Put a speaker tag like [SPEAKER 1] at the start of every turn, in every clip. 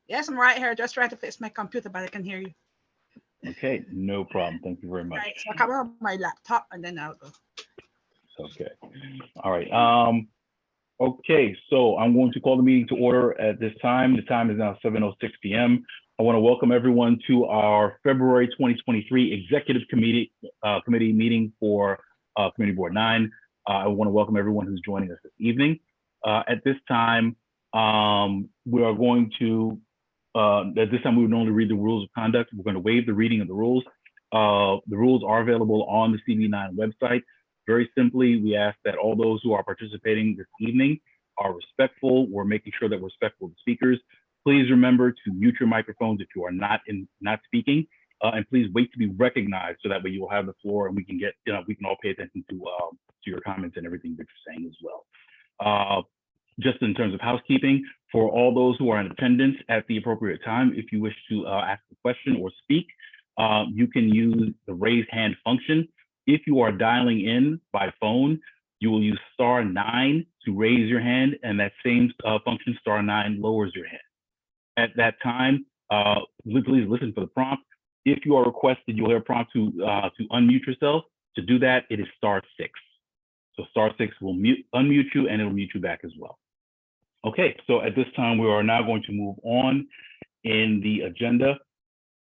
[SPEAKER 1] Yes, I'm right here. Just trying to fix my computer, but I can hear you.
[SPEAKER 2] Okay, no problem. Thank you very much.
[SPEAKER 1] Right. So I cover my laptop and then I'll go.
[SPEAKER 2] Okay. All right. Okay, so I'm going to call the meeting to order at this time. The time is now 7:06 p.m. I want to welcome everyone to our February 2023 Executive Committee meeting for Committee Board 9. I want to welcome everyone who's joining us this evening. At this time, we are going to, at this time, we would normally read the rules of conduct. We're going to waive the reading of the rules. The rules are available on the CB9 website. Very simply, we ask that all those who are participating this evening are respectful. We're making sure that we're respectful to speakers. Please remember to mute your microphones if you are not speaking, and please wait to be recognized so that way you will have the floor and we can get, we can all pay attention to your comments and everything that you're saying as well. Just in terms of housekeeping, for all those who are in attendance at the appropriate time, if you wish to ask a question or speak, you can use the raise hand function. If you are dialing in by phone, you will use *9 to raise your hand, and that same function, *9, lowers your hand. At that time, please listen for the prompt. If you are requested, you'll hear a prompt to unmute yourself. To do that, it is *6. So *6 will unmute you, and it'll mute you back as well. Okay, so at this time, we are now going to move on in the agenda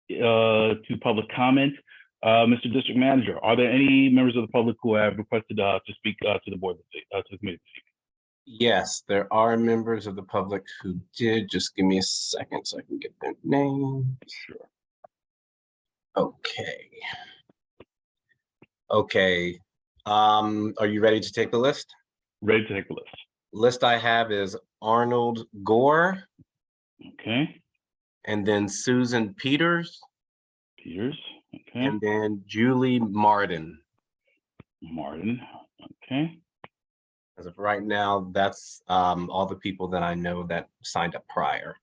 [SPEAKER 2] to public comment. Mr. District Manager, are there any members of the public who have requested to speak to the board, to the committee?
[SPEAKER 3] Yes, there are members of the public who did. Just give me a second so I can get their name.
[SPEAKER 2] Sure.
[SPEAKER 3] Okay. Okay. Are you ready to take the list?
[SPEAKER 2] Ready to take the list.
[SPEAKER 3] List I have is Arnold Gore.
[SPEAKER 2] Okay.
[SPEAKER 3] And then Susan Peters.
[SPEAKER 2] Peters. Okay.
[SPEAKER 3] And then Julie Martin.
[SPEAKER 2] Martin. Okay.
[SPEAKER 3] As of right now, that's all the people that I know that signed up prior.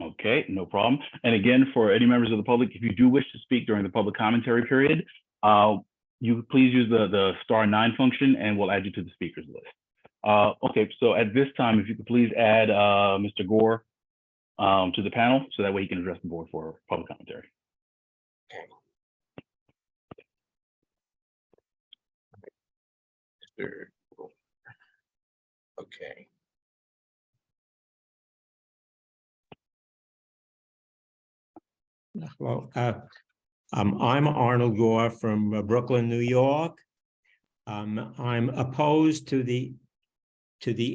[SPEAKER 2] Okay, no problem. And again, for any members of the public, if you do wish to speak during the public commentary period, you please use the *9 function and we'll add you to the speakers list. Okay, so at this time, if you could please add Mr. Gore to the panel so that way he can address the board for public commentary.
[SPEAKER 3] Okay. Okay.
[SPEAKER 4] Hello, I'm Arnold Gore from Brooklyn, New York. I'm opposed to the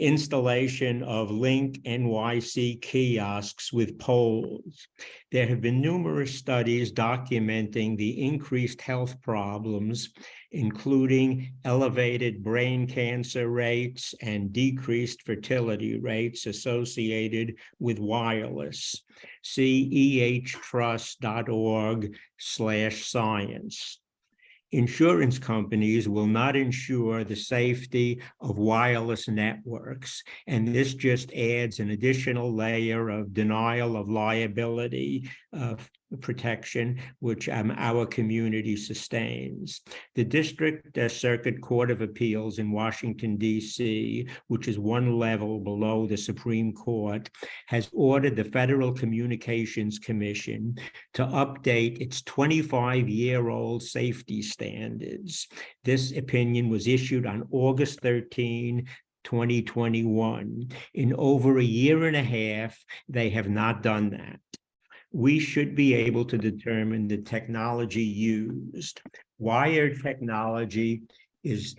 [SPEAKER 4] installation of Link NYC kiosks with polls. There have been numerous studies documenting the increased health problems, including elevated brain cancer rates and decreased fertility rates associated with wireless. See ehtrust.org/science. Insurance companies will not insure the safety of wireless networks, and this just adds an additional layer of denial of liability protection, which our community sustains. The District Circuit Court of Appeals in Washington, D.C., which is one level below the Supreme Court, has ordered the Federal Communications Commission to update its 25-year-old safety standards. This opinion was issued on August 13, 2021. In over a year and a half, they have not done that. We should be able to determine the technology used. Wired technology is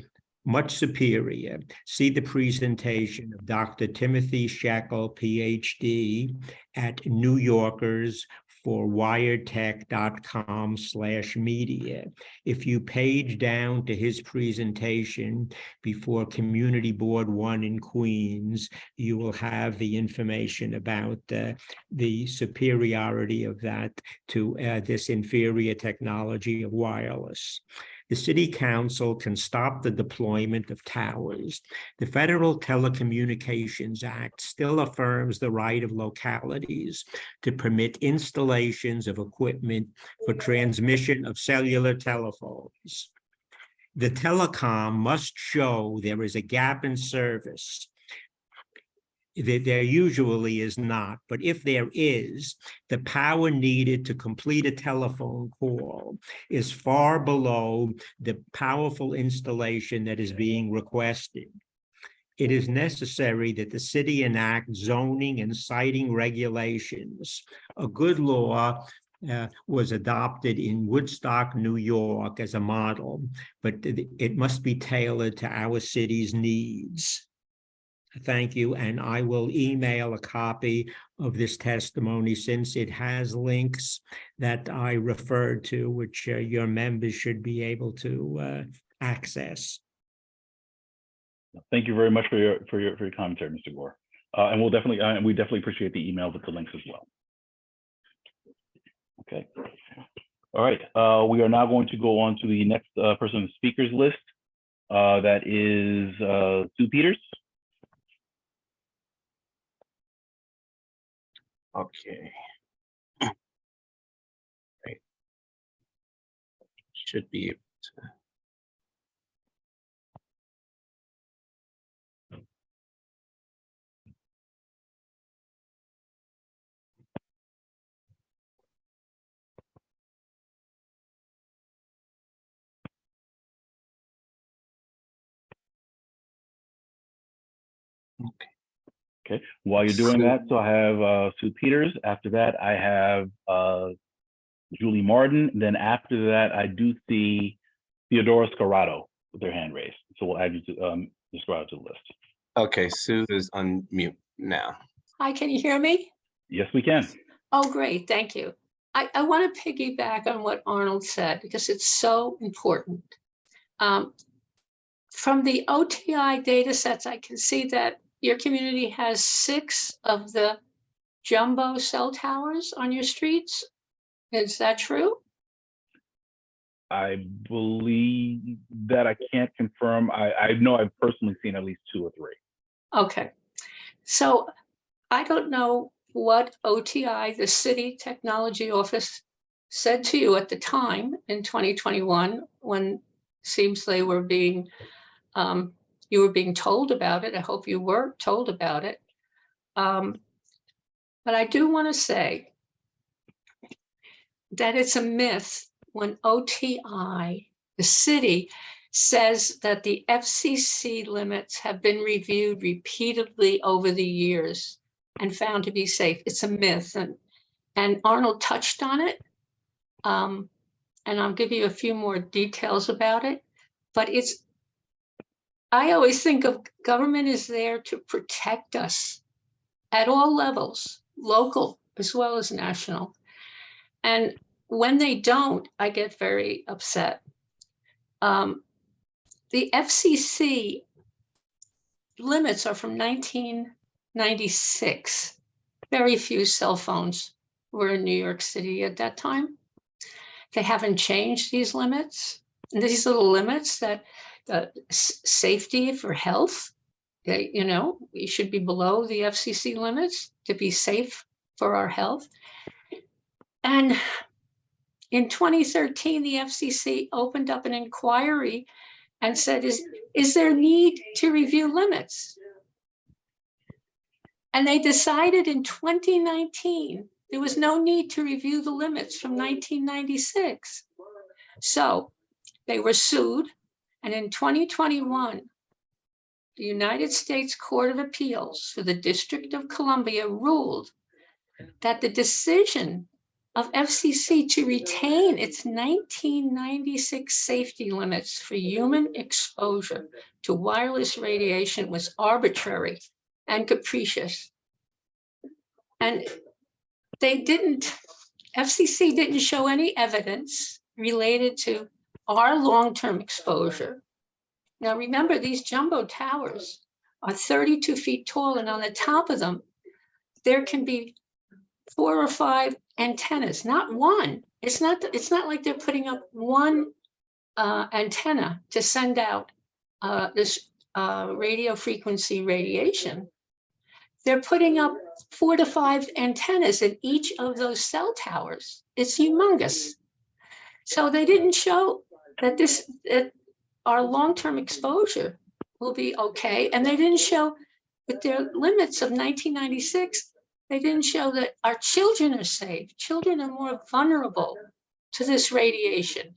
[SPEAKER 4] much superior. See the presentation of Dr. Timothy Shackle, PhD, at New Yorkers for wiredtech.com/media. If you page down to his presentation before Community Board 1 in Queens, you will have the information about the superiority of that to this inferior technology of wireless. The City Council can stop the deployment of towers. The Federal Telecommunications Act still affirms the right of localities to permit installations of equipment for transmission of cellular telephones. The telecom must show there is a gap in service. There usually is not, but if there is, the power needed to complete a telephone call is far below the powerful installation that is being requested. It is necessary that the city enact zoning and siting regulations. A good law was adopted in Woodstock, New York as a model, but it must be tailored to our city's needs. Thank you, and I will email a copy of this testimony since it has links that I referred to, which your members should be able to access.
[SPEAKER 2] Thank you very much for your commentary, Mr. Gore. And we definitely appreciate the email with the links as well. Okay. All right. We are now going to go on to the next person on the speakers list. That is Sue Peters.
[SPEAKER 3] Okay. Right. Should be able to.
[SPEAKER 2] Okay. While you're doing that, so I have Sue Peters. After that, I have Julie Martin. Then after that, I do see Theodora Scarrato with their hand raised. So we'll add you to Ms. Scarrato to the list.
[SPEAKER 3] Okay, Sue is on mute now.
[SPEAKER 5] Hi, can you hear me?
[SPEAKER 2] Yes, we can.
[SPEAKER 5] Oh, great, thank you. I want to piggyback on what Arnold said because it's so important. From the OTI data sets, I can see that your community has 6 of the jumbo cell towers on your streets. Is that true?
[SPEAKER 2] I believe that. I can't confirm. I know I've personally seen at least 2 or 3.
[SPEAKER 5] Okay, so I don't know what OTI, the City Technology Office, said to you at the time in 2021 when seems they were being, you were being told about it. I hope you were told about it. But I do want to say that it's a myth when OTI, the city, says that the FCC limits have been reviewed repeatedly over the years and found to be safe. It's a myth, and Arnold touched on it, and I'll give you a few more details about it, but I always think of government is there to protect us at all levels, local as well as national. And when they don't, I get very upset. The FCC limits are from 1996. Very few cell phones were in New York City at that time. They haven't changed these limits. And these are the limits that safety for health, we should be below the FCC limits to be safe for our health. And in 2013, the FCC opened up an inquiry and said, is there need to review limits? And they decided in 2019, there was no need to review the limits from 1996. So they were sued. And in 2021, the United States Court of Appeals for the District of Columbia ruled that the decision of FCC to retain its 1996 safety limits for human exposure to wireless radiation was arbitrary and capricious. And FCC didn't show any evidence related to our long-term exposure. Now remember, these jumbo towers are 32 feet tall, and on the top of them, there can be 4 or 5 antennas, not one. It's not like they're putting up one antenna to send out this radio frequency radiation. They're putting up 4 to 5 antennas in each of those cell towers. It's humongous. So they didn't show that our long-term exposure will be okay, and they didn't show with their limits of 1996, they didn't show that our children are safe. Children are more vulnerable to this radiation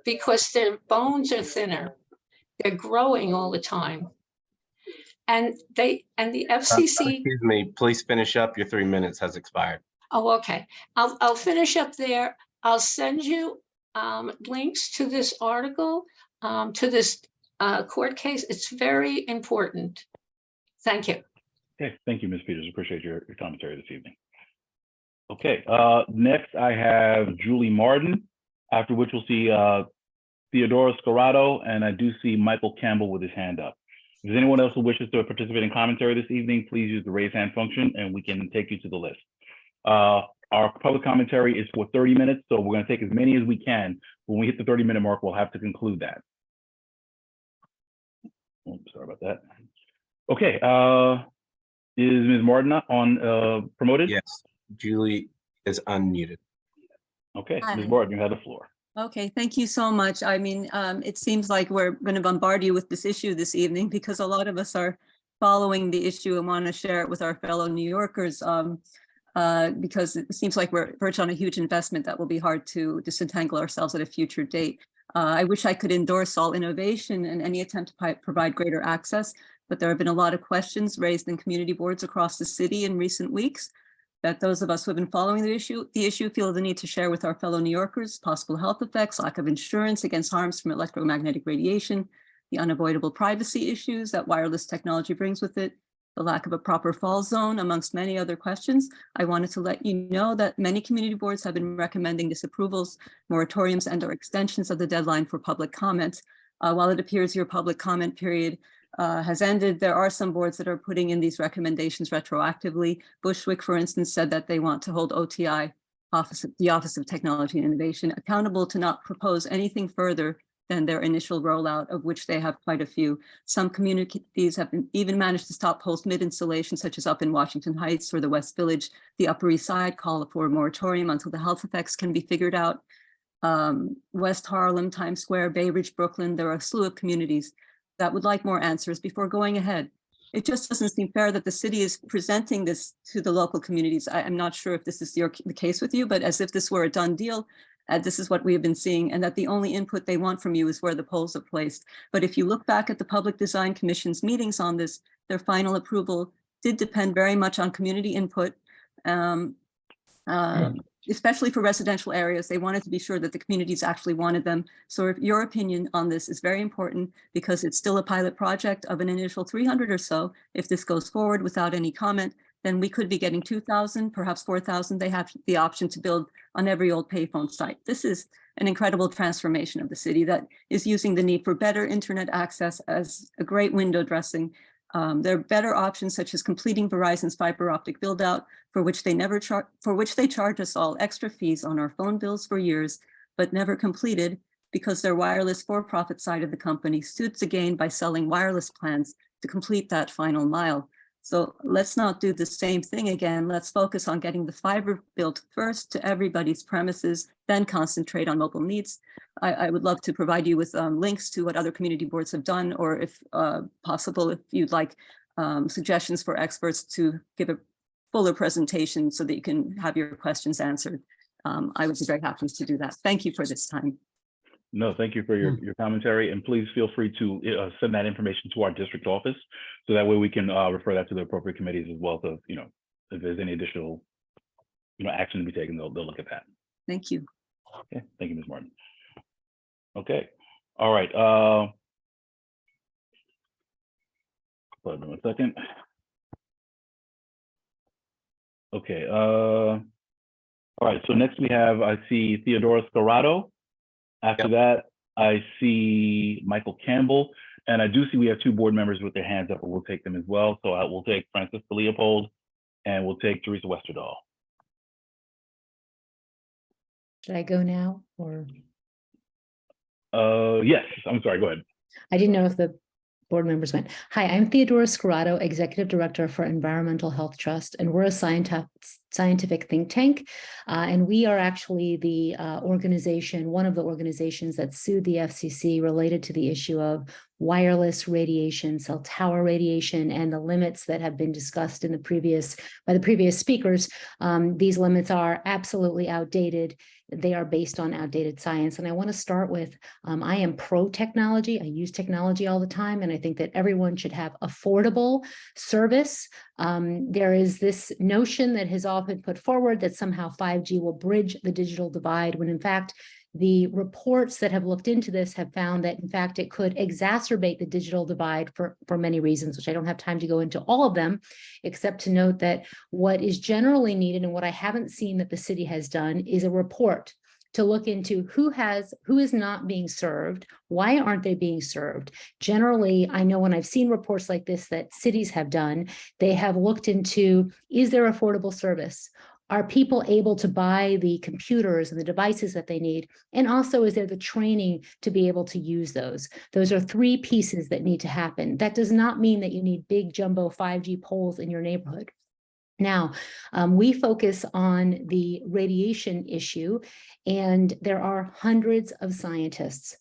[SPEAKER 5] because their bones are thinner. They're growing all the time. And the FCC.
[SPEAKER 3] Excuse me, please finish up. Your 3 minutes has expired.
[SPEAKER 5] Oh, okay. I'll finish up there. I'll send you links to this article, to this court case. It's very important. Thank you.
[SPEAKER 2] Okay, thank you, Ms. Peters. Appreciate your commentary this evening. Okay, next I have Julie Martin, after which we'll see Theodora Scorado, and I do see Michael Campbell with his hand up. If there's anyone else who wishes to participate in commentary this evening, please use the raise hand function and we can take you to the list. Our public commentary is for 30 minutes, so we're going to take as many as we can. When we hit the 30-minute mark, we'll have to conclude that. Oh, sorry about that. Okay, is Ms. Martin on promoted?
[SPEAKER 3] Yes, Julie is unmuted.
[SPEAKER 2] Okay,
[SPEAKER 6] Hi.
[SPEAKER 2] Ms. Martin, you have the floor.
[SPEAKER 6] Okay, thank you so much. I mean, it seems like we're going to bombard you with this issue this evening because a lot of us are following the issue and want to share it with our fellow New Yorkers because it seems like we're perched on a huge investment that will be hard to disentangle ourselves at a future date. I wish I could endorse all innovation and any attempt to provide greater access, but there have been a lot of questions raised in community boards across the city in recent weeks that those of us who have been following the issue feel the need to share with our fellow New Yorkers: possible health effects, lack of insurance against harms from electromagnetic radiation, the unavoidable privacy issues that wireless technology brings with it, the lack of a proper fall zone, amongst many other questions. I wanted to let you know that many community boards have been recommending disapprovals, moratoriums, and/or extensions of the deadline for public comments. While it appears your public comment period has ended, there are some boards that are putting in these recommendations retroactively. Bushwick, for instance, said that they want to hold OTI, the Office of Technology and Innovation, accountable to not propose anything further than their initial rollout, of which they have quite a few. Some communities have even managed to stop post-mid installations, such as up in Washington Heights or the West Village. The Upper East Side call for a moratorium until the health effects can be figured out. West Harlem, Times Square, Bay Ridge, Brooklyn, there are a slew of communities that would like more answers before going ahead. It just doesn't seem fair that the city is presenting this to the local communities. I'm not sure if this is the case with you, but as if this were a done deal, this is what we have been seeing, and that the only input they want from you is where the poles are placed. But if you look back at the Public Design Commission's meetings on this, their final approval did depend very much on community input, especially for residential areas. They wanted to be sure that the communities actually wanted them. So if your opinion on this is very important, because it's still a pilot project of an initial 300 or so. If this goes forward without any comment, then we could be getting 2,000, perhaps 4,000. They have the option to build on every old payphone site. This is an incredible transformation of the city that is using the need for better internet access as a great window dressing. There are better options, such as completing Verizon's fiber optic build out, for which they charge us all extra fees on our phone bills for years, but never completed because their wireless for-profit side of the company stood to gain by selling wireless plans to complete that final mile. So let's not do the same thing again. Let's focus on getting the fiber built first to everybody's premises, then concentrate on mobile needs. I would love to provide you with links to what other community boards have done, or if possible, if you'd like suggestions for experts to give a fuller presentation so that you can have your questions answered. I would be very happy to do that. Thank you for this time.
[SPEAKER 2] No, thank you for your commentary, and please feel free to send that information to our district office, so that way we can refer that to the appropriate committees as well. So, if there's any additional, action to be taken, they'll look at that.
[SPEAKER 6] Thank you.
[SPEAKER 2] Okay, thank you, Ms. Martin. Okay, all right. Hold on 1 second. Okay, all right, so next we have, I see Theodora Scorado. After that, I see Michael Campbell, and I do see we have 2 board members with their hands up, but we'll take them as well. So we'll take Francisca Leopold, and we'll take Teresa Westerdahl.
[SPEAKER 7] Should I go now, or?
[SPEAKER 2] Yes, I'm sorry, go ahead.
[SPEAKER 7] I didn't know if the board members went. Hi, I'm Theodora Scorado, Executive Director for Environmental Health Trust, and we're a scientific think tank. And we are actually the organization, one of the organizations that sued the FCC related to the issue of wireless radiation, cell tower radiation, and the limits that have been discussed in the by the previous speakers. These limits are absolutely outdated. They are based on outdated science. And I want to start with, I am pro-technology. I use technology all the time, and I think that everyone should have affordable service. There is this notion that has often put forward that somehow 5G will bridge the digital divide, when in fact, the reports that have looked into this have found that, in fact, it could exacerbate the digital divide for many reasons, which I don't have time to go into all of them, except to note that what is generally needed and what I haven't seen that the city has done is a report to look into who is not being served, why aren't they being served? Generally, I know when I've seen reports like this that cities have done, they have looked into, is there affordable service? Are people able to buy the computers and the devices that they need? And also, is there the training to be able to use those? Those are three pieces that need to happen. That does not mean that you need big jumbo 5G poles in your neighborhood. Now, we focus on the radiation issue, and there are hundreds of scientists,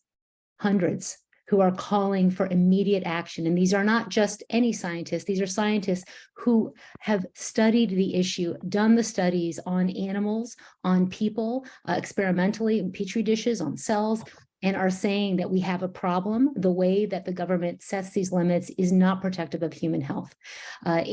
[SPEAKER 7] hundreds, who are calling for immediate action. And these are not just any scientists. These are scientists who have studied the issue, done the studies on animals, on people, experimentally in petri dishes, on cells, and are saying that we have a problem. The way that the government sets these limits is not protective of human health. I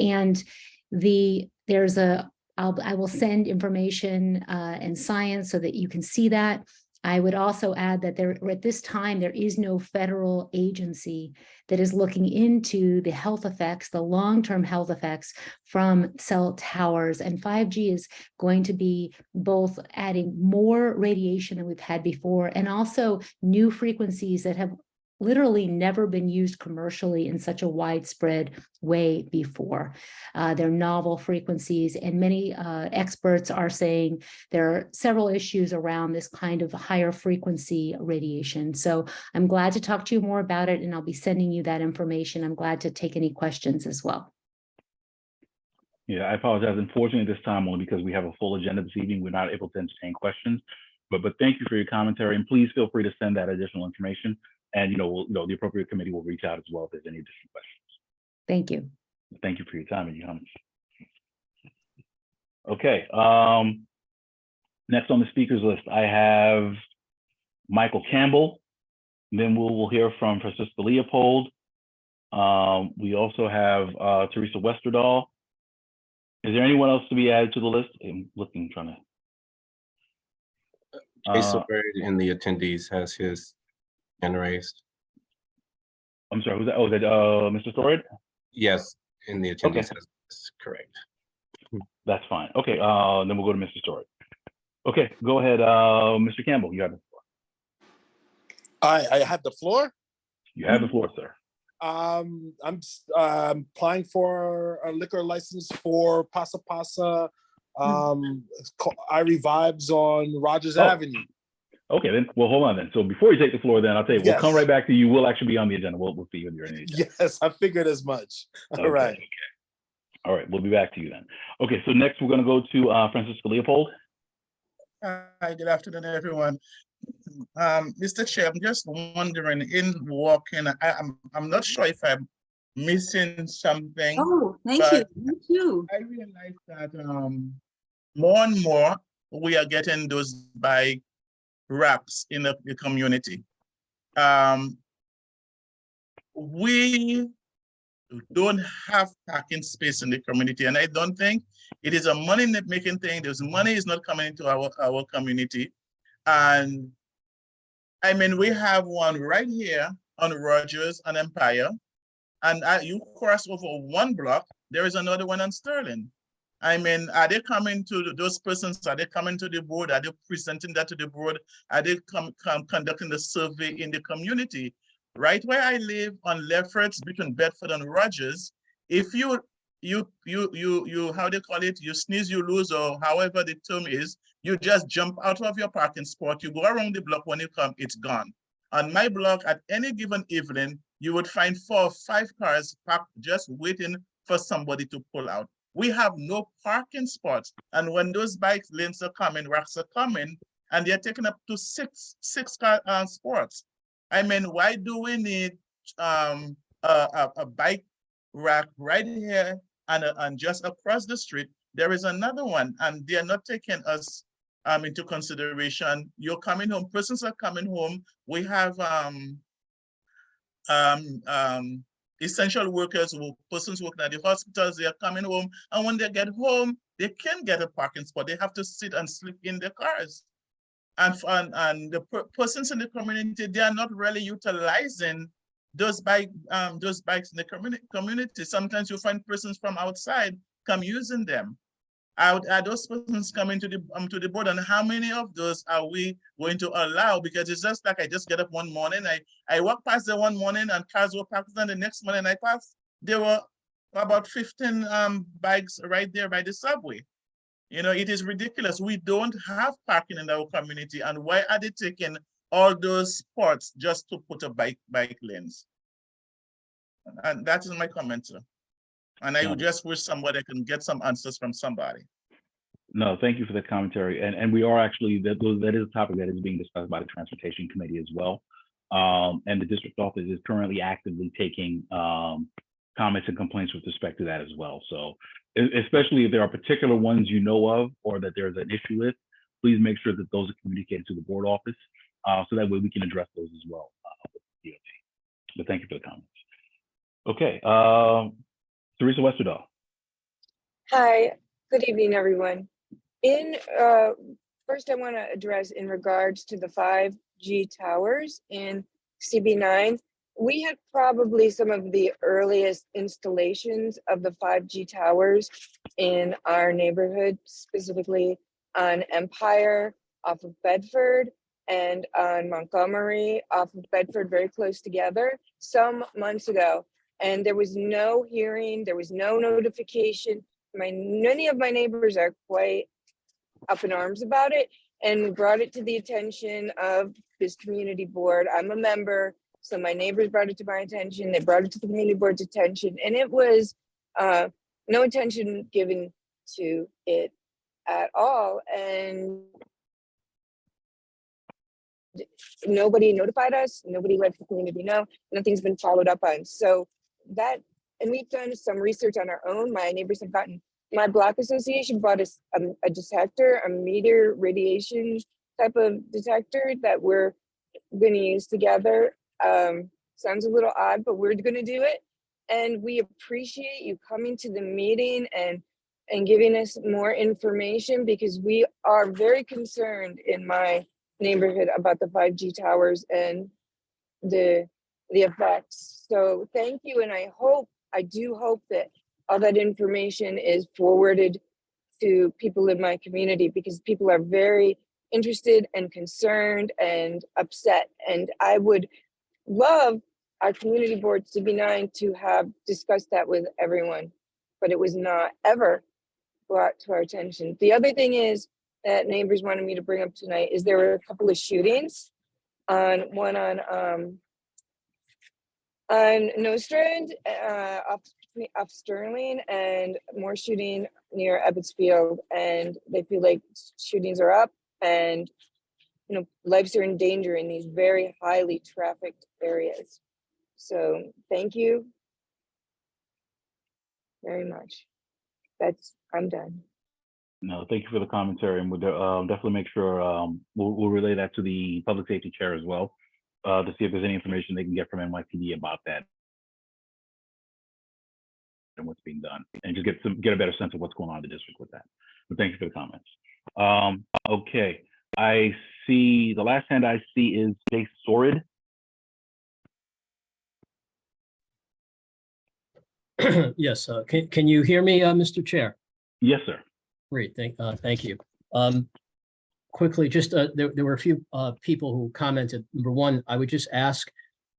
[SPEAKER 7] will send information and science so that you can see that. I would also add that at this time, there is no federal agency that is looking into the health effects, the long-term health effects from cell towers. And 5G is going to be both adding more radiation than we've had before, and also new frequencies that have literally never been used commercially in such a widespread way before. They're novel frequencies, and many experts are saying there are several issues around this kind of higher frequency radiation. So I'm glad to talk to you more about it, and I'll be sending you that information. I'm glad to take any questions as well.
[SPEAKER 2] Yeah, I apologize. Unfortunately, this time only because we have a full agenda this evening, we're not able to entertain questions. But thank you for your commentary, and please feel free to send that additional information. And the appropriate committee will reach out as well if there's any additional questions.
[SPEAKER 7] Thank you.
[SPEAKER 2] Thank you for your time and your comments. Okay. Next on the speakers list, I have Michael Campbell. Then we'll hear from Francisca Leopold. We also have Teresa Westerdahl. Is there anyone else to be added to the list? I'm looking, trying to.
[SPEAKER 3] Jason Bird in the attendees has his hand raised.
[SPEAKER 2] I'm sorry, who's that? Oh, is that Mr. Thorud?
[SPEAKER 3] Yes, in the attendees has correct.
[SPEAKER 2] That's fine. Okay, then we'll go to Mr. Thorud. Okay, go ahead, Mr. Campbell. You have the floor.
[SPEAKER 8] I have the floor.
[SPEAKER 2] You have the floor, sir.
[SPEAKER 8] I'm applying for a liquor license for Pasa Pasa. Irie Vibes on Rogers Avenue.
[SPEAKER 2] Okay, then. Well, hold on then. So before you take the floor, then I'll tell you,
[SPEAKER 8] Yes.
[SPEAKER 2] we'll come right back to you. We'll actually be on the agenda. We'll see you when you're in the agenda.
[SPEAKER 8] Yes, I figured as much. All
[SPEAKER 2] Okay,
[SPEAKER 8] right.
[SPEAKER 2] okay. All right, we'll be back to you then. Okay, so next we're going to go to Francisca Leopold.
[SPEAKER 9] Hi, good afternoon, everyone. Mr. Chair, I'm just wondering, in walking, I'm not sure if I'm missing something.
[SPEAKER 6] Oh, thank you.
[SPEAKER 9] but
[SPEAKER 6] Thank you.
[SPEAKER 9] I realize that more and more we are getting those bike wraps in the community. We don't have parking space in the community, and I don't think it is a money-making thing. There's money is not coming into our community, and I mean we have one right here on Rogers and Empire, and you cross over one block, there is another one on Sterling. I mean, are they coming to those persons? Are they coming to the board? Are they presenting that to the board? Are they conducting the survey in the community? Right where I live on Lefferts between Bedford and Rogers, if you how they call it, you sneeze, you lose, or however the term is, you just jump out of your parking spot, you go around the block, when you come, it's gone. On my block, at any given evening, you would find 4 or 5 cars parked just waiting for somebody to pull out. We have no parking spots. And when those bike lanes are coming, racks are coming, and they're taking up to six car spots. I mean, why do we need a bike rack right here and just across the street, there is another one, and they are not taking us into consideration. You're coming home, persons are coming home. We have essential workers, persons working at the hospitals, they are coming home, and when they get home, they can't get a parking spot. They have to sit and sleep in their cars. And the persons in the community, they are not really utilizing those bikes in the community. Sometimes you find persons from outside come using them. Are those persons coming to the board, and how many of those are we going to allow? Because it's just like I just get up one morning, I walk past there one morning and cars were parked, and the next morning I passed, there were about 15 bikes right there by the subway. You know, it is ridiculous. We don't have parking in our community, and why are they taking all those spots just to put a bike lanes? And that is my comment, sir. And I would just wish somebody can get some answers from somebody.
[SPEAKER 2] No, thank you for the commentary. And we are actually, that is a topic that is being discussed by the Transportation Committee as well. And the district office is currently actively taking comments and complaints with respect to that as well. So especially if there are particular ones you know of or that there's an issue with, please make sure that those are communicated to the board office so that way we can address those as well. But thank you for the comments. Okay, Teresa Westerdahl.
[SPEAKER 10] Hi, good evening, everyone. First I want to address in regards to the 5G towers in CB9. We had probably some of the earliest installations of the 5G towers in our neighborhood, specifically on Empire off of Bedford and on Montgomery off of Bedford, very close together, some months ago. And there was no hearing, there was no notification. Many of my neighbors are quite up in arms about it, and we brought it to the attention of this community board. I'm a member, so my neighbors brought it to my attention. They brought it to the community board's attention, and it was no attention given to it at all. And nobody notified us, nobody let the community know, nothing's been followed up on. So that, and we've done some research on our own. My neighbors have gotten, my block association bought us a detector, a meter radiation type of detector that we're going to use together. Sounds a little odd, but we're going to do it. And we appreciate you coming to the meeting and giving us more information, because we are very concerned in my neighborhood about the 5G towers and the effects. So thank you, and I do hope that all that information is forwarded to people in my community, because people are very interested and concerned and upset. And I would love our community board CB9 to have discussed that with everyone, but it was not ever brought to our attention. The other thing is that neighbors wanted me to bring up tonight is there were a couple of shootings, one on Nostrand, off Sterling, and more shooting near Ebbets Field, and they feel like shootings are up, and lives are in danger in these very highly trafficked areas. So thank you very much. I'm done.
[SPEAKER 2] No, thank you for the commentary, and we'll definitely make sure we'll relay that to the public safety chair as well to see if there's any information they can get from NYPD about that and what's being done, and just get a better sense of what's going on in the district with that. But thank you for the comments. Okay, I see the last hand I see is Jay Sorid.
[SPEAKER 11] Yes, can you hear me, Mr. Chair?
[SPEAKER 2] Yes, sir.
[SPEAKER 11] Great, thank you. Quickly, just there were a few people who commented. Number one, I would just ask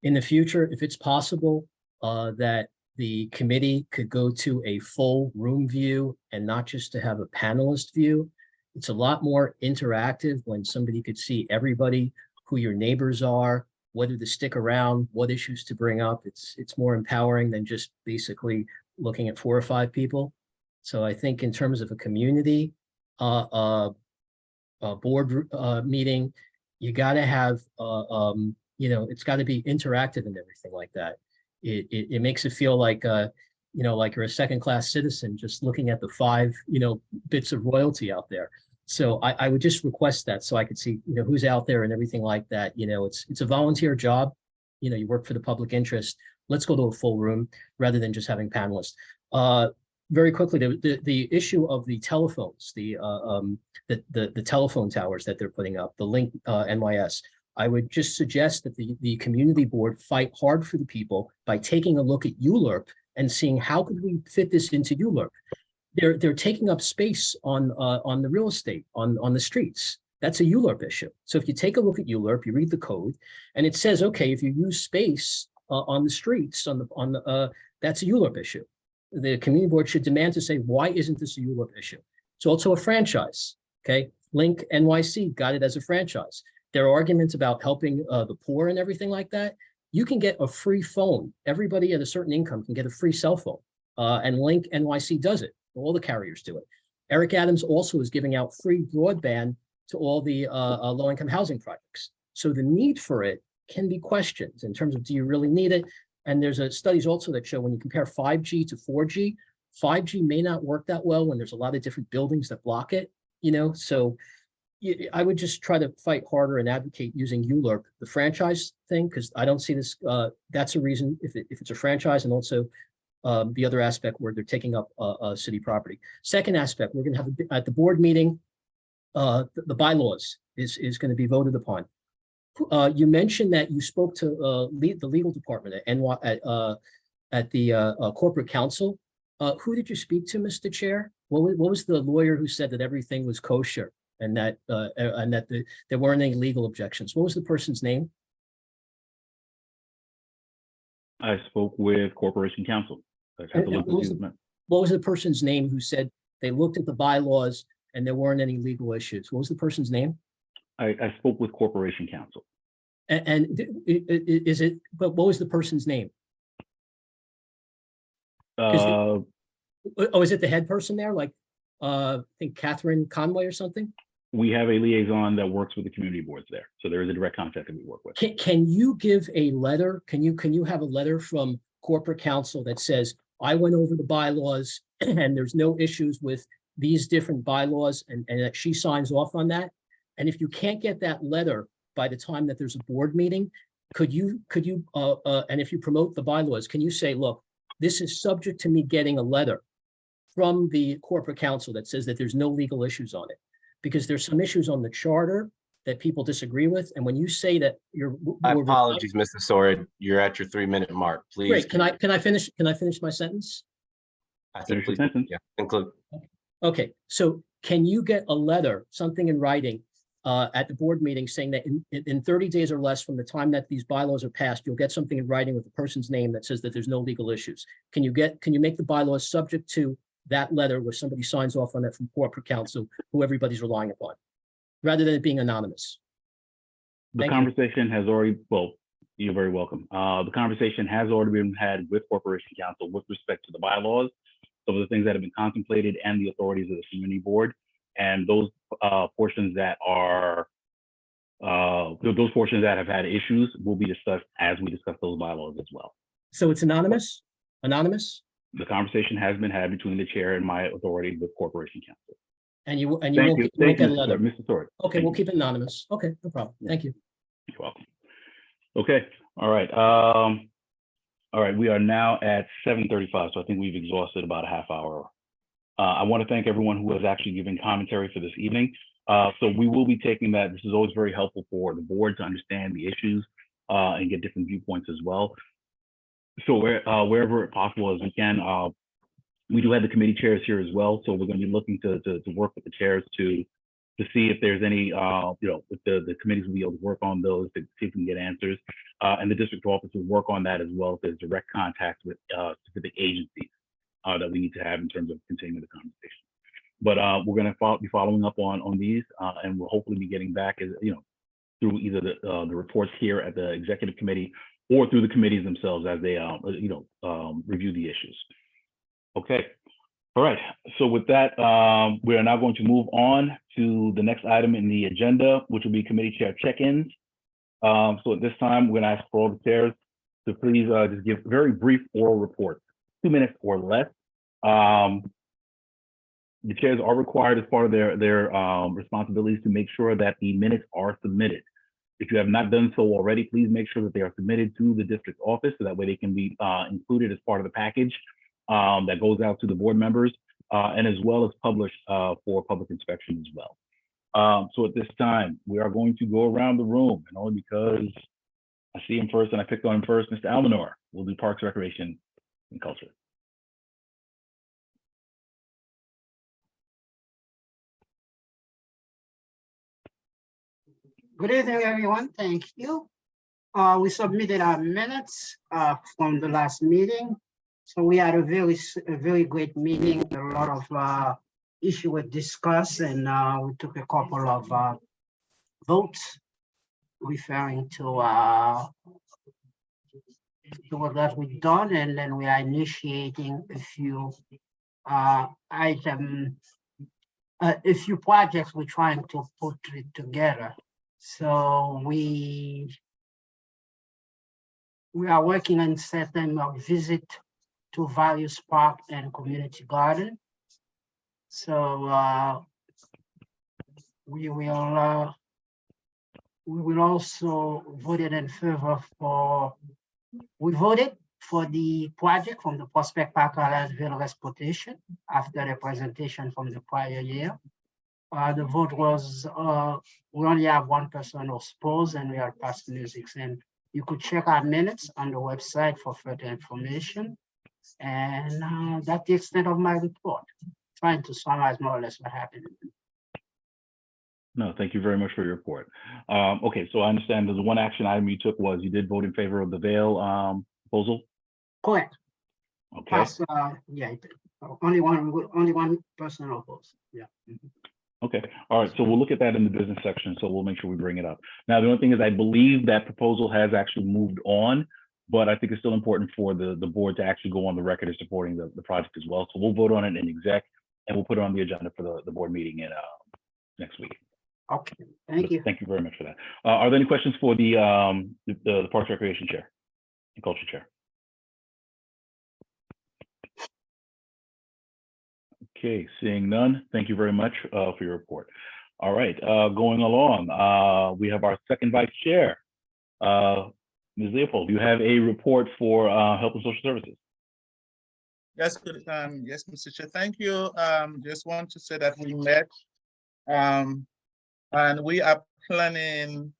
[SPEAKER 11] in the future, if it's possible, that the committee could go to a full room view and not just to have a panelist view. It's a lot more interactive when somebody could see everybody, who your neighbors are, whether to stick around, what issues to bring up. It's more empowering than just basically looking at 4 or 5 people. So I think in terms of a community board meeting, you got to have it's got to be interactive and everything like that. It makes it feel like, like you're a second-class citizen just looking at the 5, bits of royalty out there. So I would just request that so I could see, who's out there and everything like that. It's a volunteer job. You work for the public interest. Let's go to a full room rather than just having panelists. Very quickly, the issue of the telephones, the telephone towers that they're putting up, the Link NYS. I would just suggest that the community board fight hard for the people by taking a look at ULURP and seeing how could we fit this into ULURP. They're taking up space on the real estate, on the streets. That's a ULURP issue. So if you take a look at ULURP, you read the code, and it says, okay, if you use space on the streets, that's a ULURP issue. The community board should demand to say, why isn't this a ULURP issue? It's also a franchise, okay? Link NYC got it as a franchise. There are arguments about helping the poor and everything like that. You can get a free phone. Everybody at a certain income can get a free cell phone, and Link NYC does it. All the carriers do it. Eric Adams also is giving out free broadband to all the low-income housing projects. So the need for it can be questioned in terms of, do you really need it? And there's studies also that show when you compare 5G to 4G, 5G may not work that well when there's a lot of different buildings that block it, So I would just try to fight harder and advocate using ULURP, the franchise thing, because I don't see this, that's a reason if it's a franchise, and also the other aspect where they're taking up city property. Second aspect, we're going to have at the board meeting, the bylaws is going to be voted upon. You mentioned that you spoke to the legal department at the corporate council. Who did you speak to, Mr. Chair? What was the lawyer who said that everything was kosher and that there weren't any legal objections? What was the person's name?
[SPEAKER 2] I spoke with Corporation Counsel.
[SPEAKER 11] What was the person's name who said they looked at the bylaws and there weren't any legal issues? What was the person's name?
[SPEAKER 2] I spoke with Corporation Counsel.
[SPEAKER 11] And is it, but what was the person's name? Oh, is it the head person there? Like, I think Catherine Conway or something?
[SPEAKER 2] We have a liaison that works with the community boards there. So there is a direct contact that we work with.
[SPEAKER 11] Can you give a letter? Can you have a letter from corporate counsel that says, I went over the bylaws and there's no issues with these different bylaws, and that she signs off on that? And if you can't get that letter by the time that there's a board meeting, could you and if you promote the bylaws, can you say, look, this is subject to me getting a letter from the corporate counsel that says that there's no legal issues on it? Because there's some issues on the charter that people disagree with. And when you say that
[SPEAKER 3] my apologies, Mr. Sorid, you're at your 3-minute mark, please.
[SPEAKER 11] Great. Can I finish my sentence?
[SPEAKER 3] I said, please, yeah, conclude.
[SPEAKER 11] Okay, so can you get a letter, something in writing at the board meeting saying that in 30 days or less from the time that these bylaws are passed, you'll get something in writing with the person's name that says that there's no legal issues? Can you make the bylaws subject to that letter where somebody signs off on it from corporate counsel, who everybody's relying upon, rather than it being anonymous?
[SPEAKER 2] The conversation has already, well, you're very welcome. The conversation has already been had with Corporation Counsel with respect to the bylaws, some of the things that have been contemplated, and the authorities of the community board. And those portions that are, those portions that have had issues will be discussed as we discuss those bylaws as well.
[SPEAKER 11] So it's anonymous? Anonymous?
[SPEAKER 2] The conversation has been had between the chair and my authority with Corporation Counsel.
[SPEAKER 11] And you won't
[SPEAKER 2] Thank
[SPEAKER 11] get a
[SPEAKER 2] you,
[SPEAKER 11] letter?
[SPEAKER 2] Mr. Sorid.
[SPEAKER 11] Okay, we'll keep it anonymous. Okay, no problem. Thank you.
[SPEAKER 2] You're welcome. Okay, all right. All right, we are now at 7:35, so I think we've exhausted about a half hour. I want to thank everyone who has actually given commentary for this evening. So we will be taking that. This is always very helpful for the board to understand the issues and get different viewpoints as well. So wherever possible as we can, we do have the committee chairs here as well. So we're going to be looking to work with the chairs to see if there's any, if the committees will be able to work on those to see if we can get answers. And the district office will work on that as well if there's direct contact with specific agencies that we need to have in terms of continuing the conversation. But we're going to be following up on these, and we'll hopefully be getting back, through either the reports here at the executive committee or through the committees themselves as they, review the issues. Okay. All right. So with that, we are now going to move on to the next item in the agenda, which will be committee chair check-ins. So at this time, we're gonna ask for all the chairs to please just give very brief oral reports, 2 minutes or less. The chairs are required as part of their responsibilities to make sure that the minutes are submitted. If you have not done so already, please make sure that they are submitted to the district office so that way they can be included as part of the package that goes out to the board members and as well as published for public inspection as well. So at this time, we are going to go around the room, and only because I see him first and I picked on him first, Mr. Almanor will do Parks, Recreation, and Culture.
[SPEAKER 12] Good evening, everyone. Thank you. We submitted our minutes from the last meeting. So we had a very great meeting. A lot of issues were discussed, and we took a couple of votes referring to what that we've done, and then we are initiating a few a few projects we're trying to put it together. So we are working on setting a visit to various park and community garden. So we will also voted in favor for, we voted for the project from the Prospect Park Island Village Transportation after the presentation from the prior year. The vote was, we only have one person who opposed, and we are past music. And you could check our minutes on the website for further information. And that's the extent of my report, trying to summarize more or less what happened.
[SPEAKER 2] No, thank you very much for your report. Okay, so I understand the one action item you took was you did vote in favor of the Vail proposal?
[SPEAKER 12] Correct.
[SPEAKER 2] Okay.
[SPEAKER 12] Plus, yeah, only one person opposed. Yeah.
[SPEAKER 2] Okay, all right, so we'll look at that in the business section, so we'll make sure we bring it up. Now, the only thing is I believe that proposal has actually moved on, but I think it's still important for the board to actually go on the record as supporting the project as well. So we'll vote on it in exec, and we'll put it on the agenda for the board meeting in next week.
[SPEAKER 12] Okay, thank you.
[SPEAKER 2] Thank you very much for that. Are there any questions for the Parks Recreation Chair and Culture Chair? Okay, seeing none, thank you very much for your report. All right, going along, we have our second vice chair, Ms. Leopold. Do you have a report for Health and Social Services?
[SPEAKER 9] Yes, good. Yes, Mr. Chair, thank you. Just want to say that we met and we are planning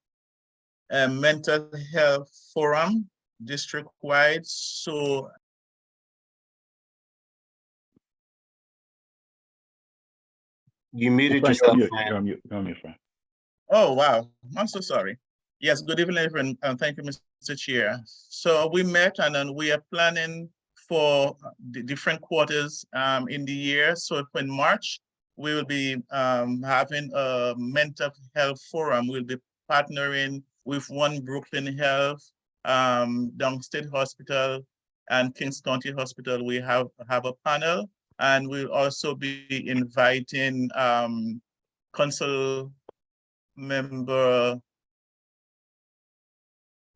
[SPEAKER 9] a mental health forum district-wide. So
[SPEAKER 3] You muted
[SPEAKER 2] Frank,
[SPEAKER 3] yourself.
[SPEAKER 2] you're on mute, Frank.
[SPEAKER 9] oh, wow, I'm so sorry. Yes, good evening, everyone, and thank you, Mr. Chair. So we met and then we are planning for the different quarters in the year. So in March, we will be having a mental health forum. We'll be partnering with One Brooklyn Health, Downstate Hospital, and Kings County Hospital. We have a panel, and we'll also be inviting council member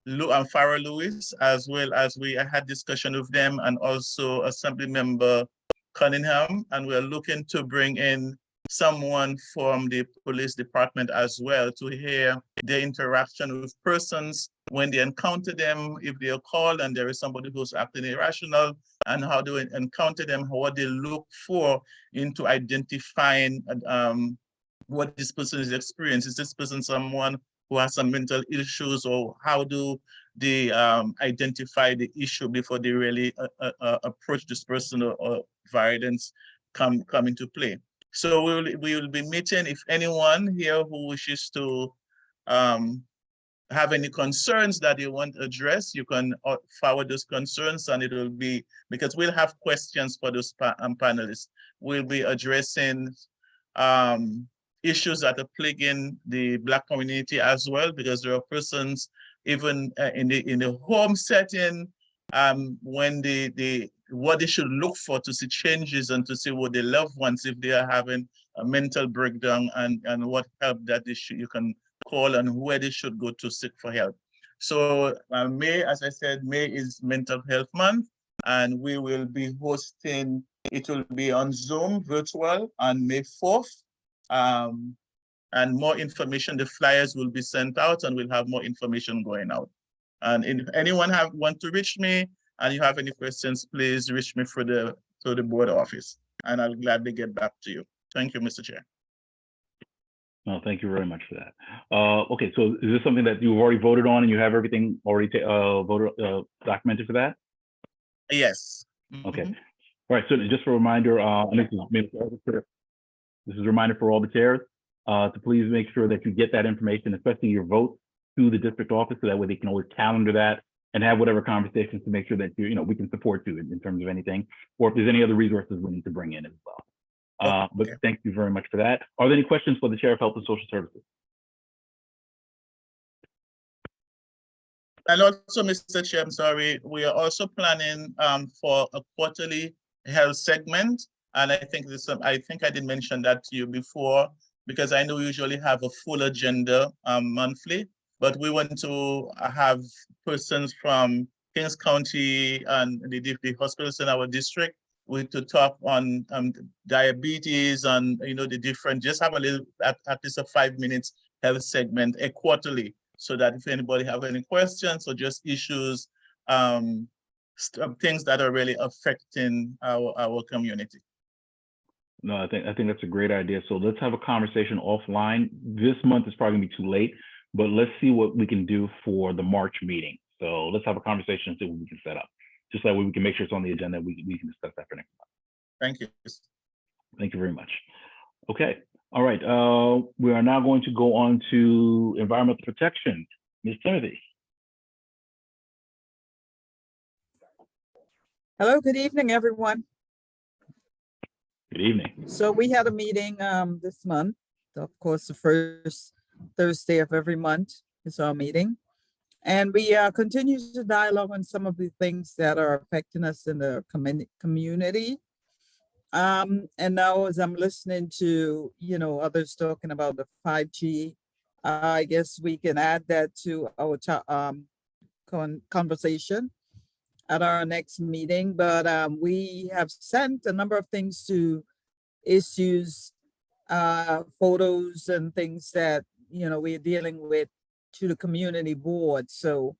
[SPEAKER 9] Farrah Lewis, as well as we had discussion with them, and also Assembly Member Cunningham, and we're looking to bring in someone from the police department as well to hear their interaction with persons when they encounter them, if they are called and there is somebody who's acting irrational, and how do we encounter them, what they look for into identifying what this person is experiencing. Is this person someone who has some mental issues, or how do they identify the issue before they really approach this person, or violence come into play? So we will be meeting. If anyone here who wishes to have any concerns that you want to address, you can forward those concerns, and it will be, because we'll have questions for those panelists. We'll be addressing issues that are plaguing the Black community as well, because there are persons even in the home setting, when what they should look for to see changes and to see what their loved ones, if they are having a mental breakdown, and what help that you can call and where they should go to seek for help. So May, as I said, May is Mental Health Month, and we will be hosting, it will be on Zoom virtual on May 4th. And more information, the flyers will be sent out and we'll have more information going out. And if anyone want to reach me and you have any questions, please reach me through the board office, and I'll gladly get back to you. Thank you, Mr. Chair.
[SPEAKER 2] No, thank you very much for that. Okay, so is this something that you've already voted on and you have everything already documented for that?
[SPEAKER 9] Yes.
[SPEAKER 2] Okay. All right, so just a reminder, and this is a reminder for all the chairs, to please make sure that you get that information, especially your vote, to the district office, so that way they can always calendar that and have whatever conversations to make sure that we can support you in terms of anything, or if there's any other resources we need to bring in as well. But thank you very much for that. Are there any questions for the Chair of Health and Social Services?
[SPEAKER 9] And also, Mr. Chair, I'm sorry, we are also planning for a quarterly health segment. And I think I did mention that to you before, because I know we usually have a full agenda monthly, but we want to have persons from Kings County and the hospitals in our district to talk on diabetes and the different, just have a little, at least a 5 minutes health segment, a quarterly, so that if anybody have any questions or just issues, things that are really affecting our community.
[SPEAKER 2] No, I think that's a great idea. So let's have a conversation offline. This month is probably gonna be too late, but let's see what we can do for the March meeting. So let's have a conversation and see what we can set up. Just that way we can make sure it's on the agenda. We can discuss that for next month.
[SPEAKER 9] Thank you.
[SPEAKER 2] Thank you very much. Okay. All right. We are now going to go on to environmental protection. Ms. Timothy.
[SPEAKER 13] Hello, good evening, everyone.
[SPEAKER 2] Good evening.
[SPEAKER 13] So we had a meeting this month. Of course, the first Thursday of every month is our meeting. And we continue to dialogue on some of the things that are affecting us in the community. And now as I'm listening to, others talking about the 5G, I guess we can add that to our conversation at our next meeting. But we have sent a number of things to issues, photos and things that, we're dealing with to the community board. So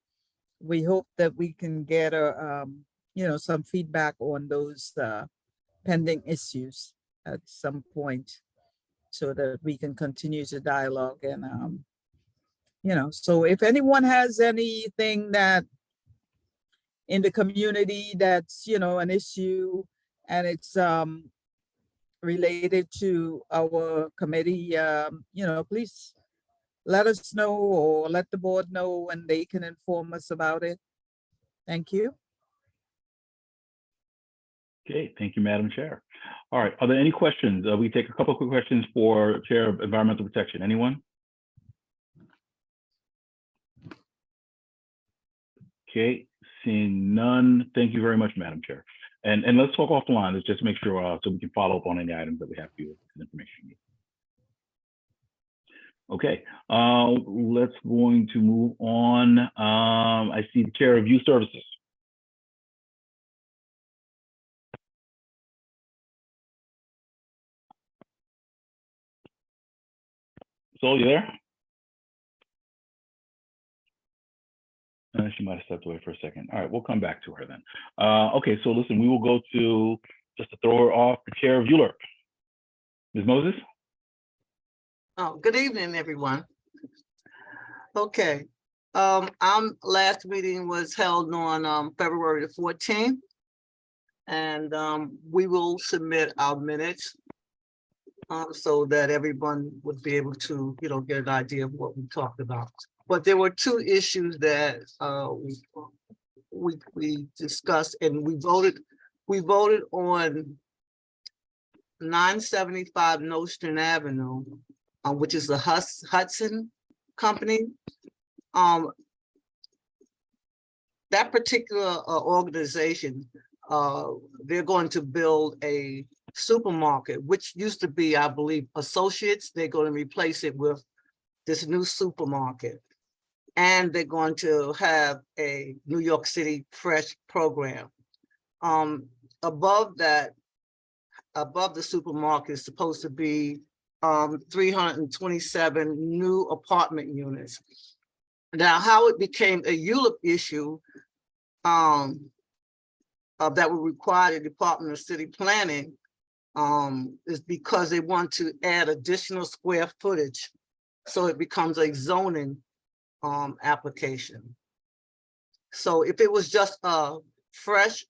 [SPEAKER 13] we hope that we can get some feedback on those pending issues at some point, so that we can continue to dialogue. And so if anyone has anything that in the community that's an issue and it's related to our committee, please let us know or let the board know, and they can inform us about it. Thank you.
[SPEAKER 2] Okay, thank you, Madam Chair. All right, are there any questions? We take a couple of quick questions for Chair of Environmental Protection. Anyone? Okay, seeing none. Thank you very much, Madam Chair. And let's talk offline. Let's just make sure so we can follow up on any items that we have for you, information. Okay, let's going to move on. I see the Chair of Youth Services. So you there? She might have stepped away for a second. All right, we'll come back to her then. Okay, so listen, we will go to, just to throw her off, the Chair of ULURP. Ms. Moses?
[SPEAKER 14] Oh, good evening, everyone. Okay, last meeting was held on February the 14th, and we will submit our minutes so that everyone would be able to, get an idea of what we talked about. But there were two issues that we discussed, and we voted on 975 Nostrand Avenue, which is the Hudson Company. That particular organization, they're going to build a supermarket, which used to be, I believe, Associates. They're going to replace it with this new supermarket. And they're going to have a New York City Fresh program. Above that, above the supermarket is supposed to be 327 new apartment units. Now, how it became a ULUP issue that would require the Department of City Planning is because they want to add additional square footage. So it becomes a zoning application. So if it was just a fresh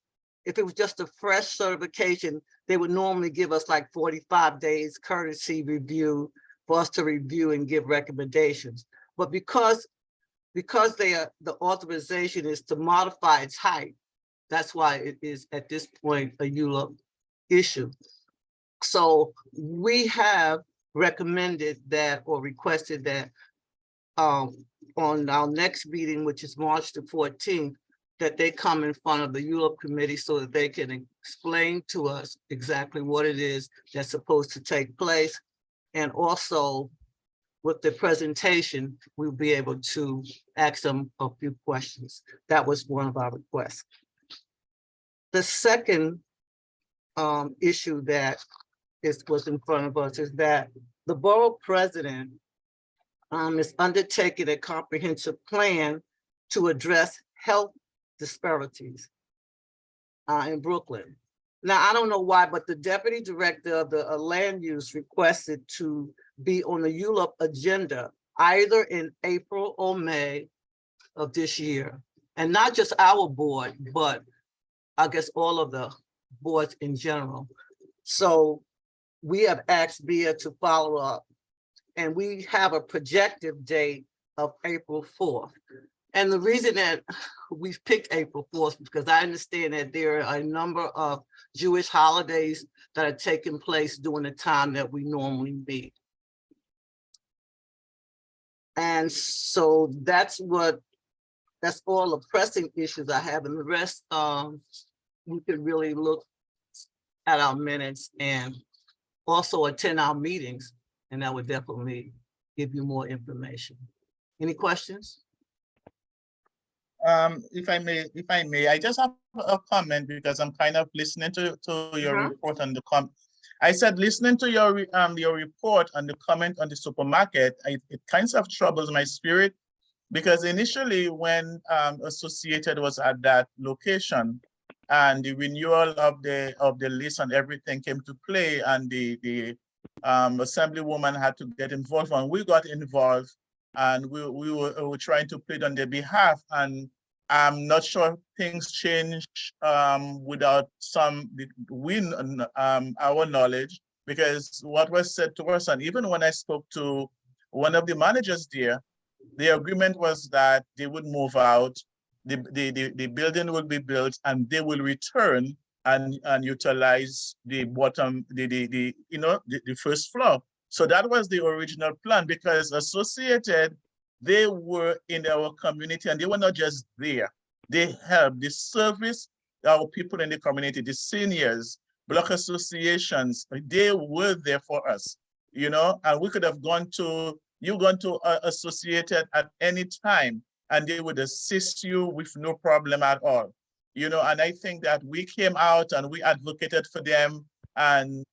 [SPEAKER 14] certification, they would normally give us like 45 days courtesy review for us to review and give recommendations. But because the authorization is to modify its height, that's why it is at this point a ULUP issue. So we have recommended that or requested that on our next meeting, which is March the 14th, that they come in front of the ULUP committee so that they can explain to us exactly what it is that's supposed to take place. And also with the presentation, we'll be able to ask them a few questions. That was one of our requests. The second issue that was in front of us is that the borough president is undertaking a comprehensive plan to address health disparities in Brooklyn. Now, I don't know why, but the deputy director of the land use requested to be on the ULUP agenda either in April or May of this year. And not just our board, but I guess all of the boards in general. So we have asked BIA to follow up, and we have a projected date of April 4th. And the reason that we've picked April 4th is because I understand that there are a number of Jewish holidays that are taking place during the time that we normally meet. And so that's all the pressing issues I have, and the rest, we could really look at our minutes and also attend our meetings, and that would definitely give you more information. Any questions?
[SPEAKER 9] If I may, I just have a comment because I'm kind of listening to your report on the I said, listening to your report and the comment on the supermarket, it kind of troubles my spirit because initially when Associated was at that location and the renewal of the list and everything came to play, and the assemblywoman had to get involved, and we got involved, and we were trying to plead on their behalf, and I'm not sure things change without our knowledge, because what was said to us, and even when I spoke to one of the managers there, the agreement was that they would move out, the building will be built, and they will return and utilize the bottom, the first floor. So that was the original plan, because Associated, they were in our community, and they were not just there. They helped, the service our people in the community, the seniors, block associations, they were there for us, and we could have gone to Associated at any time, and they would assist you with no problem at all. And I think that we came out and we advocated for them, and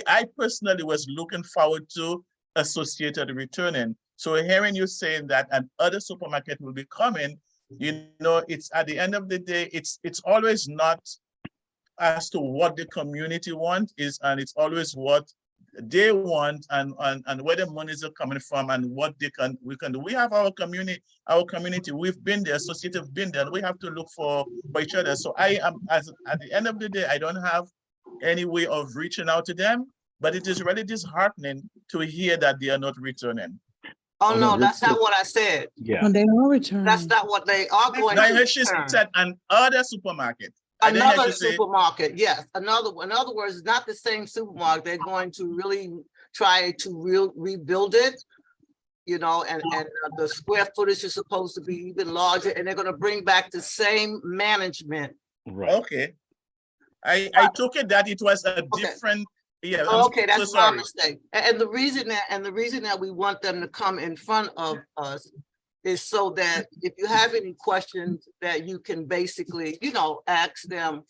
[SPEAKER 9] I personally was looking forward to Associated returning. So hearing you saying that another supermarket will be coming, it's at the end of the day, it's always not as to what the community wants and it's always what they want and where the monies are coming from and what we can do. We have our community, we've been there, Associated been there, and we have to look for each other. So at the end of the day, I don't have any way of reaching out to them, but it is really disheartening to hear that they are not returning.
[SPEAKER 14] Oh, no, that's not what I said.
[SPEAKER 2] Yeah.
[SPEAKER 1] When they are returning.
[SPEAKER 14] That's not what they are going to
[SPEAKER 9] I heard she
[SPEAKER 14] return.
[SPEAKER 9] said another supermarket.
[SPEAKER 14] Another supermarket, yes. In other words, it's not the same supermarket. They're going to really try to rebuild it, and the square footage is supposed to be even larger, and they're going to bring back the same management.
[SPEAKER 2] Right.
[SPEAKER 9] Okay. I took it that it was a different. Yeah.
[SPEAKER 14] Okay, that's my mistake. And the reason that we want them to come in front of us is so that if you have any questions that you can basically, you know, ask them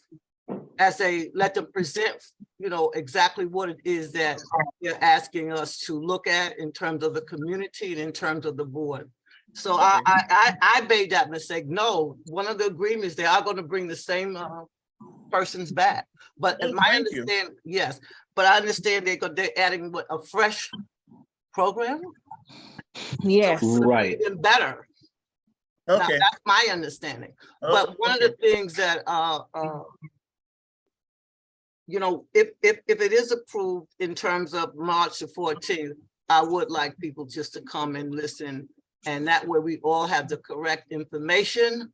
[SPEAKER 14] as let them present, you know, exactly what it is that they're asking us to look at in terms of the community and in terms of the board. So I made that mistake. No, one of the agreements, they are going to bring the same persons back. But
[SPEAKER 9] Oh,
[SPEAKER 14] my
[SPEAKER 9] thank you.
[SPEAKER 14] understanding, yes, but I understand they're adding what, a fresh program?
[SPEAKER 13] Yes.
[SPEAKER 14] So it's
[SPEAKER 2] Right.
[SPEAKER 14] even better. Now,
[SPEAKER 9] Okay.
[SPEAKER 14] that's my understanding.
[SPEAKER 9] Oh,
[SPEAKER 14] But one of the things that, you know, if it is approved in terms of March the 14th, I would like people just to come and listen. And that way we all have the correct information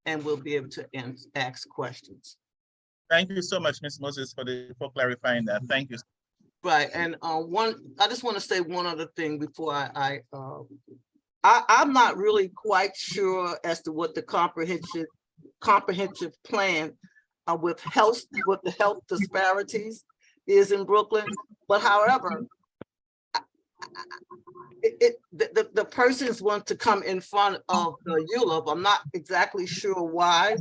[SPEAKER 14] and we'll be able to ask questions.
[SPEAKER 9] Thank you so much, Ms. Moses, for clarifying that. Thank you.
[SPEAKER 14] Right, and I just want to say one other thing before I'm not really quite sure as to what the comprehensive plan with the health disparities is in Brooklyn. But however, the persons want to come in front of the ULUP. I'm not exactly sure why,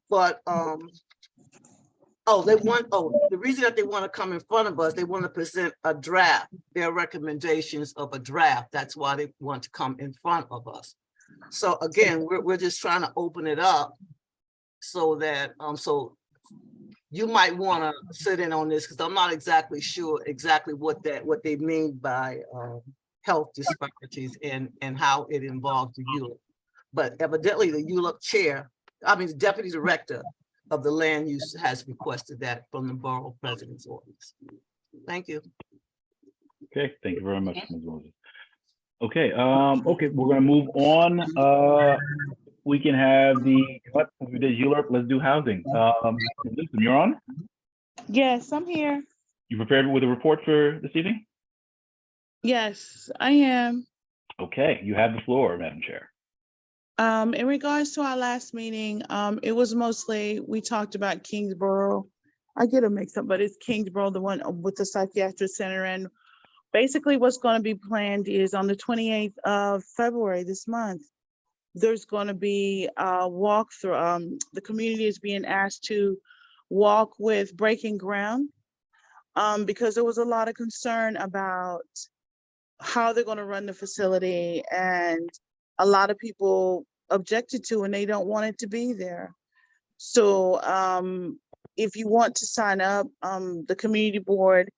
[SPEAKER 14] but the reason that they want to come in front of us, they want to present a draft, their recommendations of a draft. That's why they want to come in front of us. So again, we're just trying to open it up so that so you might want to sit in on this, because I'm not exactly sure exactly what they mean by health disparities and how it involves the ULUP. But evidently the ULUP chair, the deputy director of the land use has requested that from the borough president's office. Thank you.
[SPEAKER 2] Okay, thank you very much, Ms. Moses. Okay, okay, we're gonna move on. We can have we did ULURP, let's do housing. Ms. Newsom, you're on?
[SPEAKER 15] Yes, I'm here.
[SPEAKER 2] You prepared with a report for this evening?
[SPEAKER 15] Yes, I am.
[SPEAKER 2] Okay, you have the floor, Madam Chair.
[SPEAKER 15] In regards to our last meeting, it was mostly, we talked about Kingsborough. I get a mix up, but it's Kingsborough, the one with the psychiatric center. And basically what's going to be planned is on the 28th of February this month, there's going to be a walkthrough. The community is being asked to walk with Breaking Ground because there was a lot of concern about how they're going to run the facility, and a lot of people objected to and they don't want it to be there. So if you want to sign up, the community board,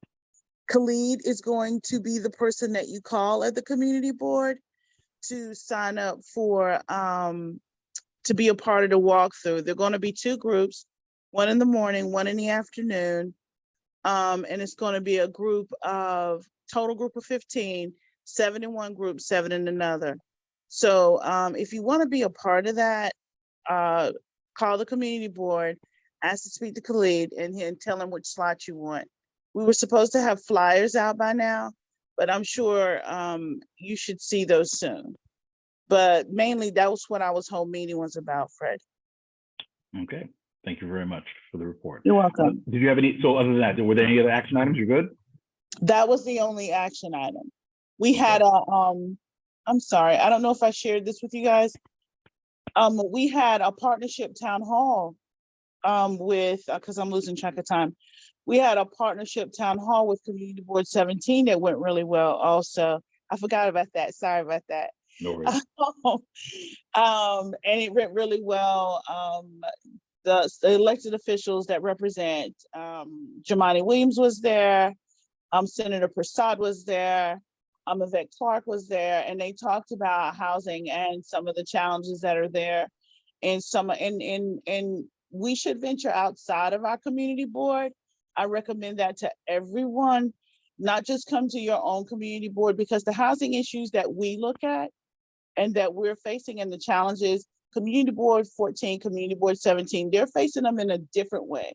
[SPEAKER 15] Khalid is going to be the person that you call at the community board to sign up for to be a part of the walkthrough. There are going to be two groups, one in the morning, one in the afternoon. And it's going to be a total group of 15, 7 in one group, 7 in another. So if you want to be a part of that, call the community board, ask to speak to Khalid, and tell him which slot you want. We were supposed to have flyers out by now, but I'm sure you should see those soon. But mainly that was what our whole meeting was about, Fred.
[SPEAKER 2] Okay, thank you very much for the report.
[SPEAKER 15] You're welcome.
[SPEAKER 2] Did you have any, so other than that, were there any other action items? You're good?
[SPEAKER 15] That was the only action item. We had I'm sorry, I don't know if I shared this with you guys. We had a partnership town hall because I'm losing track of time. We had a partnership town hall with Community Board 17 that went really well also. I forgot about that, sorry about that.
[SPEAKER 2] No worries.
[SPEAKER 15] And it went really well. The elected officials that represent Jumaane Williams was there, Senator Prasad was there, Yvette Clarke was there, and they talked about housing and some of the challenges that are there. And we should venture outside of our community board. I recommend that to everyone, not just come to your own community board, because the housing issues that we look at and that we're facing and the challenges, Community Board 14, Community Board 17, they're facing them in a different way.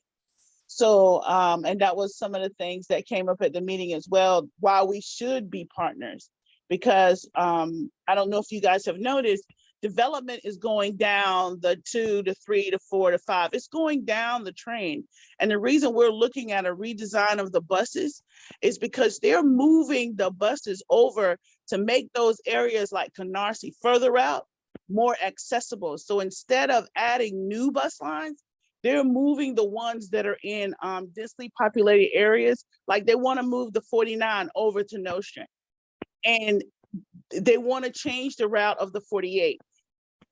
[SPEAKER 15] So, and that was some of the things that came up at the meeting as well, why we should be partners, because I don't know if you guys have noticed, development is going down the 2 to 3 to 4 to 5. It's going down the train. And the reason we're looking at a redesign of the buses is because they're moving the buses over to make those areas like Canarsie further out more accessible. So instead of adding new bus lines, they're moving the ones that are in densely populated areas. Like they want to move the 49 over to Nostrand, and they want to change the route of the 48.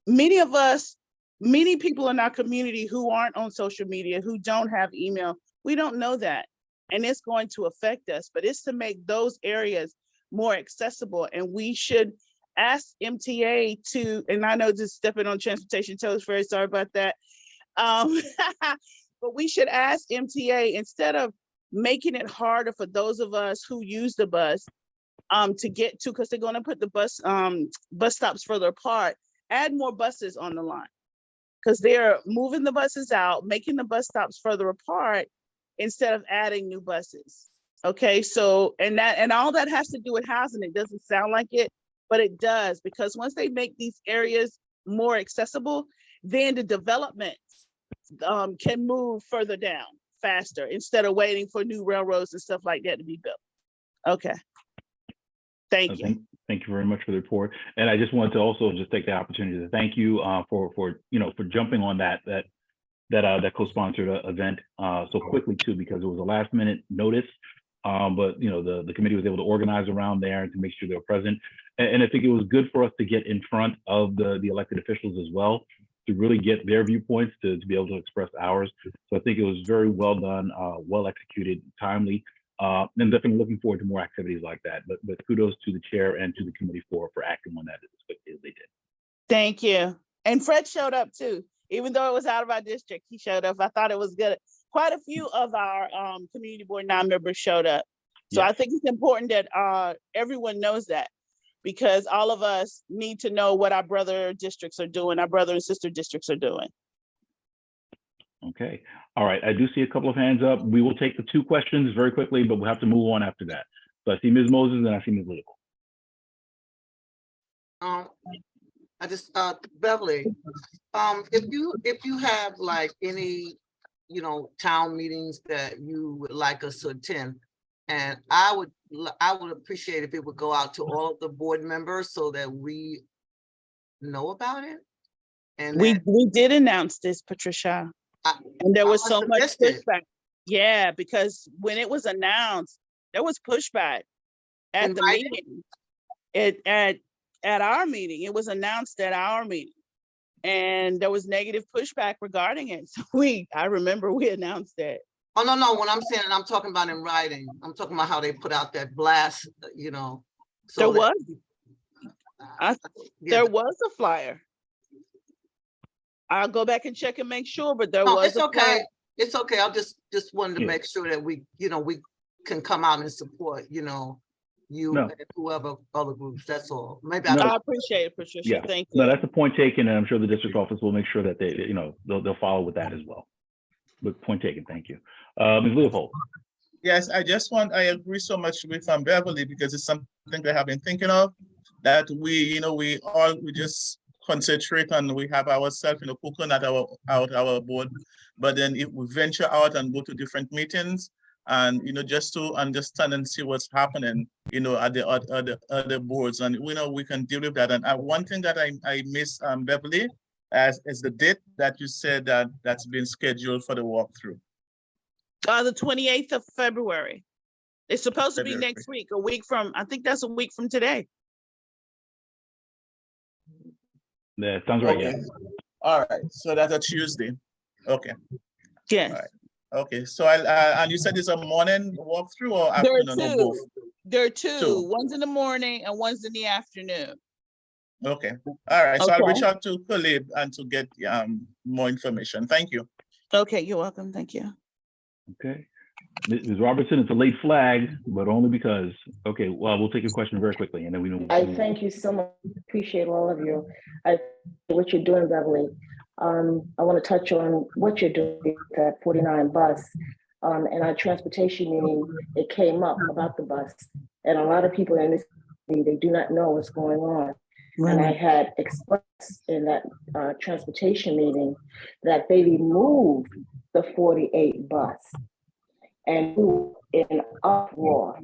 [SPEAKER 15] Many people in our community who aren't on social media, who don't have email, we don't know that. And it's going to affect us, but it's to make those areas more accessible. And we should ask MTA to, and I know just stepping on transportation toes, very sorry about that. But we should ask MTA, instead of making it harder for those of us who use the bus to get to, because they're going to put the bus stops further apart, add more buses on the line, because they're moving the buses out, making the bus stops further apart instead of adding new buses. Okay, so and all that has to do with housing. It doesn't sound like it, but it does, because once they make these areas more accessible, then the development can move further down faster instead of waiting for new railroads and stuff like that to be built. Okay. Thank you.
[SPEAKER 2] Thank you very much for the report. And I just wanted to also just take the opportunity to thank you for jumping on that co-sponsored event so quickly too, because it was a last minute notice. But the committee was able to organize around there and to make sure they were present. And I think it was good for us to get in front of the elected officials as well, to really get their viewpoints, to be able to express ours. So I think it was very well done, well executed, timely, and definitely looking forward to more activities like that. But kudos to the chair and to the committee for acting on that as quickly as they did.
[SPEAKER 15] Thank you. And Fred showed up too, even though it was out of our district. He showed up. I thought it was good. Quite a few of our community board non-members showed up. So I think it's important that everyone knows that, because all of us need to know what our brother districts are doing, our brother and sister districts are doing.
[SPEAKER 2] Okay. All right. I do see a couple of hands up. We will take the 2 questions very quickly, but we'll have to move on after that. So I see Ms. Moses and I see Ms. Legal.
[SPEAKER 14] Beverly, if you have like any, town meetings that you would like us to attend, and I would appreciate if it would go out to all of the board members so that we know about it. And
[SPEAKER 15] we did announce this, Patricia, and there was so much pushback. Yeah, because when it was announced, there was pushback at the meeting. At our meeting, it was announced at our meeting, and there was negative pushback regarding it. So I remember we announced that.
[SPEAKER 14] Oh, no, what I'm saying, I'm talking about in writing. I'm talking about how they put out that blast, So
[SPEAKER 15] there was a flyer. I'll go back and check and make sure, but there was.
[SPEAKER 14] It's okay. Flyer. It's okay. I just wanted to make sure that we can come out and support, you and whoever other groups. That's all. Maybe I
[SPEAKER 15] appreciate it, Patricia.
[SPEAKER 2] Yeah.
[SPEAKER 15] Thank you.
[SPEAKER 2] No, that's a point taken, and I'm sure the district office will make sure that they, they'll follow with that as well. But point taken. Thank you. Ms. Leopold.
[SPEAKER 9] Yes, I agree so much with Beverly, because it's something that I've been thinking of, that we just concentrate on, we have ourselves in a coconut our board, but then if we venture out and go to different meetings and, just to understand and see what's happening, at the other boards, and, we can deal with that. And one thing that I miss, Beverly, is the date that you said that's been scheduled for the walkthrough.
[SPEAKER 15] The 28th of February. It's supposed to be next week, I think that's a week from today.
[SPEAKER 2] Yeah, sounds right.
[SPEAKER 9] Okay.
[SPEAKER 2] Yeah.
[SPEAKER 9] All right. So that's a Tuesday. Okay.
[SPEAKER 15] Yes.
[SPEAKER 9] All right. Okay. So and you said it's a morning walkthrough or afternoon or both?
[SPEAKER 15] There are two. One's in the morning and one's in the afternoon.
[SPEAKER 9] Okay. All right. So I'll reach out to Caleb and to get more information. Thank you.
[SPEAKER 15] Okay. You're welcome. Thank you.
[SPEAKER 2] Okay. Ms. Robertson, it's a late flag, but only because. Okay. Well, we'll take your question very quickly, and then we move.
[SPEAKER 16] I thank you so much. Appreciate all of you. What you're doing, Beverly. I want to touch on what you're doing with that 49 bus. In our transportation meeting, it came up about the bus, and a lot of people in this community, they do not know what's going on. Right. And I had expressed in that transportation meeting that they removed the 48 bus, and in uproar,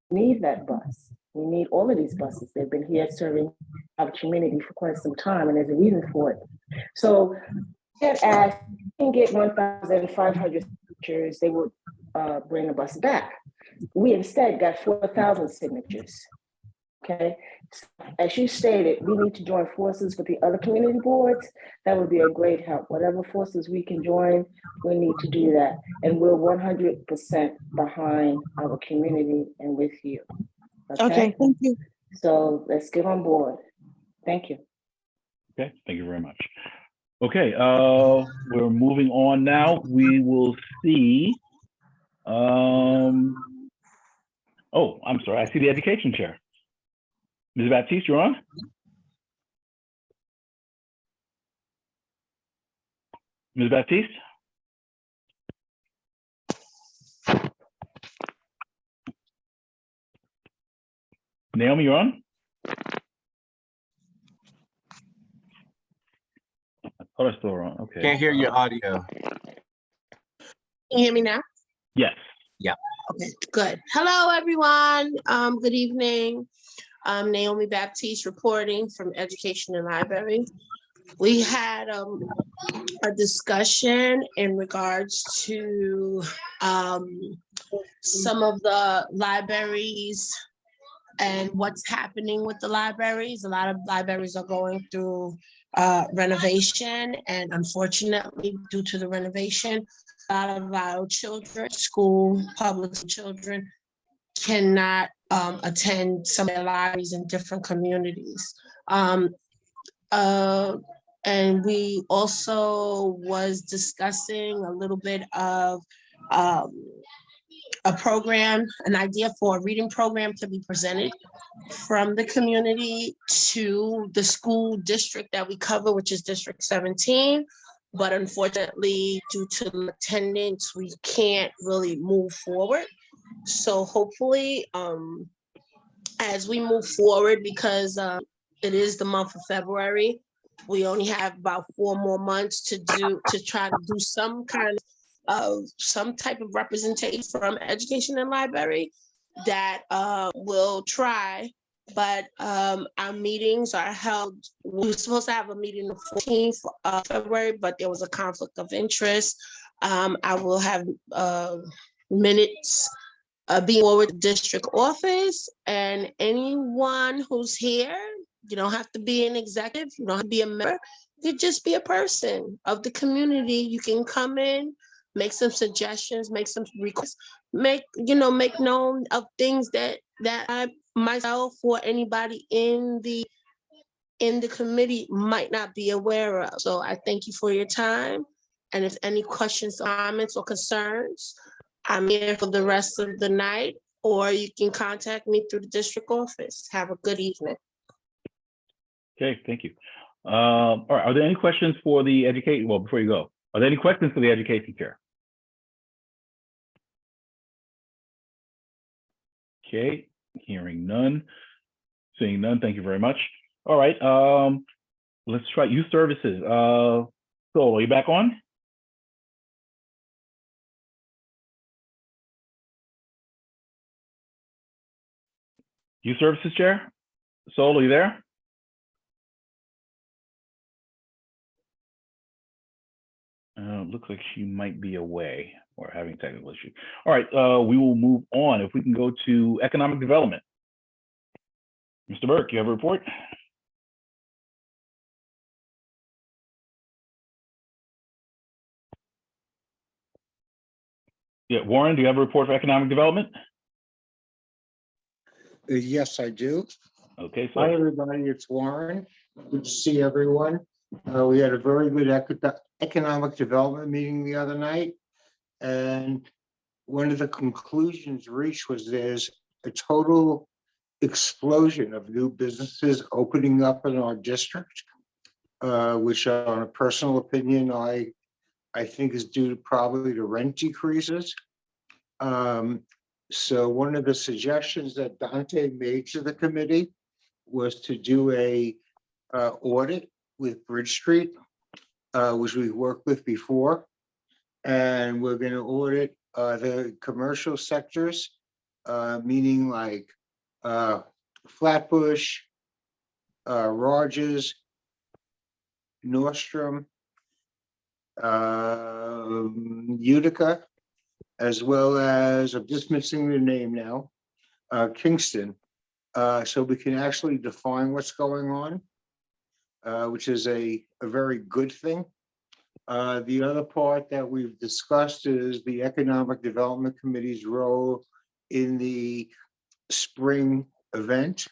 [SPEAKER 16] need that bus. We need all of these buses. They've been here serving our community for quite some time, and there's a reason for it. So get asked, can get 1,500 signatures, they would bring the bus back. We instead got 4,000 signatures. Okay, as you stated, we need to join forces with the other community boards. That would be a great help. Whatever forces we can join, we need to do that. And we're 100% behind our community and with you.
[SPEAKER 15] Okay, thank you.
[SPEAKER 16] So let's get on board. Thank you.
[SPEAKER 2] Okay, thank you very much. Okay, we're moving on now. We will see. Oh, I'm sorry. I see the education chair. Ms. Baptiste, you're on. Ms. Baptiste? Naomi, you're on? I thought I still were on. Okay.
[SPEAKER 3] Can't hear your audio.
[SPEAKER 17] Can you hear me now?
[SPEAKER 2] Yes.
[SPEAKER 3] Yeah.
[SPEAKER 17] Okay, good. Hello, everyone. Good evening. I'm Naomi Baptiste reporting from Education and Library. We had a discussion in regards to some of the libraries and what's happening with the libraries. A lot of libraries are going through renovation, and unfortunately, due to the renovation, a lot of our children, school, public children, cannot attend some of the libraries in different communities. And we also was discussing a little bit of a program, an idea for a reading program to be presented from the community to the school district that we cover, which is District 17. But unfortunately, due to attendance, we can't really move forward. So hopefully, as we move forward, because it is the month of February, we only have about 4 more months to try to do some kind of some type of representation from Education and Library that will try. But our meetings are held. We were supposed to have a meeting the 14th of February, but there was a conflict of interest. I will have minutes being forward to district office, and anyone who's here, you don't have to be an executive, you don't have to be a member, you could just be a person of the community. You can come in, make some suggestions, make some requests, make known of things that I myself or anybody in the committee might not be aware of. So I thank you for your time. And if any questions, comments, or concerns, I'm here for the rest of the night, or you can contact me through the district office. Have a good evening.
[SPEAKER 2] Okay, thank you. All right, are there any questions for the education? Well, before you go, are there any questions for the education chair? Okay, hearing none, seeing none, thank you very much. All right, let's try youth services. So are you back on? Youth services chair? Sol, are you there? Looks like she might be away or having technical issue. All right, we will move on. If we can go to economic development. Mr. Burke, you have a report? Yeah, Warren, do you have a report for economic development?
[SPEAKER 18] Yes, I do.
[SPEAKER 2] Okay, so
[SPEAKER 18] hi everybody, it's Warren. Good to see everyone. We had a very good economic development meeting the other night, and one of the conclusions reached was there's a total explosion of new businesses opening up in our district, which on a personal opinion, I think is due to probably to rent decreases. So one of the suggestions that Dante made to the committee was to do a audit with Bridge Street, which we've worked with before. And we're going to audit the commercial sectors, meaning like Flatbush, Rogers, Nordstrom, Utica, as well as, I'm just missing the name now, Kingston. So we can actually define what's going on, which is a very good thing. The other part that we've discussed is the Economic Development Committee's role in the spring event,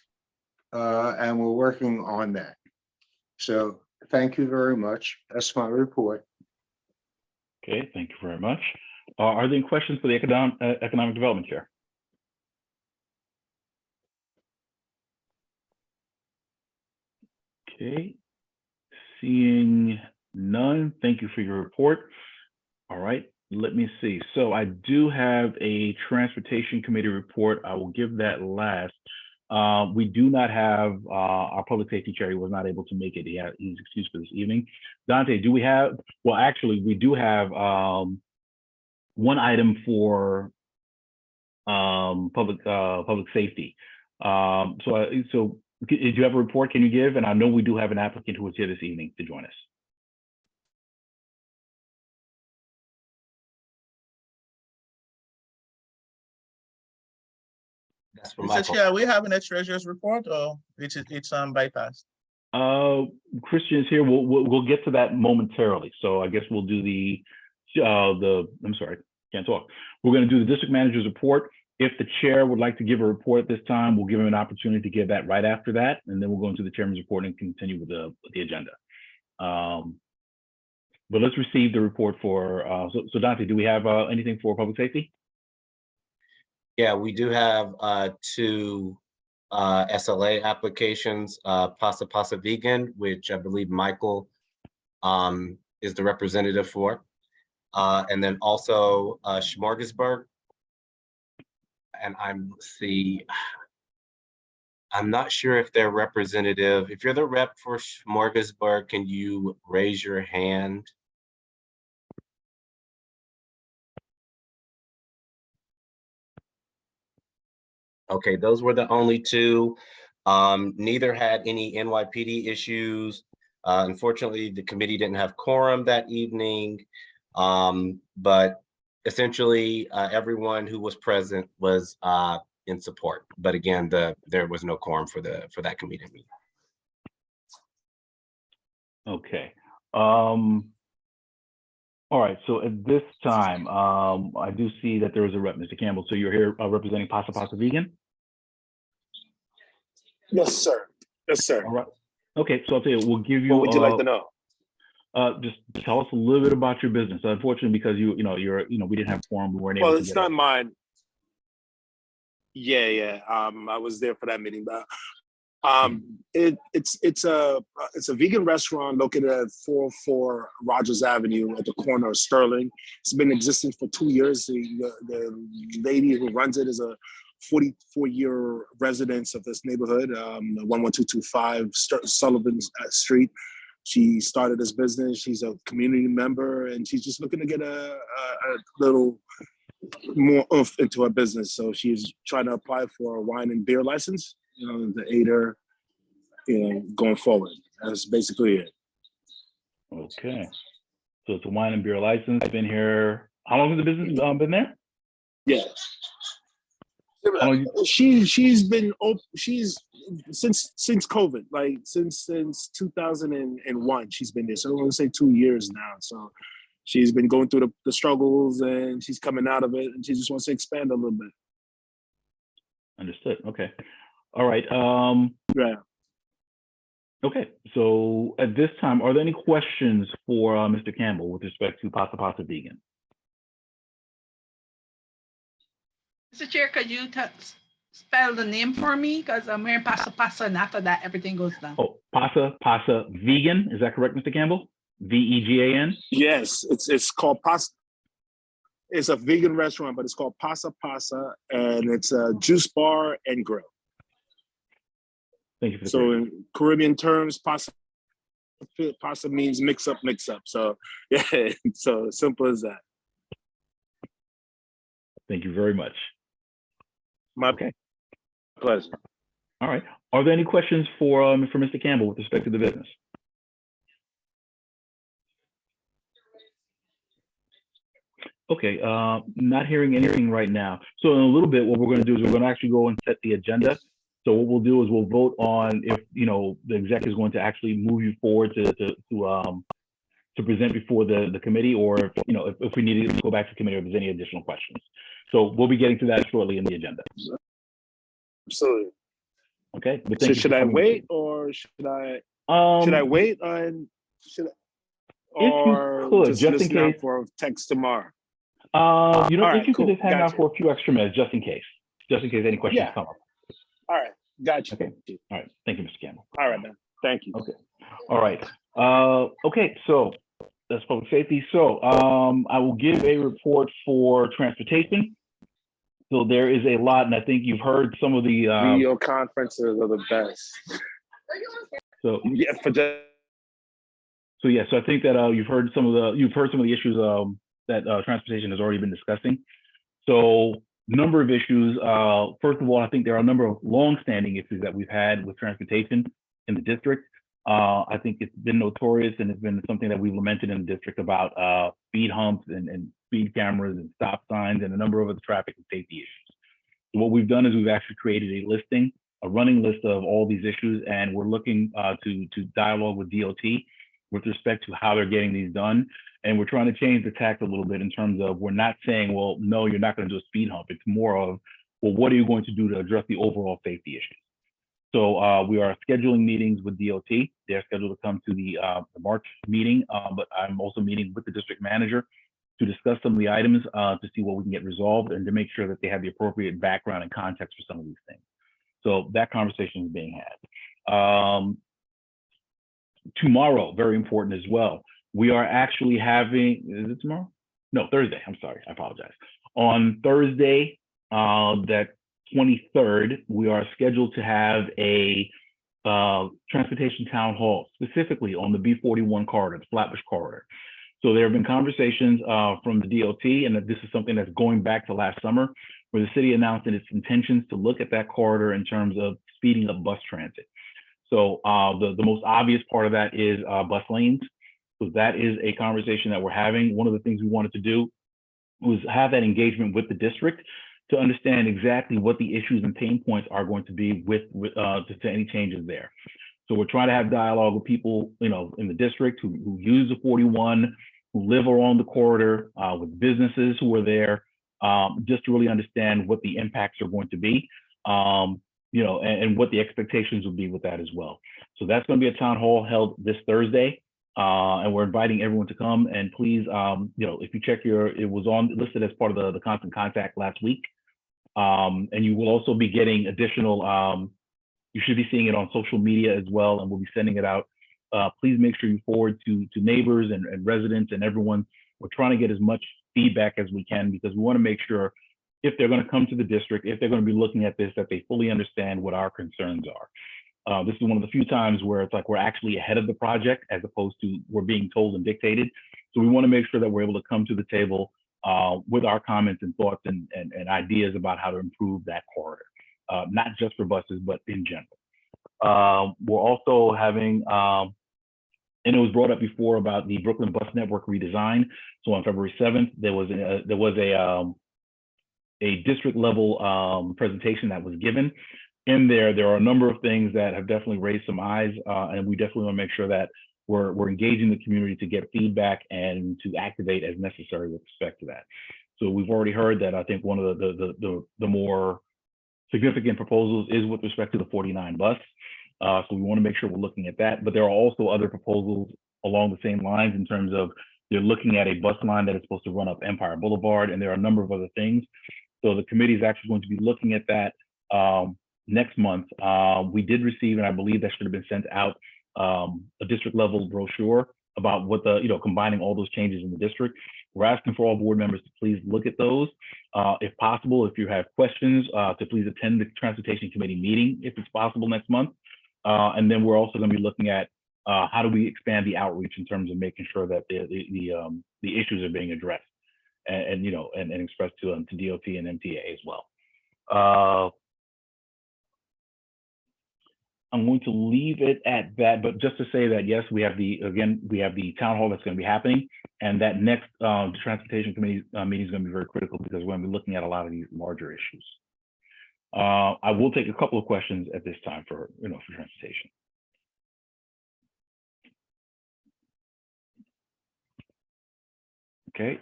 [SPEAKER 18] and we're working on that. So thank you very much. That's my report.
[SPEAKER 2] Okay, thank you very much. Are there any questions for the Economic Development Chair? Okay, seeing none, thank you for your report. All right, let me see. So I do have a Transportation Committee report. I will give that last. We do not have our Public Safety Chair. He was not able to make it. He's excused for this evening. Dante, do we have, well, actually, we do have one item for public safety. So do you have a report can you give? And I know we do have an applicant who is here this evening to join us.
[SPEAKER 3] That's for
[SPEAKER 9] Mr.
[SPEAKER 3] Michael.
[SPEAKER 9] Chair, are we having a treasurer's report or it's bypassed?
[SPEAKER 2] Christian is here. We'll get to that momentarily. So I guess we'll do I'm sorry, can't talk. We're going to do the district manager's report. If the chair would like to give a report at this time, we'll give him an opportunity to give that right after that, and then we'll go into the chairman's report and continue with the agenda. But let's receive the report for, so Dante, do we have anything for public safety?
[SPEAKER 3] Yeah, we do have two SLA applications, Pasa Pasa Vegan, which I believe Michael is the representative for. And then also Smorgasburg. And I'm not sure if they're representative. If you're the rep for Smorgasburg, can you raise your hand? Okay, those were the only two. Neither had any NYPD issues. Unfortunately, the committee didn't have quorum that evening, but essentially everyone who was present was in support. But again, there was no quorum for that committee meeting.
[SPEAKER 2] Okay. All right, so at this time, I do see that there is a rep, Mr. Campbell. So you're here representing Pasa Pasa Vegan?
[SPEAKER 8] Yes, sir. Yes, sir.
[SPEAKER 2] All right. Okay, so I'll tell you, we'll give you.
[SPEAKER 8] What would you like to know?
[SPEAKER 2] Just tell us a little bit about your business. Unfortunately, because we didn't have quorum, we weren't able to.
[SPEAKER 8] Well, it's not mine. Yeah. I was there for that meeting, but it's a vegan restaurant located at 404 Rogers Avenue at the corner of Sterling. It's been existing for 2 years. The lady who runs it is a 44-year resident of this neighborhood, 11225 Sullivan Street. She started this business. She's a community member, and she's just looking to get a little more oomph into her business. So she's trying to apply for a wine and beer license, to aid her, going forward. That's basically it.
[SPEAKER 2] Okay. So it's a wine and beer license. I've been here. How long has the business been there?
[SPEAKER 8] Yeah. She's been open. She's since COVID, like since 2001. She's been there. So I want to say 2 years now. So she's been going through the struggles, and she's coming out of it, and she just wants to expand a little bit.
[SPEAKER 2] Understood. Okay. All right.
[SPEAKER 8] Yeah.
[SPEAKER 2] Okay. So at this time, are there any questions for Mr. Campbell with respect to Pasa Pasa Vegan?
[SPEAKER 1] Mr. Chair, could you spell the name for me? Because I'm wearing Pasa Pasa, and after that, everything goes down.
[SPEAKER 2] Oh, Pasa Pasa Vegan. Is that correct, Mr. Campbell? VEGAN?
[SPEAKER 8] Yes, it's called Pasa. It's a vegan restaurant, but it's called Pasa Pasa, and it's a juice bar and grill.
[SPEAKER 2] Thank you for the
[SPEAKER 8] So in Caribbean terms, pasa means mix up. So yeah, so simple as that.
[SPEAKER 2] Thank you very much.
[SPEAKER 8] My pleasure.
[SPEAKER 2] All right. Are there any questions for Mr. Campbell with respect to the business? Okay, not hearing anything right now. So in a little bit, what we're going to do is we're going to actually go and set the agenda. So what we'll do is we'll vote on if, you know, the exec is going to actually move you forward to present before the committee, or if, you know, if we need to go back to committee or if there's any additional questions. So we'll be getting to that shortly in the agenda.
[SPEAKER 8] Absolutely.
[SPEAKER 2] Okay. But
[SPEAKER 8] So
[SPEAKER 2] thank you
[SPEAKER 8] should
[SPEAKER 2] for
[SPEAKER 8] I
[SPEAKER 2] coming.
[SPEAKER 8] wait or should I wait on or
[SPEAKER 2] could,
[SPEAKER 8] just
[SPEAKER 2] just in
[SPEAKER 8] listen out
[SPEAKER 2] case.
[SPEAKER 8] for text tomorrow?
[SPEAKER 2] You know,
[SPEAKER 8] All
[SPEAKER 2] if
[SPEAKER 8] right,
[SPEAKER 2] you could
[SPEAKER 8] cool.
[SPEAKER 2] just hang out
[SPEAKER 8] Gotcha.
[SPEAKER 2] for a few extra minutes, just in case any questions
[SPEAKER 8] Yeah.
[SPEAKER 2] come up.
[SPEAKER 8] All right, gotcha.
[SPEAKER 2] Okay. All right. Thank you, Mr. Campbell.
[SPEAKER 8] All right, man. Thank you.
[SPEAKER 2] Okay. All right. Okay. So that's public safety. So I will give a report for transportation. So there is a lot, and I think you've heard some of the
[SPEAKER 8] Video conferences are the best.
[SPEAKER 2] So
[SPEAKER 8] yeah,
[SPEAKER 2] So yes, so I think that you've heard some of the issues that transportation has already been discussing. So number of issues. First of all, I think there are a number of long-standing issues that we've had with transportation in the district. I think it's been notorious, and it's been something that we've lamented in the district about speed humps and speed cameras and stop signs and a number of other traffic and safety issues. So what we've done is we've actually created a running list of all these issues, and we're looking to dialogue with DOT with respect to how they're getting these done. And we're trying to change the tact a little bit in terms of, we're not saying, well, no, you're not going to do a speed hump. It's more of, well, what are you going to do to address the overall safety issues? So we are scheduling meetings with DOT. They're scheduled to come to the March meeting, but I'm also meeting with the district manager to discuss some of the items to see what we can get resolved and to make sure that they have the appropriate background and context for some of these things. So that conversation is being had. Tomorrow, very important as well. We are actually having, is it tomorrow? No, Thursday, I'm sorry, I apologize. On Thursday, that 23rd, we are scheduled to have a transportation town hall, specifically on the B41 corridor, the Flatbush corridor. So there have been conversations from the DOT, and that this is something that's going back to last summer, where the city announced its intentions to look at that corridor in terms of speeding up bus transit. So the most obvious part of that is bus lanes. So that is a conversation that we're having. One of the things we wanted to do was have that engagement with the district to understand exactly what the issues and pain points are going to be with to any changes there. So we're trying to have dialogue with people, you know, in the district who use the 41, who live along the corridor, with businesses who are there, just to really understand what the impacts are going to be. You know, and what the expectations will be with that as well. So that's going to be a town hall held this Thursday, and we're inviting everyone to come. And please, you know, if you check it was listed as part of the constant contact last week, and you will also be getting additional. You should be seeing it on social media as well, and we'll be sending it out. Please make sure you forward to neighbors and residents and everyone. We're trying to get as much feedback as we can because we want to make sure, if they're going to come to the district, if they're going to be looking at this, that they fully understand what our concerns are. This is one of the few times where it's like we're actually ahead of the project as opposed to we're being told and dictated. So we want to make sure that we're able to come to the table with our comments and thoughts and ideas about how to improve that corridor, not just for buses, but in general. We're also having, and it was brought up before about the Brooklyn Bus Network redesign. So on February 7th, there was a district level presentation that was given. In there are a number of things that have definitely raised some eyes, and we definitely want to make sure that we're engaging the community to get feedback and to activate as necessary with respect to that. So we've already heard that I think one of the more significant proposals is with respect to the 49 bus. So we want to make sure we're looking at that, but there are also other proposals along the same lines in terms of they're looking at a bus line that is supposed to run up Empire Boulevard, and there are a number of other things. So the committee is actually going to be looking at that next month. We did receive, and I believe that should have been sent out, a district level brochure about what combining all those changes in the district. We're asking for all board members to please look at those. If possible, if you have questions, to please attend the Transportation Committee meeting if it's possible next month. And then we're also going to be looking at how do we expand the outreach in terms of making sure that the issues are being addressed and expressed to DOT and MTA as well. I'm going to leave it at that, but just to say that, yes, we have the town hall that's going to be happening, and that next transportation committee meeting is going to be very critical because we're going to be looking at a lot of these larger issues. I will take a couple of questions at this time for transportation. Okay,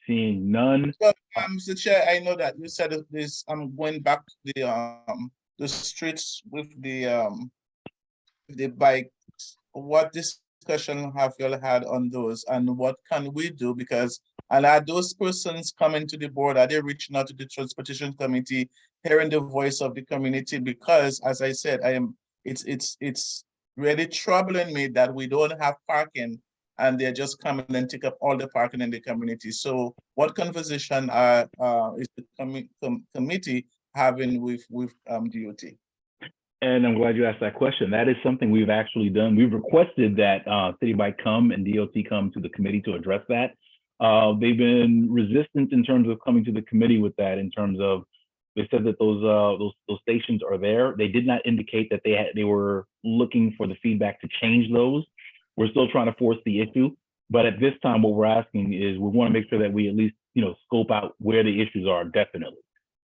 [SPEAKER 2] seeing none.
[SPEAKER 9] Well, Mr. Chair, I know that you said this. I'm going back to the streets with the bikes. What discussion have you all had on those, and what can we do? Because are those persons coming to the board? Are they reaching out to the transportation committee, hearing the voice of the community? Because, as I said, it's really troubling me that we don't have parking, and they're just coming and take up all the parking in the community. So what conversation is the committee having with DOT?
[SPEAKER 2] And I'm glad you asked that question. That is something we've actually done. We've requested that City Bike come and DOT come to the committee to address that. They've been resistant in terms of coming to the committee with that, in terms of, they said that those stations are there. They did not indicate that they were looking for the feedback to change those. We're still trying to force the issue, but at this time, what we're asking is we want to make sure that we at least, scope out where the issues are, definitely.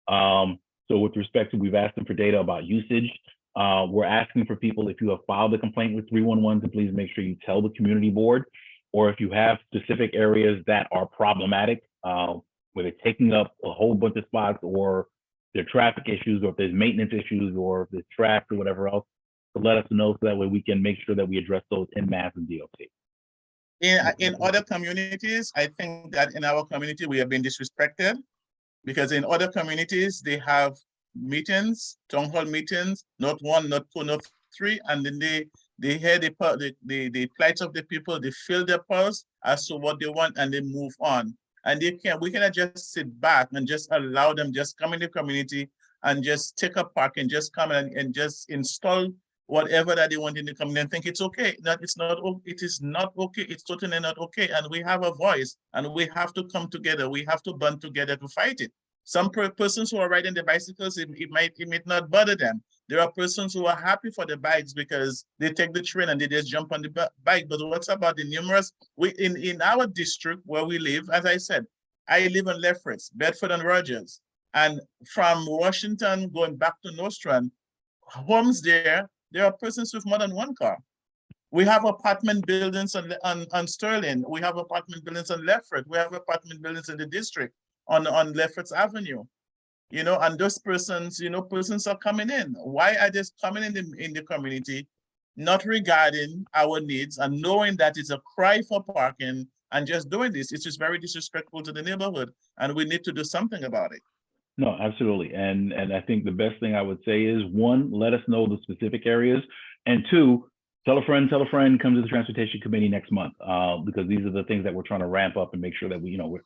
[SPEAKER 2] So with respect to, we've asked them for data about usage. We're asking for people, if you have filed a complaint with 311, to please make sure you tell the community board, or if you have specific areas that are problematic, where they're taking up a whole bunch of spots, or there are traffic issues, or if there's maintenance issues, or if there's trash or whatever else, to let us know, so that way we can make sure that we address those in mass and DOT.
[SPEAKER 9] In other communities, I think that in our community, we have been disrespected, because in other communities, they have meetings, town hall meetings, not one, not two, not three, and then they hear the plight of the people, they fill their pulse as to what they want, and they move on. And we cannot just sit back and just allow them just come in the community and just take up parking, just come and just install whatever that they want in the community and think it's okay. That it's not. It is not okay. It's totally not okay. And we have a voice, and we have to come together. We have to band together to fight it. Some persons who are riding the bicycles, it might not bother them. There are persons who are happy for the bikes because they take the train and they just jump on the bike. But what's about the numerous? In our district where we live, as I said, I live in Lefferts, Bedford and Rogers, and from Washington going back to Nostrand, homes there are persons with more than one car. We have apartment buildings on Sterling. We have apartment buildings on Lefferts. We have apartment buildings in the district on Lefferts Avenue. And those persons, persons are coming in. Why are they coming in the community, not regarding our needs and knowing that it's a cry for parking and just doing this? It's just very disrespectful to the neighborhood, and we need to do something about it.
[SPEAKER 2] No, absolutely. And I think the best thing I would say is, one, let us know the specific areas, and two, tell a friend, come to the transportation committee next month, because these are the things that we're trying to ramp up and make sure that we're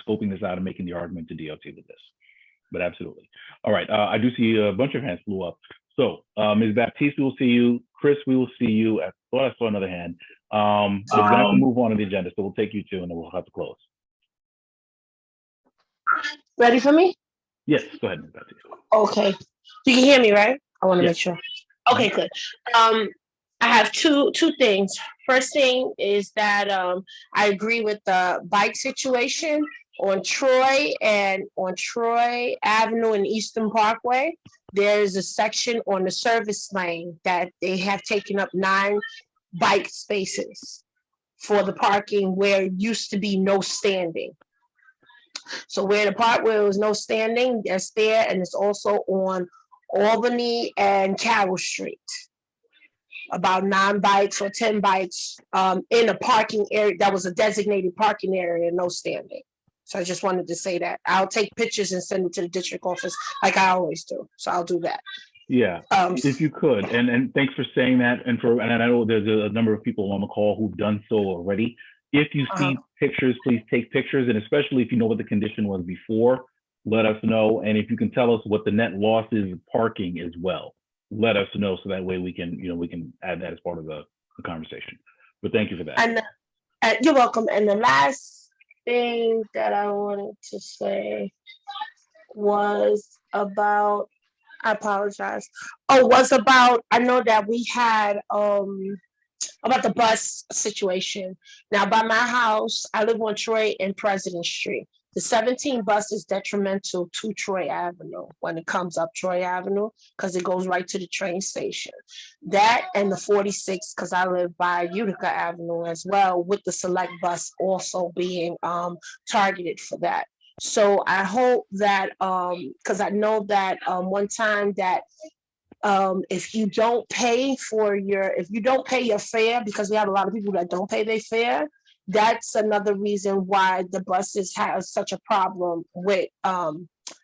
[SPEAKER 2] scoping this out and making the argument to DOT with this. But absolutely. All right. I do see a bunch of hands flew up. So Ms. Baptiste, we will see you. Chris, we will see you. I thought I saw another hand. We're going to have to move on to the agenda, so we'll take you two, and then we'll have to close.
[SPEAKER 17] Ready for me?
[SPEAKER 2] Yes, go ahead, Ms. Baptiste.
[SPEAKER 17] Okay. You can hear me, right? I want to
[SPEAKER 2] Yes.
[SPEAKER 17] make sure. Okay, good. I have two things. First thing is that I agree with the bike situation on Troy Avenue and Eastern Parkway. There's a section on the service lane that they have taken up 9 bike spaces for the parking where it used to be no standing. So where the part where there was no standing, that's there, and it's also on Albany and Carroll Street. About 9 bikes or 10 bikes in a parking area that was a designated parking area, no standing. So I just wanted to say that. I'll take pictures and send it to the district office like I always do. So I'll do that.
[SPEAKER 2] Yeah, if you could, and thanks for saying that, and I know there's a number of people on the call who've done so already. If you see pictures, please take pictures, and especially if you know what the condition was before, let us know. And if you can tell us what the net loss is of parking as well, let us know, so that way we can add that as part of the conversation. But thank you for that.
[SPEAKER 17] And you're welcome. And the last thing that I wanted to say was about, I apologize. Oh, was about, I know that we had, about the bus situation. Now, by my house, I live on Troy and President Street. The 17 bus is detrimental to Troy Avenue when it comes up Troy Avenue, because it goes right to the train station. That and the 46, because I live by Utica Avenue as well, with the select bus also being targeted for that. So I hope that, because I know that one time that if you don't pay your fare, because we have a lot of people that don't pay their fare, that's another reason why the buses have such a problem with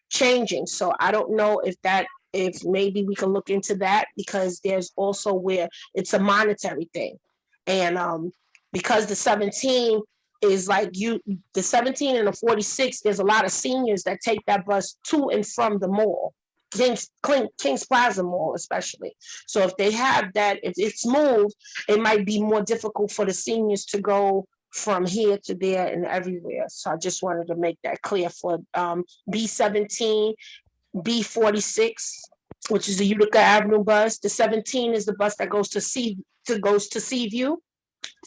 [SPEAKER 17] changing. So I don't know if maybe we can look into that, because there's also where it's a monetary thing. And because the 17 is like the 17 and the 46, there's a lot of seniors that take that bus to and from the mall. Kings Plaza Mall especially. So if they have that, if it's moved, it might be more difficult for the seniors to go from here to there and everywhere. So I just wanted to make that clear for B17, B46, which is the Utica Avenue bus. The 17 is the bus that goes to Seaview,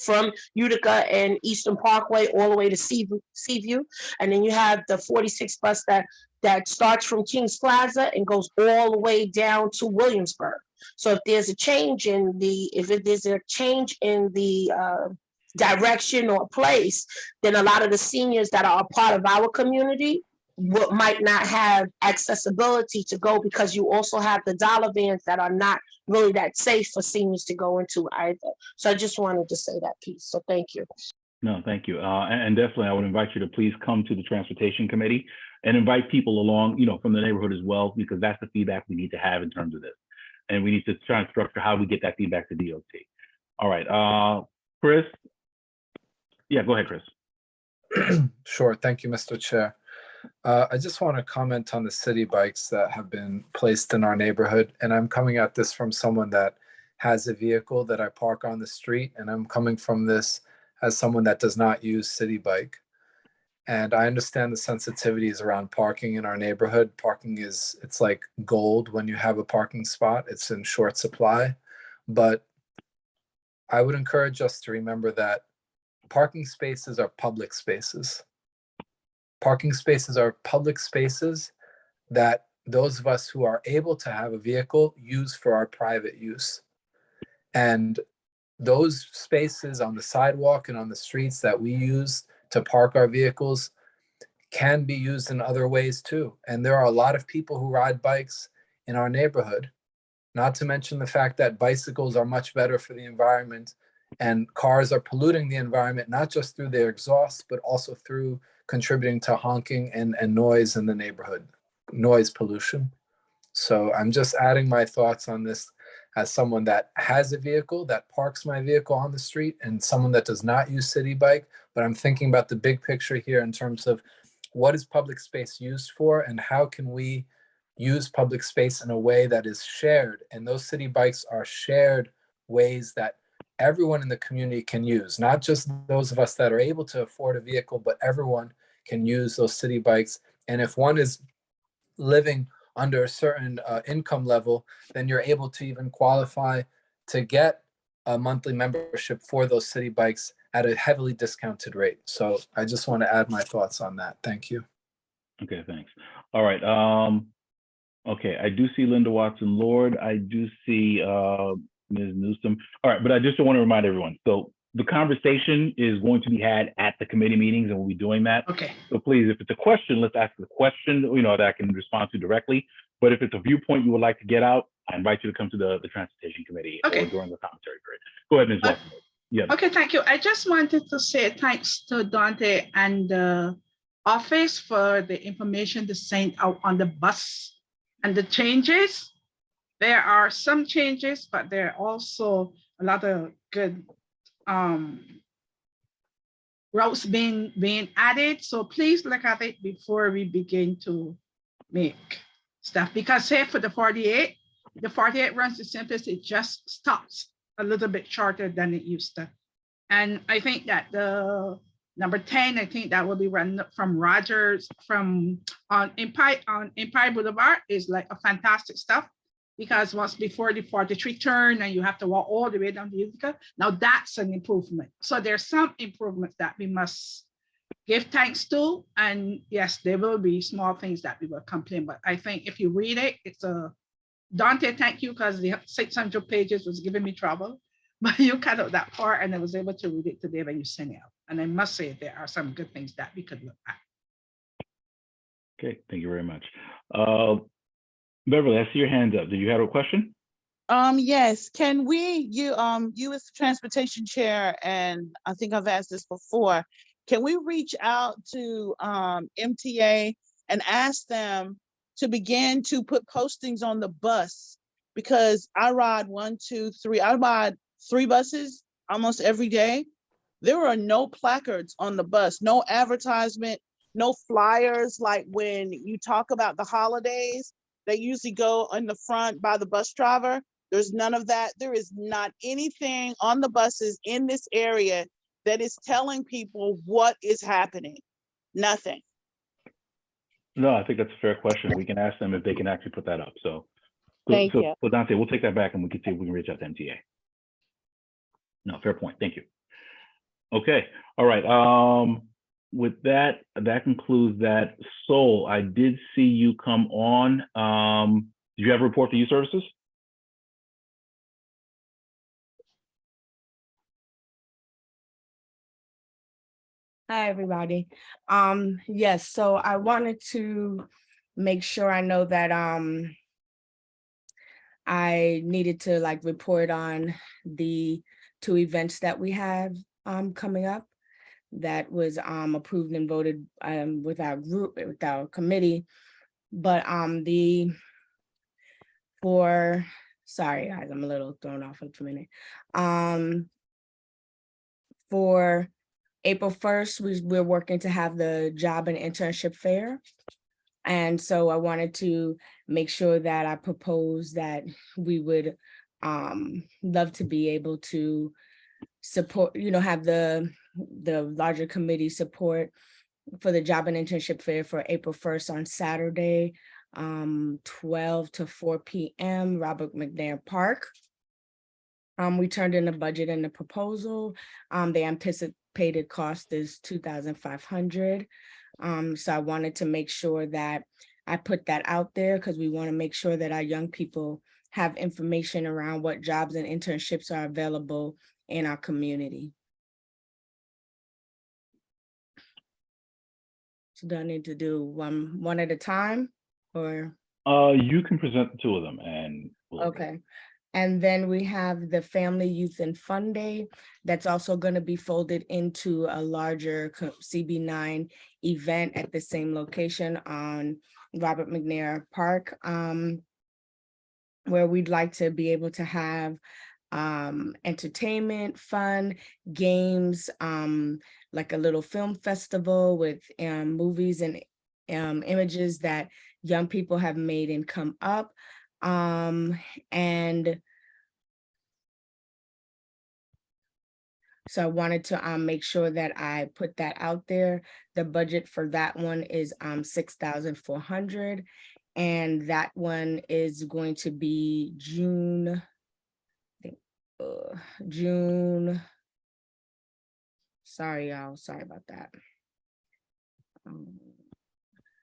[SPEAKER 17] from Utica and Eastern Parkway all the way to Seaview. And then you have the 46 bus that starts from Kings Plaza and goes all the way down to Williamsburg. So if there's a change in the direction or place, then a lot of the seniors that are a part of our community might not have accessibility to go, because you also have the dollar vans that are not really that safe for seniors to go into either. So I just wanted to say that piece. So thank you.
[SPEAKER 2] No, thank you. And definitely, I would invite you to please come to the Transportation Committee and invite people along, from the neighborhood as well, because that's the feedback we need to have in terms of this. And we need to try and structure how we get that feedback to DOT. All right, Chris. Yeah, go ahead, Chris.
[SPEAKER 19] Sure. Thank you, Mr. Chair. I just want to comment on the city bikes that have been placed in our neighborhood. And I'm coming at this from someone that has a vehicle that I park on the street. And I'm coming from this as someone that does not use City Bike. And I understand the sensitivities around parking in our neighborhood. Parking it's like gold when you have a parking spot. It's in short supply. But I would encourage us to remember that parking spaces are public spaces. Parking spaces are public spaces that those of us who are able to have a vehicle use for our private use. And those spaces on the sidewalk and on the streets that we use to park our vehicles can be used in other ways too. And there are a lot of people who ride bikes in our neighborhood, not to mention the fact that bicycles are much better for the environment, and cars are polluting the environment, not just through their exhaust, but also through contributing to honking and noise in the neighborhood, noise pollution. So I'm just adding my thoughts on this as someone that has a vehicle, that parks my vehicle on the street, and someone that does not use City Bike. But I'm thinking about the big picture here in terms of what is public space used for, and how can we use public space in a way that is shared. And those City Bikes are shared ways that everyone in the community can use, not just those of us that are able to afford a vehicle, but everyone can use those City Bikes. And if one is living under a certain income level, then you're able to even qualify to get a monthly membership for those City Bikes at a heavily discounted rate. So I just want to add my thoughts on that. Thank you.
[SPEAKER 2] Okay, thanks. All right. Okay, I do see Linda Watson Lord. I do see Ms. Newsom. All right, but I just want to remind everyone. So the conversation is going to be had at the committee meetings, and we'll be doing that.
[SPEAKER 1] Okay.
[SPEAKER 2] So please, if it's a question, let's ask the question, that I can respond to directly. But if it's a viewpoint you would like to get out, I invite you to come to the Transportation Committee or during the commentary period. Go ahead, Ms. Watson. Yeah.
[SPEAKER 1] Okay, thank you. I just wanted to say thanks to Dante and the office for the information they sent out on the bus and the changes. There are some changes, but there are also a lot of good routes being added. So please look at it before we begin to make stuff. Because say for the 48 runs the simplest, it just stops a little bit shorter than it used to. And I think that the Number 10, I think that will be run from Rogers from on Empire Boulevard is like a fantastic stuff because once before the 43 turn and you have to walk all the way down to Utica. Now that's an improvement. So there's some improvements that we must give thanks to. And yes, there will be small things that we will complain, but I think if you read it, it's a Dante, thank you, because the 600 pages was giving me trouble, but you cut out that part and I was able to read it today when you sent it out. And I must say there are some good things that we could look at.
[SPEAKER 2] Okay, thank you very much. Beverly, I see your hand up. Did you have a question?
[SPEAKER 15] Yes, can we, you as the transportation chair, and I think I've asked this before, can we reach out to MTA and ask them to begin to put postings on the bus? Because I ride 3 buses almost every day. There are no placards on the bus, no advertisement, no flyers. Like when you talk about the holidays, they usually go in the front by the bus driver. There's none of that. There is not anything on the buses in this area that is telling people what is happening. Nothing.
[SPEAKER 2] No, I think that's a fair question. We can ask them if they can actually put that up. So
[SPEAKER 15] Thank you.
[SPEAKER 2] So Dante, we'll take that back and we can see if we can reach out to MTA. No, fair point. Thank you. Okay. All right. With that, that concludes that. Sol, I did see you come on. Did you have a report for youth services?
[SPEAKER 20] Hi, everybody. Yes, so I wanted to make sure I know that I needed to like report on the 2 events that we have coming up that was approved and voted with our group, with our committee. But sorry guys, I'm a little thrown off for a minute. For April 1st, we're working to have the job and internship fair. And so I wanted to make sure that I proposed that we would love to be able to support, have the larger committee support for the job and internship fair for April 1st on Saturday, 12 to 4 p.m., Robert McNair Park. We turned in a budget and a proposal. The anticipated cost is $2,500. So I wanted to make sure that I put that out there because we want to make sure that our young people have information around what jobs and internships are available in our community. So do I need to do one at a time or?
[SPEAKER 2] You can present the 2 of them and
[SPEAKER 20] Okay. And then we have the Family, Youth, and Fun Day. That's also going to be folded into a larger CB9 event at the same location on Robert McNair Park, where we'd like to be able to have entertainment, fun, games, like a little film festival with movies and images that young people have made and come up. And so I wanted to make sure that I put that out there. The budget for that one is $6,400, and that one is going to be June. Sorry, y'all. Sorry about that.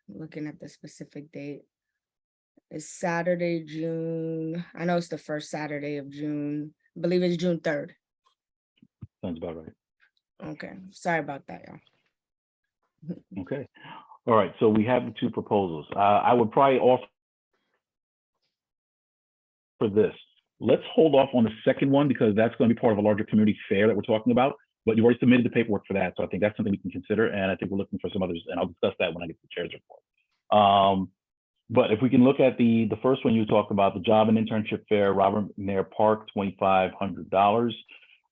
[SPEAKER 20] Looking at the specific date. It's Saturday, June. I know it's the first Saturday of June. I believe it's June 3rd.
[SPEAKER 2] Sounds about right.
[SPEAKER 20] Okay. Sorry about that, y'all.
[SPEAKER 2] Okay. All right. So we have the 2 proposals. I would probably offer for this. Let's hold off on the second one because that's going to be part of a larger community fair that we're talking about. But you've already submitted the paperwork for that. So I think that's something we can consider. And I think we're looking for some others. And I'll discuss that when I get to the chair's report. But if we can look at the first one you talked about, the job and internship fair, Robert McNair Park, $2,500.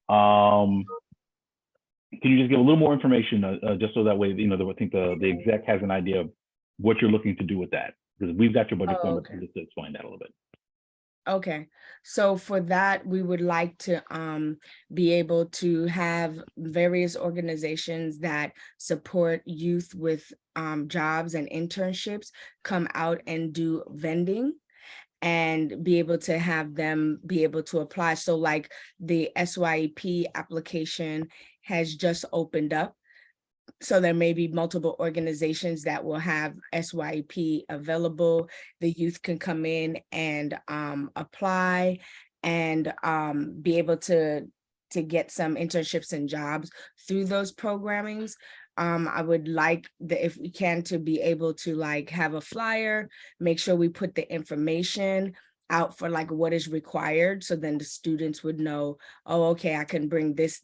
[SPEAKER 2] Can you just give a little more information just so that way, I think the exec has an idea of what you're looking to do with that? Because we've got your budget form, but just to explain that a little bit.
[SPEAKER 20] Okay, so for that, we would like to be able to have various organizations that support youth with jobs and internships come out and do vending and be able to have them be able to apply. So like the SYEP application has just opened up. So there may be multiple organizations that will have SYEP available. The youth can come in and apply and be able to get some internships and jobs through those programmings. I would like if we can to be able to like have a flyer, make sure we put the information out for like what is required. So then the students would know, oh, okay, I can bring this,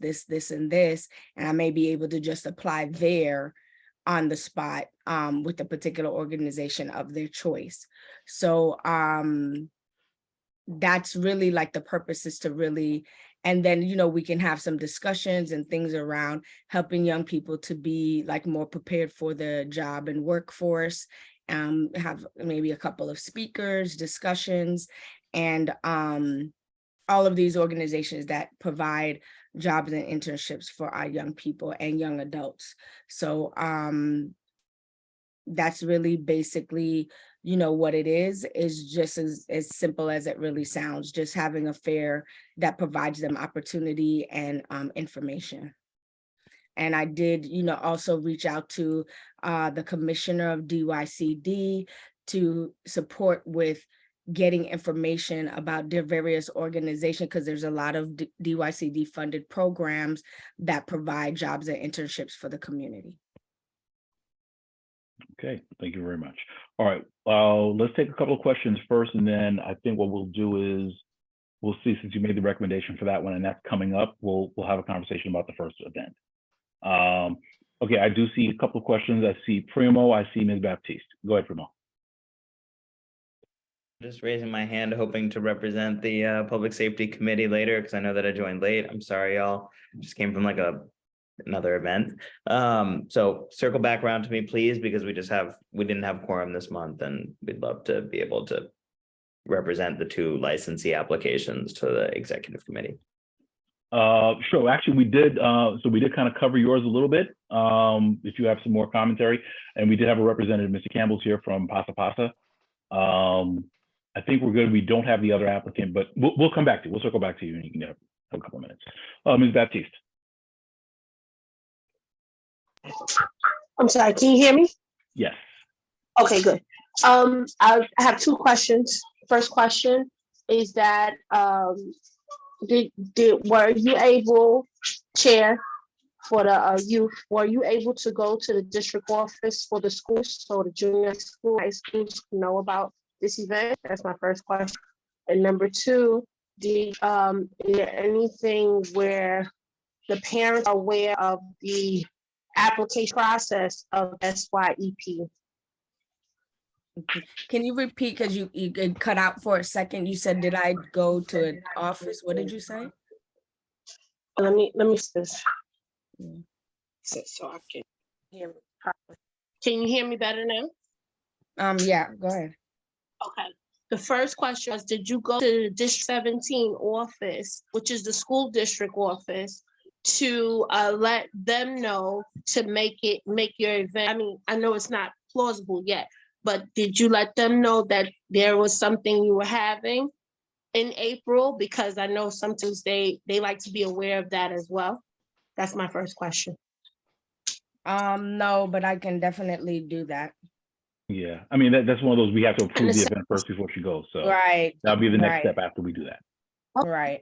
[SPEAKER 20] and this, and I may be able to just apply there on the spot with a particular organization of their choice. So that's really like the purpose is to really, and then, you know, we can have some discussions and things around helping young people to be like more prepared for the job and workforce. Have maybe a couple of speakers, discussions, and all of these organizations that provide jobs and internships for our young people and young adults. So that's really basically, you know, what it is just as simple as it really sounds, just having a fair that provides them opportunity and information. And I did, you know, also reach out to the commissioner of DYCD to support with getting information about their various organizations, because there's a lot of DYCD funded programs that provide jobs and internships for the community.
[SPEAKER 2] Okay, thank you very much. All right, let's take a couple of questions first, and then I think what we'll do is we'll see, since you made the recommendation for that one and that's coming up, we'll have a conversation about the first event. Okay, I do see a couple of questions. I see Primo, I see Ms. Baptiste. Go ahead, Primo.
[SPEAKER 21] Just raising my hand, hoping to represent the Public Safety Committee later, because I know that I joined late. I'm sorry, y'all. Just came from like another event. So circle back around to me, please, because we didn't have quorum this month, and we'd love to be able to represent the 2 licensee applications to the Executive Committee.
[SPEAKER 2] Sure. Actually, we did. So we did kind of cover yours a little bit. If you have some more commentary, and we did have a representative, Mr. Campbell's here from Pasa Pasa. I think we're good. We don't have the other applicant, but we'll come back to you. We'll circle back to you, and you can have a couple of minutes. Ms. Baptiste.
[SPEAKER 17] I'm sorry, can you hear me?
[SPEAKER 2] Yes.
[SPEAKER 17] Okay, good. I have 2 questions. First question is that were you able, Chair, for the youth, were you able to go to the district office for the schools so the junior school, high schools know about this event? That's my first question. And number 2, is there anything where the parents are aware of the application process of SYEP?
[SPEAKER 20] Can you repeat, because you cut out for a second? You said, did I go to an office? What did you say?
[SPEAKER 17] Let me this. So I can hear it properly. Can you hear me better now?
[SPEAKER 20] Yeah, go ahead.
[SPEAKER 17] Okay. The first question was, did you go to the District 17 office, which is the school district office, to let them know to make your event? I mean, I know it's not plausible yet, but did you let them know that there was something you were having in April? Because I know sometimes they like to be aware of that as well. That's my first question.
[SPEAKER 20] No, but I can definitely do that.
[SPEAKER 2] Yeah, I mean, that's one of those, we have to approve the event first before she goes. So
[SPEAKER 20] right,
[SPEAKER 2] that'll be the next
[SPEAKER 20] right.
[SPEAKER 2] step after we do that.
[SPEAKER 20] Right.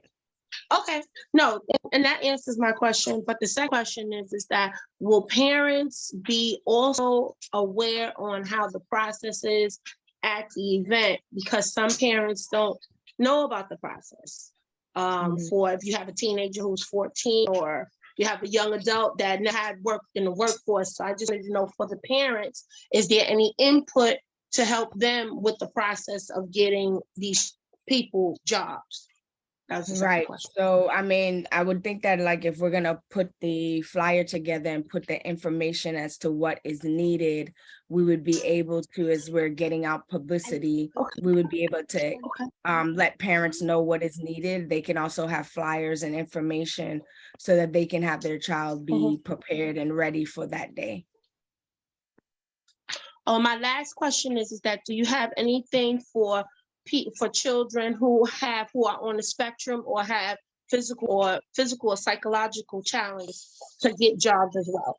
[SPEAKER 17] Okay, no, and that answers my question. But the second question is that will parents be also aware on how the process is at the event? Because some parents don't know about the process. For if you have a teenager who's 14, or you have a young adult that never had worked in the workforce. So I just wanted to know, for the parents, is there any input to help them with the process of getting these people jobs? That was the second
[SPEAKER 20] Right,
[SPEAKER 17] question.
[SPEAKER 20] so I mean, I would think that like if we're gonna put the flyer together and put the information as to what is needed, we would be able to, as we're getting out publicity, we would be able to let parents know what is needed. They can also have flyers and information so that they can have their child be prepared and ready for that day.
[SPEAKER 17] My last question is that do you have anything for children who are on the spectrum or have physical or psychological challenges to get jobs as well?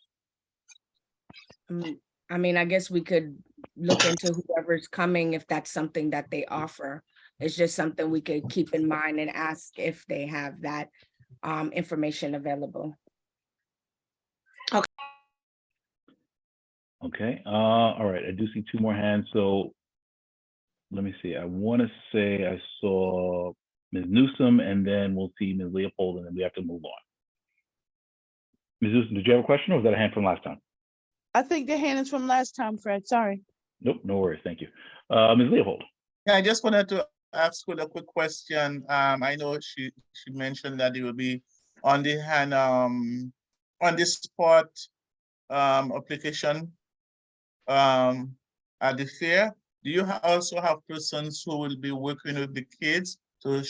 [SPEAKER 20] I mean, I guess we could look into whoever's coming if that's something that they offer. It's just something we could keep in mind and ask if they have that information available.
[SPEAKER 2] Okay, all right, I do see two more hands, so let me see. I want to say I saw Ms. Newsom, and then we'll see Ms. Leopold, and then we have to move on. Ms. Newsom, did you have a question, or was that a hand from last time?
[SPEAKER 15] I think the hand is from last time, Fred, sorry.
[SPEAKER 2] Nope, no worries, thank you. Ms. Leopold.
[SPEAKER 9] Yeah, I just wanted to ask you a quick question. I know she mentioned that it will be on the hand, on the spot application at the fair. Do you also have persons who will be working with the kids to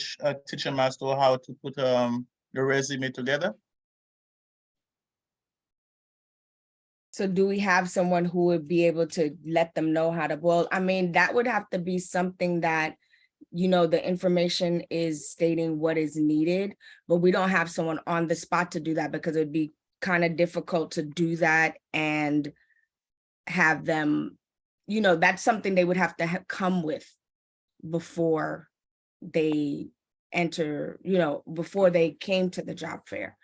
[SPEAKER 9] teach them as to how to put the resume together?
[SPEAKER 20] So do we have someone who would be able to let them know how to, well, I mean, that would have to be something that, you know, the information is stating what is needed, but we don't have someone on the spot to do that because it'd be kind of difficult to do that and have them, you know, that's something they would have to come with before they enter, you know, before they came to the job fair.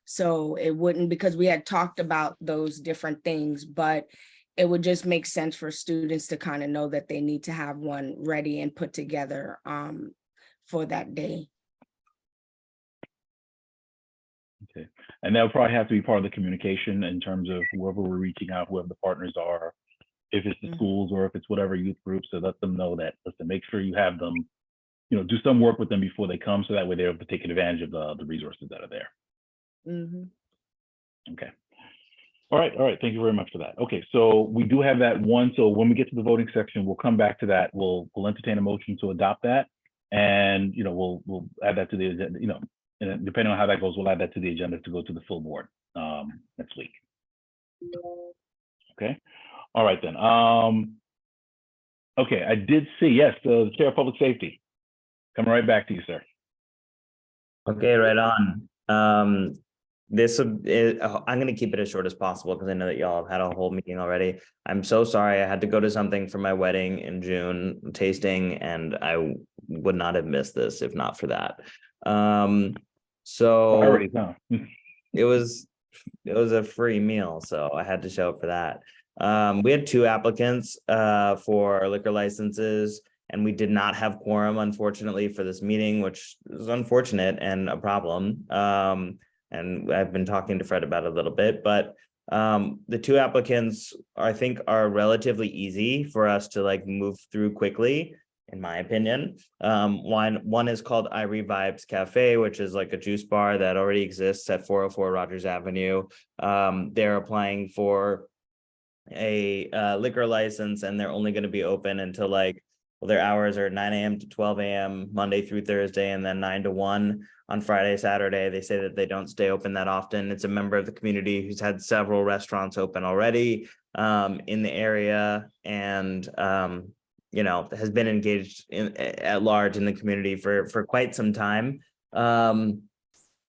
[SPEAKER 20] So it wouldn't, because we had talked about those different things, but it would just make sense for students to kind of know that they need to have one ready and put together for that day.
[SPEAKER 2] Okay, and that'll probably have to be part of the communication in terms of whoever we're reaching out, whoever the partners are, if it's the schools or if it's whatever youth group, so let them know that, listen, make sure you have them, you know, do some work with them before they come, so that way they're able to take advantage of the resources that are there. Okay. All right. Thank you very much for that. Okay, so we do have that one. So when we get to the voting section, we'll come back to that. We'll entertain a motion to adopt that, and you know we'll add that to the agenda. You know, and depending on how that goes, we'll add that to the agenda to go to the full board next week. Okay. All right then. Okay, I did see, yes, the Chair of Public Safety. Coming right back to you, sir.
[SPEAKER 21] Okay, right on. This I'm going to keep it as short as possible because I know that y'all have had a whole meeting already. I'm so sorry. I had to go to something for my wedding in June, tasting, and I would not have missed this if not for that. So
[SPEAKER 2] already know.
[SPEAKER 21] it was a free meal, so I had to show up for that. We had 2 applicants for liquor licenses, and we did not have quorum, unfortunately, for this meeting, which is unfortunate and a problem. And I've been talking to Fred about it a little bit, but the 2 applicants I think are relatively easy for us to like move through quickly, in my opinion. One is called Irie Vibes Cafe, which is like a juice bar that already exists at 404 Rogers Avenue. They're applying for a liquor license, and they're only going to be open until like, well, their hours are 9 a.m. to 12 a.m. Monday through Thursday, and then 9 to 1 on Friday, Saturday. They say that they don't stay open that often. It's a member of the community who's had several restaurants open already in the area, and you know, has been engaged at large in the community for quite some time.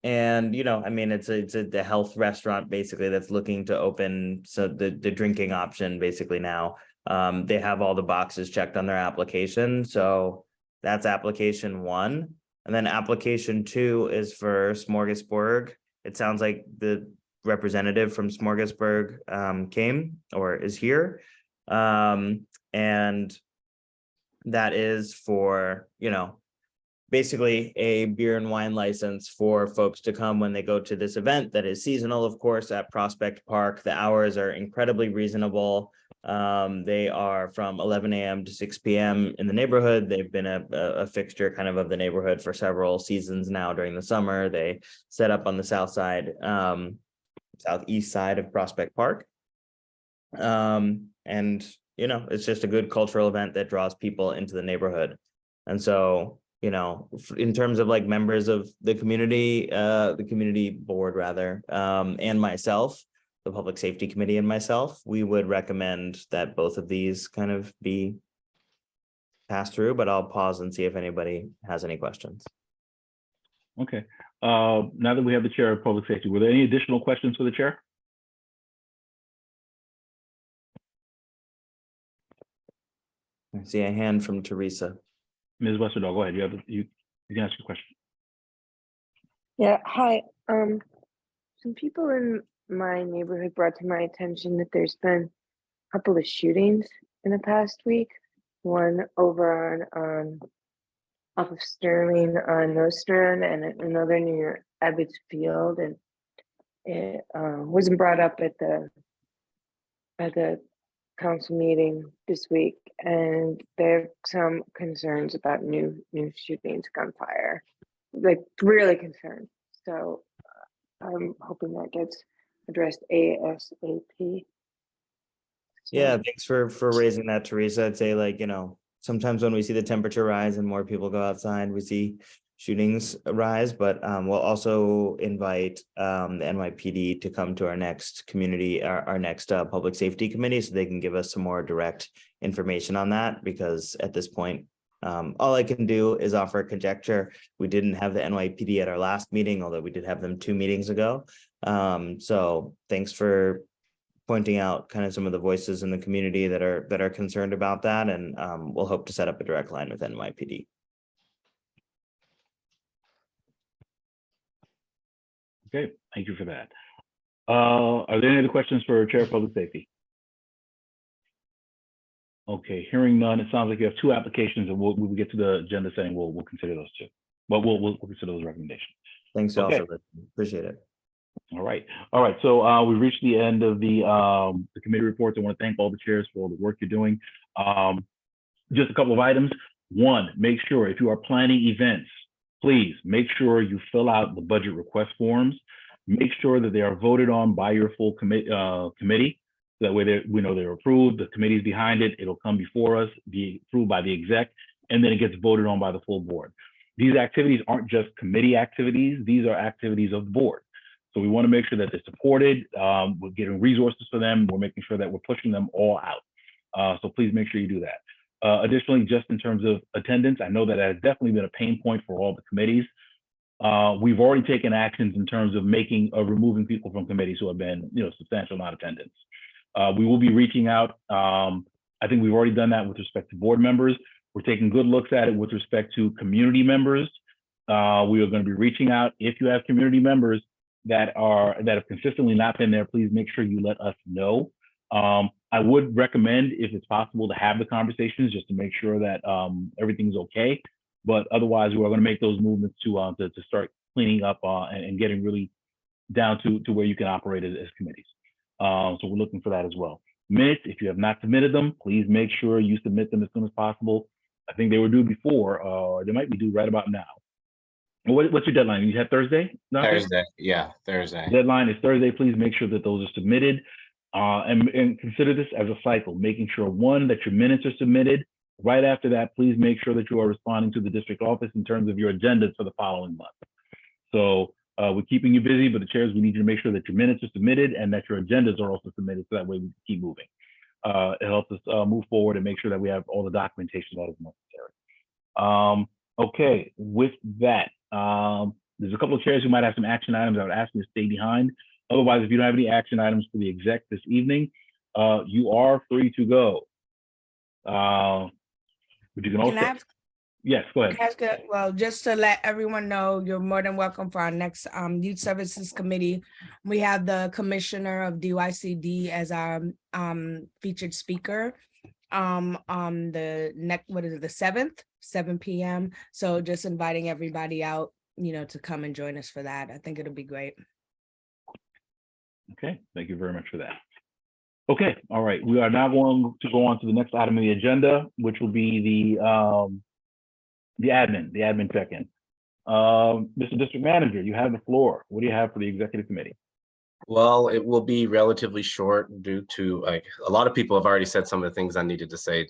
[SPEAKER 21] And you know, I mean, it's a health restaurant basically that's looking to open, so the drinking option basically now. They have all the boxes checked on their application, so that's application 1. And then application 2 is for Smorgasburg. It sounds like the representative from Smorgasburg came or is here, and that is for, you know, basically a beer and wine license for folks to come when they go to this event that is seasonal, of course, at Prospect Park. The hours are incredibly reasonable. They are from 11 a.m. to 6 p.m. in the neighborhood. They've been a fixture kind of the neighborhood for several seasons now during the summer. They set up on the south side, southeast side of Prospect Park. And, you know, it's just a good cultural event that draws people into the neighborhood. And so, you know, in terms of like members of the community board rather, and myself, the Public Safety Committee and myself, we would recommend that both of these kind of be passed through, but I'll pause and see if anybody has any questions.
[SPEAKER 2] Okay. Now that we have the chair of public safety, were there any additional questions for the chair?
[SPEAKER 21] I see a hand from Teresa.
[SPEAKER 2] Ms. Westerdahl, go ahead. You can ask your question.
[SPEAKER 10] Yeah, hi. Some people in my neighborhood brought to my attention that there's been a couple of shootings in the past week. One over on off of Sterling on Nostrand, and another near Abbott's Field, and it wasn't brought up at the council meeting this week, and there are some concerns about new shootings, gunfire, like really concerned. So I'm hoping that gets addressed ASAP.
[SPEAKER 21] Yeah, thanks for raising that, Teresa. I'd say, like, you know, sometimes when we see the temperature rise and more people go outside, we see shootings rise, but we'll also invite the NYPD to come to our next community, our next public safety committee, so they can give us some more direct information on that, because at this point, all I can do is offer conjecture. We didn't have the NYPD at our last meeting, although we did have them 2 meetings ago. So thanks for pointing out kind of some of the voices in the community that are concerned about that, and we'll hope to set up a direct line with NYPD.
[SPEAKER 2] Okay, thank you for that. Are there any other questions for Chair of Public Safety? Okay, hearing none, it sounds like you have 2 applications, and we'll get to the agenda setting. We'll consider those 2, but we'll consider those recommendations.
[SPEAKER 21] Thanks,
[SPEAKER 2] Okay.
[SPEAKER 21] also. Appreciate it.
[SPEAKER 2] All right. So we've reached the end of the committee reports. I want to thank all the chairs for all the work you're doing. Just a couple of items. 1, make sure if you are planning events, please make sure you fill out the budget request forms. Make sure that they are voted on by your full committee. That way we know they're approved, the committee's behind it, it'll come before us, be approved by the exec, and then it gets voted on by the full board. These activities aren't just committee activities, these are activities of the board. So we want to make sure that they're supported, we're getting resources for them, we're making sure that we're pushing them all out. So please make sure you do that. Additionally, just in terms of attendance, I know that has definitely been a pain point for all the committees. We've already taken actions in terms of removing people from committees who have been, substantial non-attendance. We will be reaching out. I think we've already done that with respect to board members. We're taking good looks at it with respect to community members. We are going to be reaching out. If you have community members that have consistently not been there, please make sure you let us know. I would recommend, if it's possible, to have the conversations just to make sure that everything's okay. But otherwise, we're going to make those movements to start cleaning up and getting really down to where you can operate as committees. So we're looking for that as well. Minutes, if you have not submitted them, please make sure you submit them as soon as possible. I think they were due before, or they might be due right about now. What's your deadline? You have Thursday?
[SPEAKER 3] Thursday, yeah, Thursday.
[SPEAKER 2] Deadline is Thursday. Please make sure that those are submitted, and consider this as a cycle, making sure, 1, that your minutes are submitted. Right after that, please make sure that you are responding to the district office in terms of your agendas for the following month. So we're keeping you busy, but the chairs, we need you to make sure that your minutes are submitted and that your agendas are also submitted, so that way we can keep moving. It helps us move forward and make sure that we have all the documentation that is necessary. Okay, with that, there's a couple of chairs who might have some action items. I would ask you to stay behind. Otherwise, if you don't have any action items for the exec this evening, you are free to go. But you can also. Yes, go ahead.
[SPEAKER 20] That's good. Well, just to let everyone know, you're more than welcome for our next Youth Services Committee. We have the Commissioner of DYCD as our featured speaker on the next, the 7th, 7 p.m. So just inviting everybody out, to come and join us for that. I think it'll be great.
[SPEAKER 2] Okay, thank you very much for that. Okay, all right. We are now going to go on to the next item of the agenda, which will be the admin check-in. Mr. District Manager, you have the floor. What do you have for the executive committee?
[SPEAKER 3] Well, it will be relatively short due to like a lot of people have already said some of the things I needed to say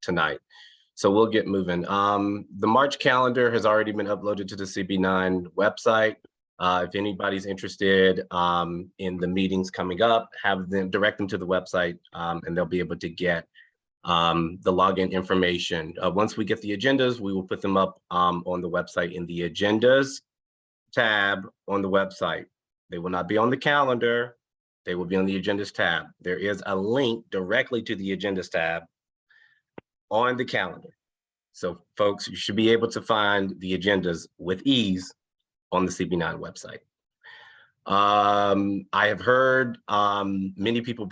[SPEAKER 3] tonight. So we'll get moving. The March calendar has already been uploaded to the CB9 website. If anybody's interested in the meetings coming up, have them direct them to the website and they'll be able to get the login information. Once we get the agendas, we will put them up on the website in the agendas tab on the website. They will not be on the calendar. They will be on the agendas tab. There is a link directly to the agendas tab on the calendar. So folks, you should be able to find the agendas with ease on the CB9 website. I have heard many people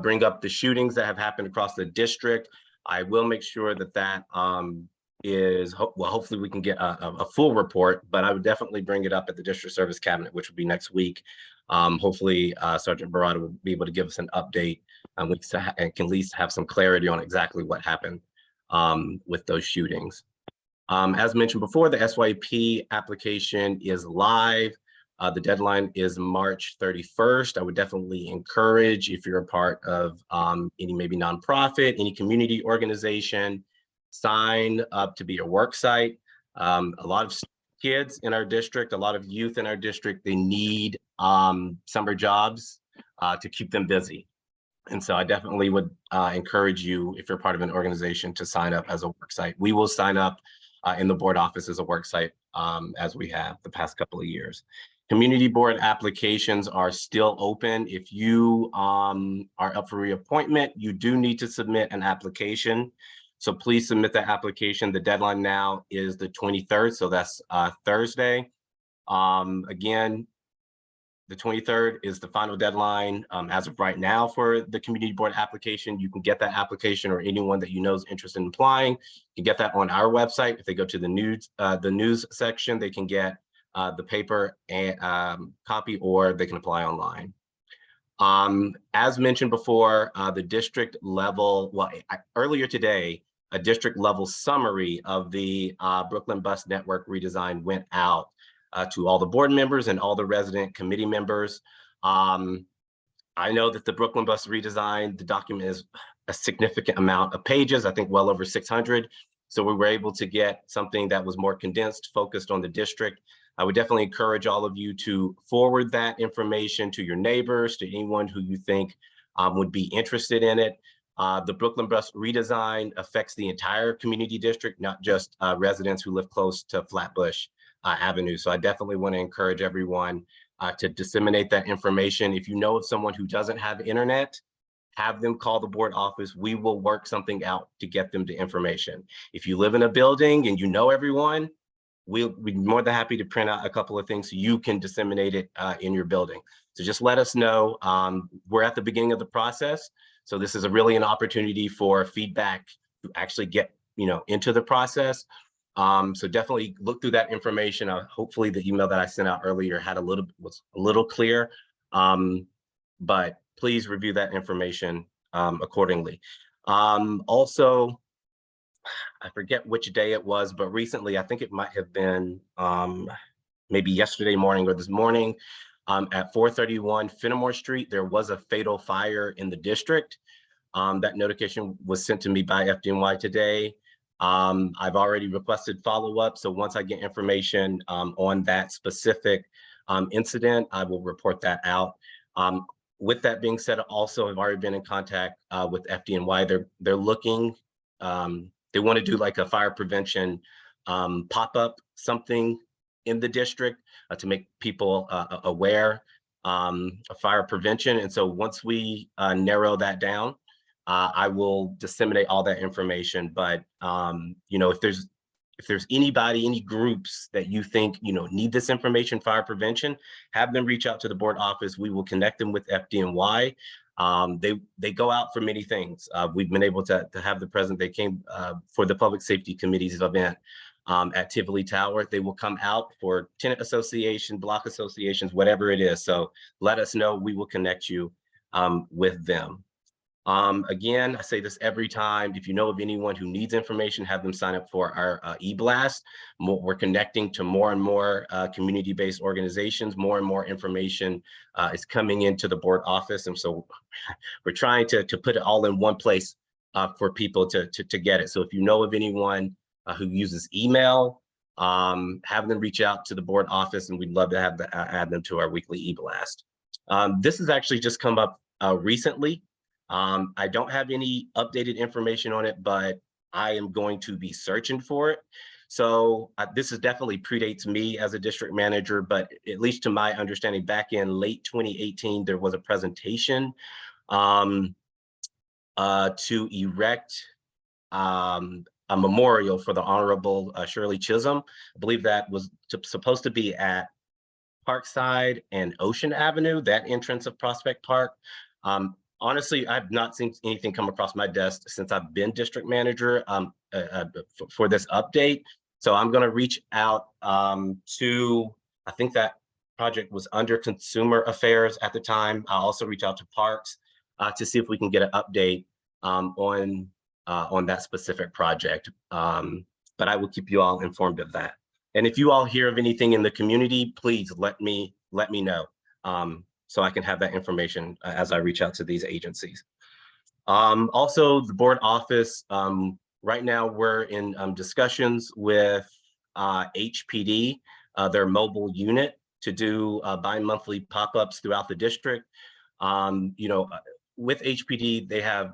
[SPEAKER 3] bring up the shootings that have happened across the district. I will make sure that that well, hopefully we can get a full report, but I would definitely bring it up at the district service cabinet, which will be next week. Hopefully Sergeant Barada will be able to give us an update and we can at least have some clarity on exactly what happened with those shootings. As mentioned before, the SYP application is live. The deadline is March 31st. I would definitely encourage, if you're a part of any maybe nonprofit, any community organization, sign up to be a work site. A lot of kids in our district, a lot of youth in our district, they need summer jobs to keep them busy. And so I definitely would encourage you, if you're part of an organization, to sign up as a work site. We will sign up in the board office as a work site as we have the past couple of years. Community board applications are still open. If you are up for reappointment, you do need to submit an application. So please submit the application. The deadline now is the 23rd, so that's Thursday. Again, the 23rd is the final deadline as of right now for the community board application. You can get that application, or anyone that you know is interested in applying, you can get that on our website. If they go to the news section, they can get the paper and copy, or they can apply online. As mentioned before, the district level, well, earlier today, a district level summary of the Brooklyn Bus Network redesign went out to all the board members and all the resident committee members. I know that the Brooklyn Bus redesign, the document is a significant amount of pages, I think well over 600. So we were able to get something that was more condensed, focused on the district. I would definitely encourage all of you to forward that information to your neighbors, to anyone who you think would be interested in it. The Brooklyn Bus redesign affects the entire community district, not just residents who live close to Flatbush Avenue. So I definitely want to encourage everyone to disseminate that information. If you know of someone who doesn't have internet, have them call the board office. We will work something out to get them the information. If you live in a building and you know everyone, we'll be more than happy to print out a couple of things so you can disseminate it in your building. So just let us know. We're at the beginning of the process. So this is really an opportunity for feedback to actually get into the process. So definitely look through that information. Hopefully the email that I sent out earlier was a little clear, but please review that information accordingly. Also, I forget which day it was, but recently, I think it might have been maybe yesterday morning or this morning, at 431 Fenimore Street, there was a fatal fire in the district. That notification was sent to me by FDNY today. I've already requested follow-up, so once I get information on that specific incident, I will report that out. With that being said, also I've already been in contact with FDNY. They're looking, they want to do like a fire prevention pop-up something in the district to make people aware of fire prevention. And so once we narrow that down, I will disseminate all that information. But if there's anybody, any groups that you think need this information, fire prevention, have them reach out to the board office. We will connect them with FDNY. They go out for many things. We've been able to have the president. They came for the Public Safety Committee's event at Tivoli Tower. They will come out for tenant association, block associations, whatever it is. So let us know. We will connect you with them. Again, I say this every time. If you know of anyone who needs information, have them sign up for our e-blast. We're connecting to more and more community-based organizations. More and more information is coming into the board office. And so we're trying to put it all in one place for people to get it. So if you know of anyone who uses email, have them reach out to the board office, and we'd love to have add them to our weekly e-blast. This has actually just come up recently. I don't have any updated information on it, but I am going to be searching for it. So this is definitely predates me as a district manager, but at least to my understanding, back in late 2018, there was a presentation to erect a memorial for the Honorable Shirley Chisholm. I believe that was supposed to be at Parkside and Ocean Avenue, that entrance of Prospect Park. Honestly, I've not seen anything come across my desk since I've been district manager for this update. So I'm going to reach out to, I think that project was under Consumer Affairs at the time. I'll also reach out to Parks to see if we can get an update on that specific project. But I will keep you all informed of that. And if you all hear of anything in the community, please let me know. So I can have that information as I reach out to these agencies. Also, the board office, right now we're in discussions with HPD, their mobile unit, to do bi-monthly pop-ups throughout the district. You know, with HPD, they have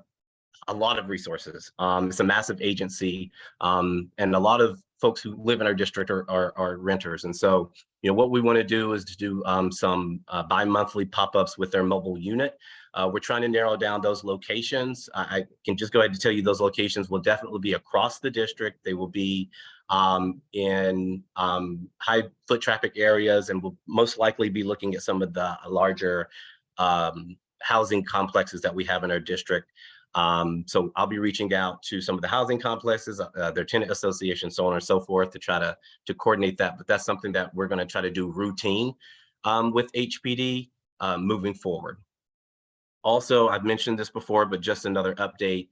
[SPEAKER 3] a lot of resources. It's a massive agency, and a lot of folks who live in our district are renters. And so, you know, what we want to do is to do some bi-monthly pop-ups with their mobile unit. We're trying to narrow down those locations. I can just go ahead and tell you those locations will definitely be across the district. They will be in high foot traffic areas, and we'll most likely be looking at some of the larger housing complexes that we have in our district. So I'll be reaching out to some of the housing complexes, their tenant associations, so on and so forth, to try to coordinate that. But that's something that we're going to try to do routine with HPD moving forward. Also, I've mentioned this before, but just another update.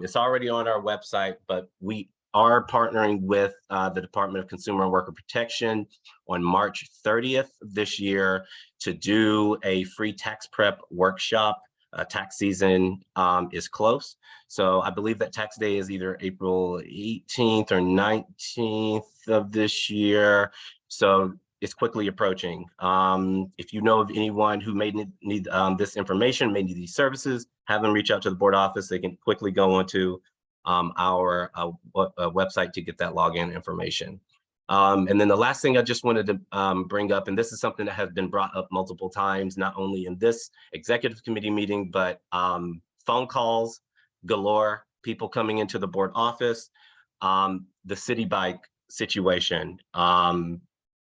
[SPEAKER 3] It's already on our website, but we are partnering with the Department of Consumer and Worker Protection on March 30th this year to do a free tax prep workshop. Tax season is close. So I believe that tax day is either April 18th or 19th of this year. So it's quickly approaching. If you know of anyone who may need this information, may need these services, have them reach out to the board office. They can quickly go onto our website to get that login information. And then the last thing I just wanted to bring up, and this is something that has been brought up multiple times, not only in this executive committee meeting, but phone calls galore, people coming into the board office, the city bike situation.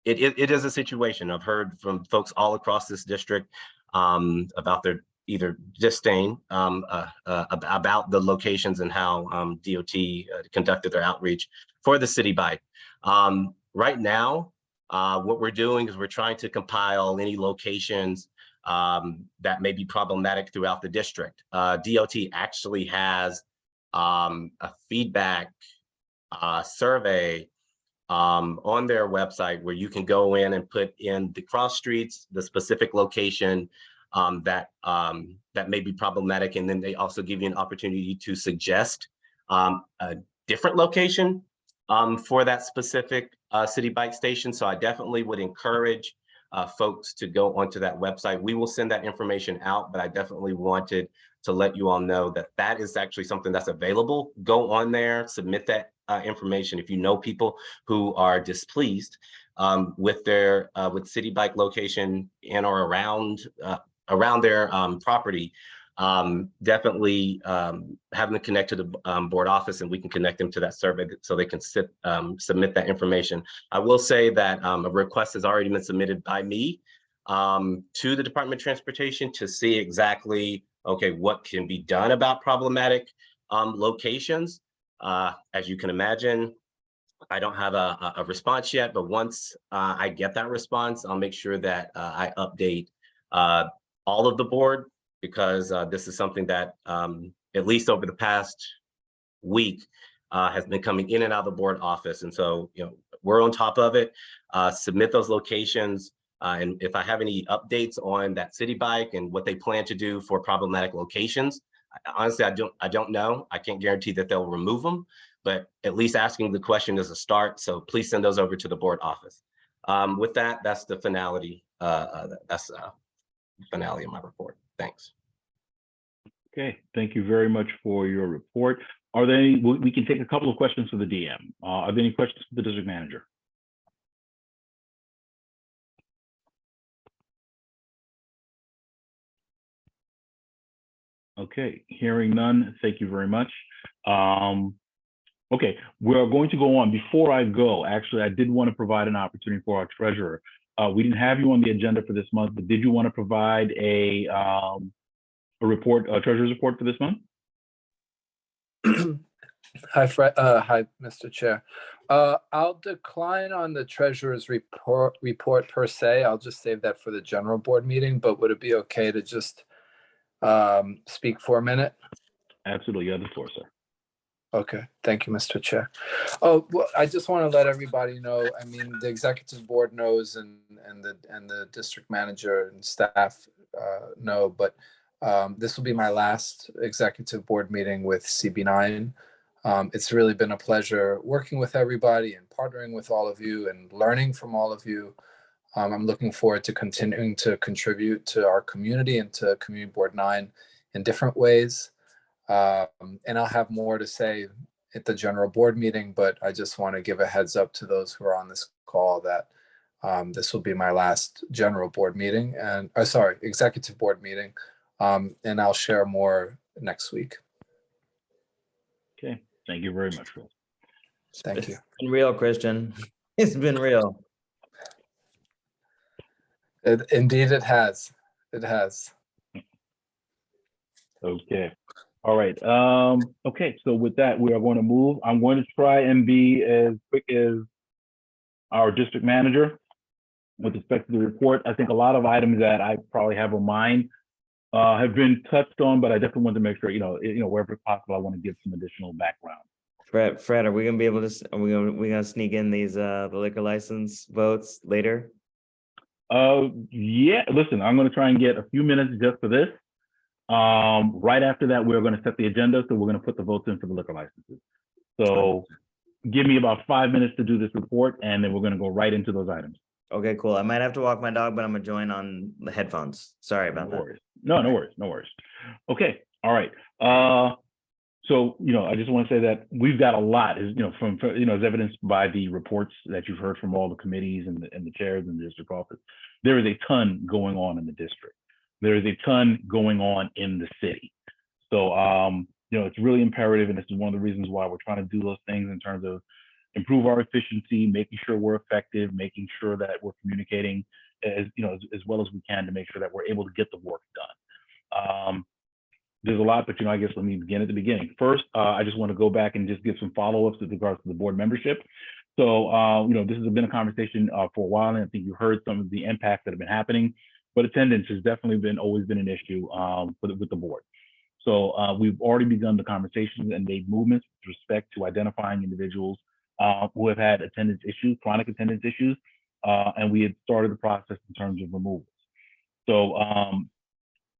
[SPEAKER 3] It is a situation. I've heard from folks all across this district about their either disdain about the locations and how DOT conducted their outreach for the city bike. Right now, what we're doing is we're trying to compile any locations that may be problematic throughout the district. DOT actually has a feedback survey on their website where you can go in and put in the cross streets, the specific location that may be problematic, and then they also give you an opportunity to suggest a different location for that specific city bike station. So I definitely would encourage folks to go onto that website. We will send that information out, but I definitely wanted to let you all know that that is actually something that's available. Go on there, submit that information. If you know people who are displeased with their with city bike location in or around their property, definitely have them connect to the board office, and we can connect them to that survey so they can submit that information. I will say that a request has already been submitted by me to the Department of Transportation to see exactly, okay, what can be done about problematic locations. As you can imagine, I don't have a response yet, but once I get that response, I'll make sure that I update all of the board because this is something that at least over the past week has been coming in and out of the board office. And so, we're on top of it. Submit those locations. And if I have any updates on that city bike and what they plan to do for problematic locations, honestly, I don't know. I can't guarantee that they'll remove them, but at least asking the question is a start. So please send those over to the board office. With that, that's the finality. That's the finale of my report. Thanks.
[SPEAKER 2] Okay, thank you very much for your report. Are there any, we can take a couple of questions for the DM. Are there any questions for the district manager? Okay, hearing none, thank you very much. Okay, we're going to go on. Before I go, actually, I did want to provide an opportunity for our treasurer. We didn't have you on the agenda for this month, but did you want to provide a report, a treasurer's report for this month?
[SPEAKER 19] Hi, Fred. Hi, Mr. Chair. I'll decline on the treasurer's report per se. I'll just save that for the general board meeting, but would it be okay to just speak for a minute?
[SPEAKER 2] Absolutely, you have the floor, sir.
[SPEAKER 19] Okay, thank you, Mr. Chair. Oh, well, I just want to let everybody know, I mean, the executive board knows and the district manager and staff know, but this will be my last executive board meeting with CB9. It's really been a pleasure working with everybody and partnering with all of you and learning from all of you. I'm looking forward to continuing to contribute to our community and to Community Board 9 in different ways. And I'll have more to say at the general board meeting, but I just want to give a heads up to those who are on this call that this will be my last general board meeting and, executive board meeting. And I'll share more next week.
[SPEAKER 2] Okay, thank you very much, Phil.
[SPEAKER 19] Thank you.
[SPEAKER 21] It's been real, Christian. It's been real.
[SPEAKER 19] Indeed, it has. It has.
[SPEAKER 2] Okay. All right. Okay, so with that, we are going to move. I'm going to try and be as quick as our district manager with respect to the report. I think a lot of items that I probably have in mind have been touched on, but I definitely want to make sure, wherever possible, I want to give some additional background.
[SPEAKER 21] Fred, are we gonna be able to? Are we gonna sneak in these the liquor license votes later?
[SPEAKER 2] Yeah. Listen, I'm going to try and get a few minutes just for this. Right after that, we're going to set the agenda, so we're going to put the votes in for the liquor licenses. So, give me about 5 minutes to do this report, and then we're going to go right into those items.
[SPEAKER 21] Okay, cool. I might have to walk my dog, but I'm gonna join on the headphones. Sorry about that.
[SPEAKER 2] Worries. No worries. No worries. Okay. All right. So, I just want to say that we've got a lot, as evidenced by the reports that you've heard from all the committees and the chairs in the district office. There is a ton going on in the district. There is a ton going on in the city. So, it's really imperative, and this is one of the reasons why we're trying to do those things in terms of improve our efficiency, making sure we're effective, making sure that we're communicating as well as we can to make sure that we're able to get the work done. There's a lot, but I guess let me begin at the beginning. First, I just want to go back and just give some follow-ups with regards to the board membership. So, this has been a conversation for a while, and I think you heard some of the impacts that have been happening, but attendance has definitely always been an issue with the board. So we've already begun the conversations and made movements with respect to identifying individuals who have had attendance issues, chronic attendance issues, and we had started the process in terms of removals. So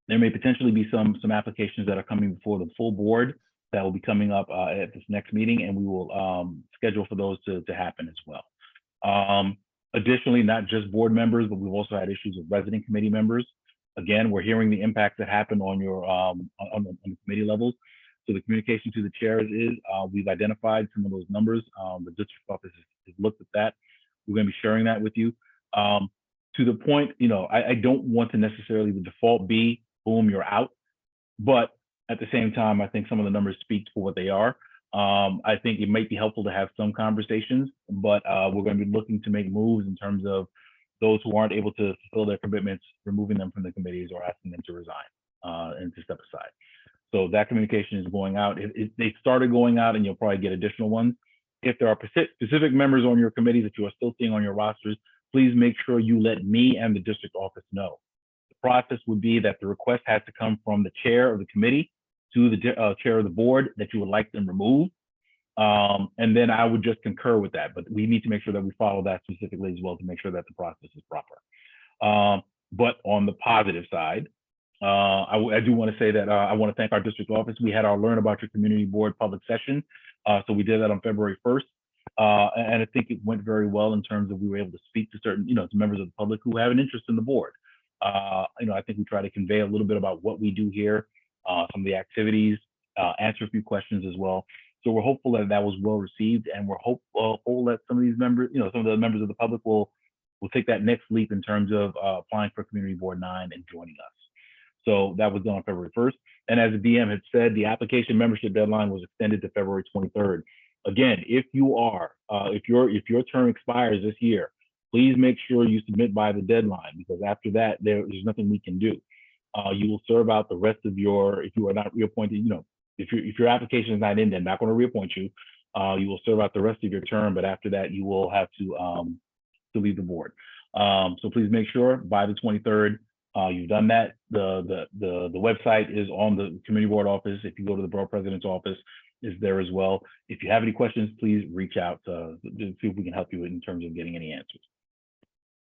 [SPEAKER 2] there may potentially be some applications that are coming before the full board that will be coming up at this next meeting, and we will schedule for those to happen as well. Additionally, not just board members, but we've also had issues with resident committee members. Again, we're hearing the impact that happened on your on the committee levels. So the communication to the chairs is we've identified some of those numbers. The district office has looked at that. We're going to be sharing that with you. To the point, I don't want to necessarily the default be boom, you're out. But at the same time, I think some of the numbers speak for what they are. I think it might be helpful to have some conversations, but we're going to be looking to make moves in terms of those who aren't able to fulfill their commitments, removing them from the committees or asking them to resign and to step aside. So that communication is going out. They started going out, and you'll probably get additional ones. If there are specific members on your committees that you are still seeing on your rosters, please make sure you let me and the district office know. The process would be that the request has to come from the chair of the committee to the chair of the board that you would like them removed. And then I would just concur with that, but we need to make sure that we follow that specifically as well to make sure that the process is proper. But on the positive side, I do want to say that I want to thank our district office. We had our Learn About Your Community Board public session. So we did that on February 1st. And I think it went very well in terms of we were able to speak to certain, to members of the public who have an interest in the board. I think we try to convey a little bit about what we do here, some of the activities, answer a few questions as well. So we're hopeful that that was well received, and we're hopeful that some of these members, some of the members of the public will take that next leap in terms of applying for Community Board 9 and joining us. So that was done on February 1st. And as the DM had said, the application membership deadline was extended to February 23rd. Again, if your term expires this year, please make sure you submit by the deadline, because after that, there's nothing we can do. You will serve out the rest of your, if you are not reappointed, if your application is not in, they're not going to reappoint you. You will serve out the rest of your term, but after that, you will have to leave the board. So please make sure by the 23rd, you've done that. The website is on the community board office. If you go to the borough president's office, is there as well. If you have any questions, please reach out to see if we can help you in terms of getting any answers.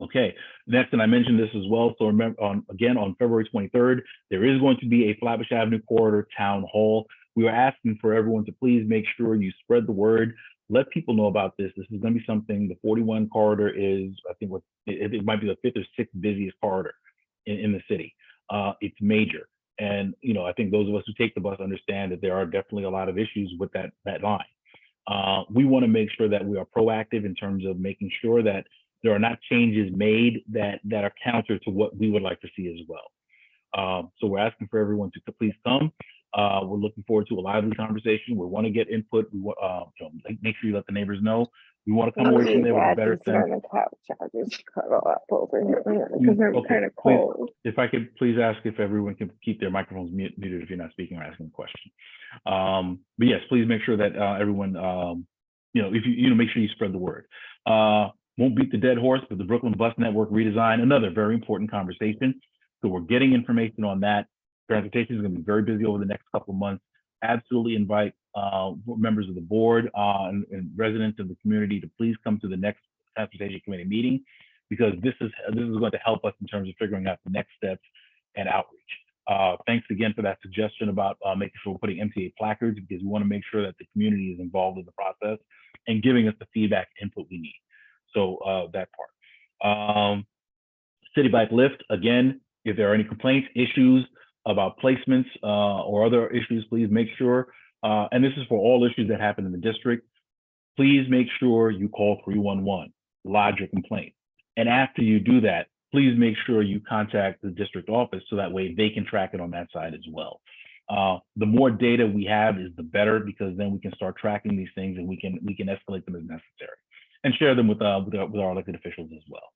[SPEAKER 2] Okay, next, and I mentioned this as well. So remember, again, on February 23rd, there is going to be a Flatbush Avenue Corridor Town Hall. We are asking for everyone to please make sure you spread the word. Let people know about this. This is going to be something. The 41 corridor is, I think, it might be the 5th or 6th busiest corridor in the city. It's major. And, I think those of us who take the bus understand that there are definitely a lot of issues with that line. We want to make sure that we are proactive in terms of making sure that there are not changes made that are counter to what we would like to see as well. So we're asking for everyone to please come. We're looking forward to a lively conversation. We want to get input. We want make sure you let the neighbors know. We want to come away from there with a better sense. If I could please ask if everyone can keep their microphones muted if you're not speaking or asking a question. But yes, please make sure that everyone, if you make sure you spread the word. Won't beat the dead horse, but the Brooklyn Bus Network redesign, another very important conversation. So we're getting information on that. Transportation is going to be very busy over the next couple of months. Absolutely invite members of the board and residents of the community to please come to the next Transportation Committee meeting, because this is going to help us in terms of figuring out the next steps and outreach. Thanks again for that suggestion about making sure we're putting MTA placards, because we want to make sure that the community is involved in the process and giving us the feedback and input we need. So that part. City Bike Lift, again, if there are any complaints, issues about placements or other issues, please make sure, and this is for all issues that happen in the district, please make sure you call 311, lodge your complaint. And after you do that, please make sure you contact the district office so that way they can track it on that side as well. The more data we have is the better, because then we can start tracking these things and we can escalate them as necessary and share them with our elected officials as well.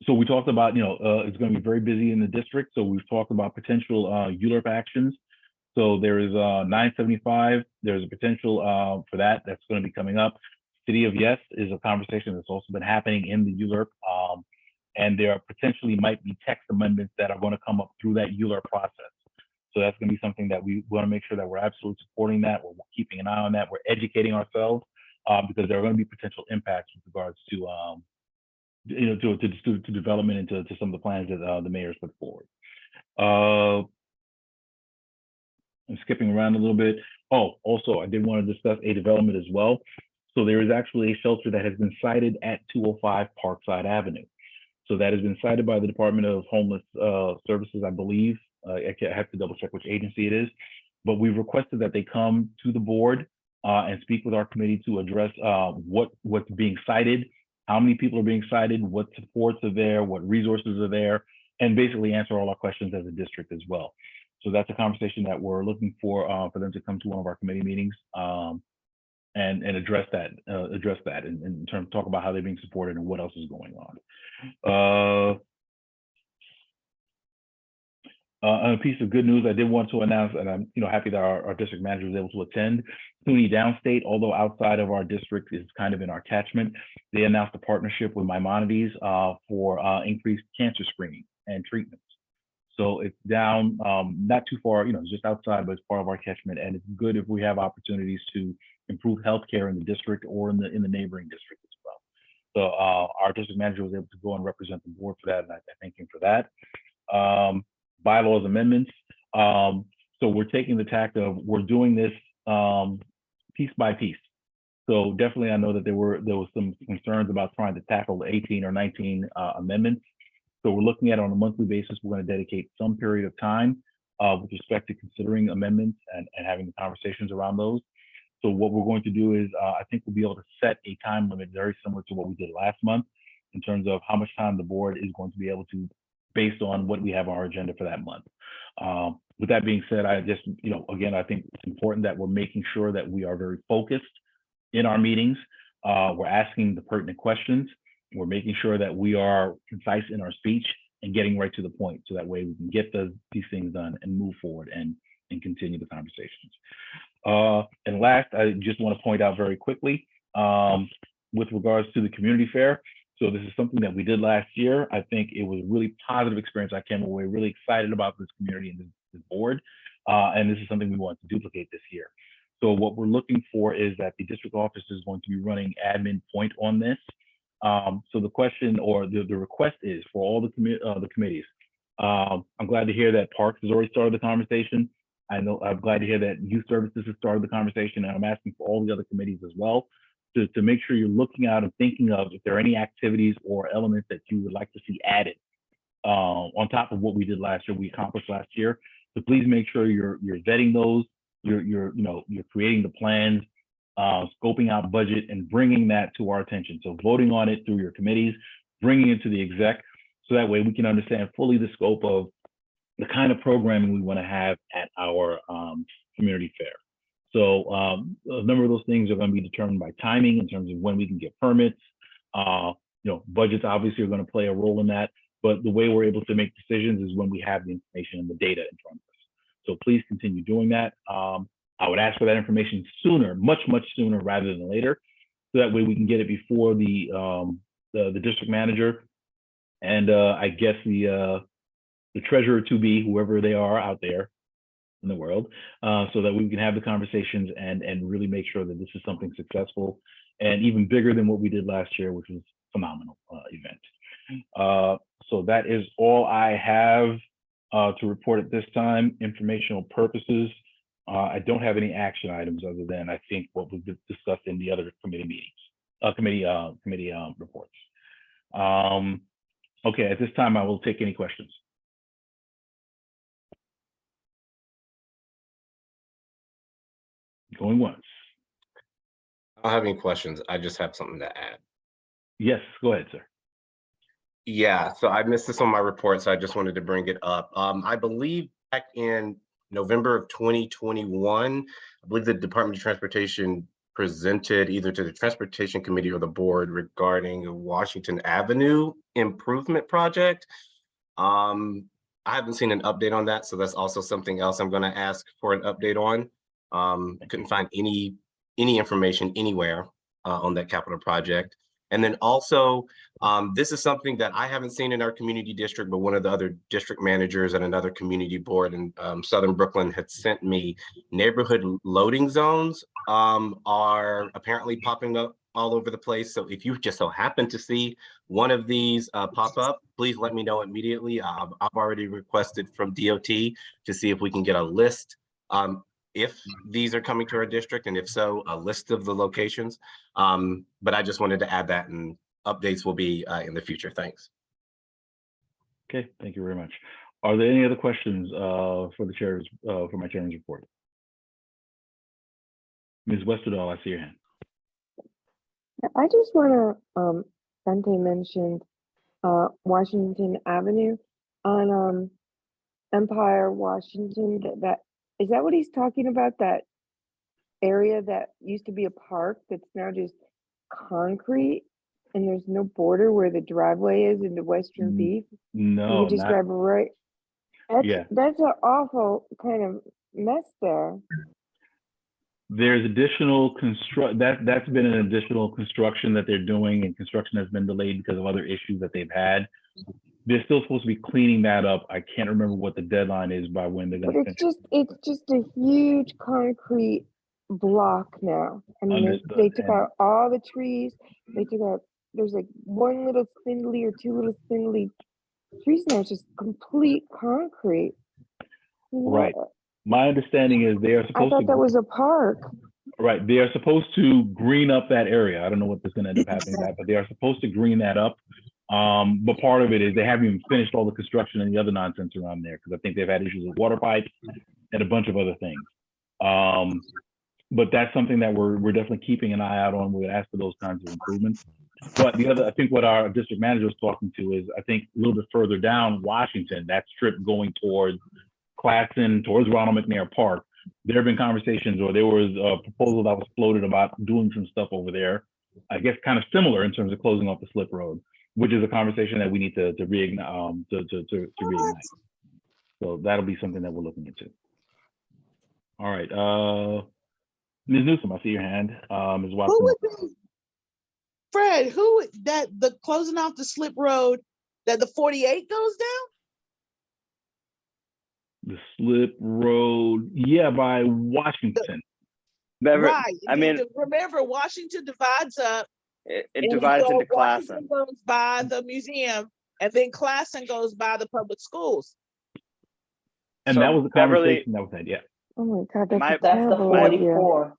[SPEAKER 2] So we talked about, it's going to be very busy in the district. So we've talked about potential ULURP actions. So there is 975. There's a potential for that. That's going to be coming up. City of Yes is a conversation that's also been happening in the ULURP. And there potentially might be text amendments that are going to come up through that ULURP process. So that's going to be something that we want to make sure that we're absolutely supporting that. We're keeping an eye on that. We're educating ourselves because there are going to be potential impacts with regards to, to development and to some of the plans that the mayor's put forward. I'm skipping around a little bit. Oh, also, I did want to discuss a development as well. So there is actually a shelter that has been sited at 205 Parkside Avenue. So that has been cited by the Department of Homeless Services, I believe. I have to double check which agency it is, but we've requested that they come to the board and speak with our committee to address what's being cited, how many people are being cited, what supports are there, what resources are there, and basically answer all our questions as a district as well. So that's a conversation that we're looking for them to come to one of our committee meetings and address that and in terms of talk about how they're being supported and what else is going on. On a piece of good news, I did want to announce, and I'm happy that our district manager was able to attend. SUNY Downstate, although outside of our district, is kind of in our catchment. They announced a partnership with Maimonides for increased cancer screening and treatments. So it's down, not too far, it's just outside, but it's part of our catchment. And it's good if we have opportunities to improve healthcare in the district or in the neighboring district as well. So our district manager was able to go and represent the board for that, and I thank him for that. Bylaws amendments. So we're taking the tact of we're doing this piece by piece. So definitely, I know that there was some concerns about trying to tackle 18 or 19 amendments. So we're looking at it on a monthly basis. We're going to dedicate some period of time with respect to considering amendments and having the conversations around those. So what we're going to do is I think we'll be able to set a time limit very similar to what we did last month in terms of how much time the board is going to be able to, based on what we have on our agenda for that month. With that being said, I just, again, I think it's important that we're making sure that we are very focused in our meetings. We're asking the pertinent questions. We're making sure that we are concise in our speech and getting right to the point, so that way we can get these things done and move forward and continue the conversations. And last, I just want to point out very quickly with regards to the community fair. So this is something that we did last year. I think it was a really positive experience. I came away really excited about this community and this board. And this is something we want to duplicate this year. So what we're looking for is that the district office is going to be running admin point on this. So the question or the request is for all the committees. I'm glad to hear that Parks has already started the conversation. I'm glad to hear that Youth Services has started the conversation, and I'm asking for all the other committees as well to make sure you're looking out and thinking of if there are any activities or elements that you would like to see added on top of what we did last year, we accomplished last year. So please make sure you're vetting those, you're creating the plans, scoping out budget and bringing that to our attention. So voting on it through your committees, bringing it to the exec, so that way we can understand fully the scope of the kind of programming we want to have at our community fair. So a number of those things are going to be determined by timing in terms of when we can get permits. Budgets obviously are going to play a role in that, but the way we're able to make decisions is when we have the information and the data in front of us. So please continue doing that. I would ask for that information sooner, much sooner rather than later, so that way we can get it before the district manager and I guess the treasurer to be, whoever they are out there in the world, so that we can have the conversations and really make sure that this is something successful and even bigger than what we did last year, which was a phenomenal event. So that is all I have to report at this time. Informational purposes. I don't have any action items other than I think what was discussed in the other committee meetings, committee reports. Okay, at this time I will take any questions. Going once.
[SPEAKER 3] I don't have any questions. I just have something to add.
[SPEAKER 2] Yes, go ahead, sir.
[SPEAKER 3] Yeah, so I missed this on my report, so I just wanted to bring it up. I believe back in November of 2021, I believe the Department of Transportation presented either to the Transportation Committee or the board regarding a Washington Avenue improvement project. I haven't seen an update on that, so that's also something else I'm going to ask for an update on. I couldn't find any information anywhere on that capital project. And then also, this is something that I haven't seen in our community district, but one of the other district managers at another community board in Southern Brooklyn had sent me. Neighborhood loading zones are apparently popping up all over the place. So if you just so happen to see one of these pop up, please let me know immediately. I've already requested from DOT to see if we can get a list if these are coming to our district, and if so, a list of the locations. But I just wanted to add that, and updates will be in the future. Thanks.
[SPEAKER 2] Okay, thank you very much. Are there any other questions for the chairs, for my chairman's report? Ms. Westerdahl, I see your hand.
[SPEAKER 10] I just want to, Dante mentioned Washington Avenue on Empire, Washington, that is that what he's talking about? That area that used to be a park that's now just concrete and there's no border where the driveway is into Western Beef?
[SPEAKER 2] No,
[SPEAKER 10] You just drive right.
[SPEAKER 2] Yeah.
[SPEAKER 10] That's an awful kind of mess there.
[SPEAKER 2] There's additional that's been an additional construction that they're doing, and construction has been delayed because of other issues that they've had. They're still supposed to be cleaning that up. I can't remember what the deadline is by when they're
[SPEAKER 10] But
[SPEAKER 2] gonna finish.
[SPEAKER 10] it's just a huge concrete block now. I mean, they
[SPEAKER 2] Understood.
[SPEAKER 10] took
[SPEAKER 2] And
[SPEAKER 10] out all the trees. They took out, there's like one little spindly or two little spindly trees now. It's just complete concrete.
[SPEAKER 2] right. My understanding is they are
[SPEAKER 10] I
[SPEAKER 2] supposed
[SPEAKER 10] thought
[SPEAKER 2] to
[SPEAKER 10] that was a park.
[SPEAKER 2] right. They are supposed to green up that area. I don't know what is going to end up happening to that, but they are supposed to green that up. But part of it is they haven't even finished all the construction and the other nonsense around there, because I think they've had issues with water pipes and a bunch of other things. But that's something that we're definitely keeping an eye out on. We're asked for those kinds of improvements. But the other, I think what our district manager was talking to is, I think a little bit further down Washington, that strip going towards Claxon, towards Ronald McNair Park, there have been conversations, or there was a proposal that was floated about doing some stuff over there, I guess kind of similar in terms of closing off the slip road, which is a conversation that we need to reignite. So that'll be something that we're looking into. All right, Ms. Newsom, I see your hand. Ms.
[SPEAKER 15] Who
[SPEAKER 2] Watson.
[SPEAKER 15] would be, Fred, the closing off the slip road, that the 48 goes down?
[SPEAKER 2] The slip road, yeah, by Washington.
[SPEAKER 15] Right.
[SPEAKER 21] I mean,
[SPEAKER 15] Remember, Washington divides up.
[SPEAKER 21] it
[SPEAKER 15] and you
[SPEAKER 21] divides
[SPEAKER 15] go-
[SPEAKER 21] into
[SPEAKER 15] Washington
[SPEAKER 21] Classen.
[SPEAKER 15] goes by the museum, and then Classen goes by the public schools.
[SPEAKER 2] And
[SPEAKER 21] So
[SPEAKER 2] that was the
[SPEAKER 21] Beverly-
[SPEAKER 2] conversation that was had, yeah.
[SPEAKER 10] Oh my God, that's
[SPEAKER 21] My-
[SPEAKER 10] a
[SPEAKER 21] That's the
[SPEAKER 10] terrible idea.
[SPEAKER 16] 44.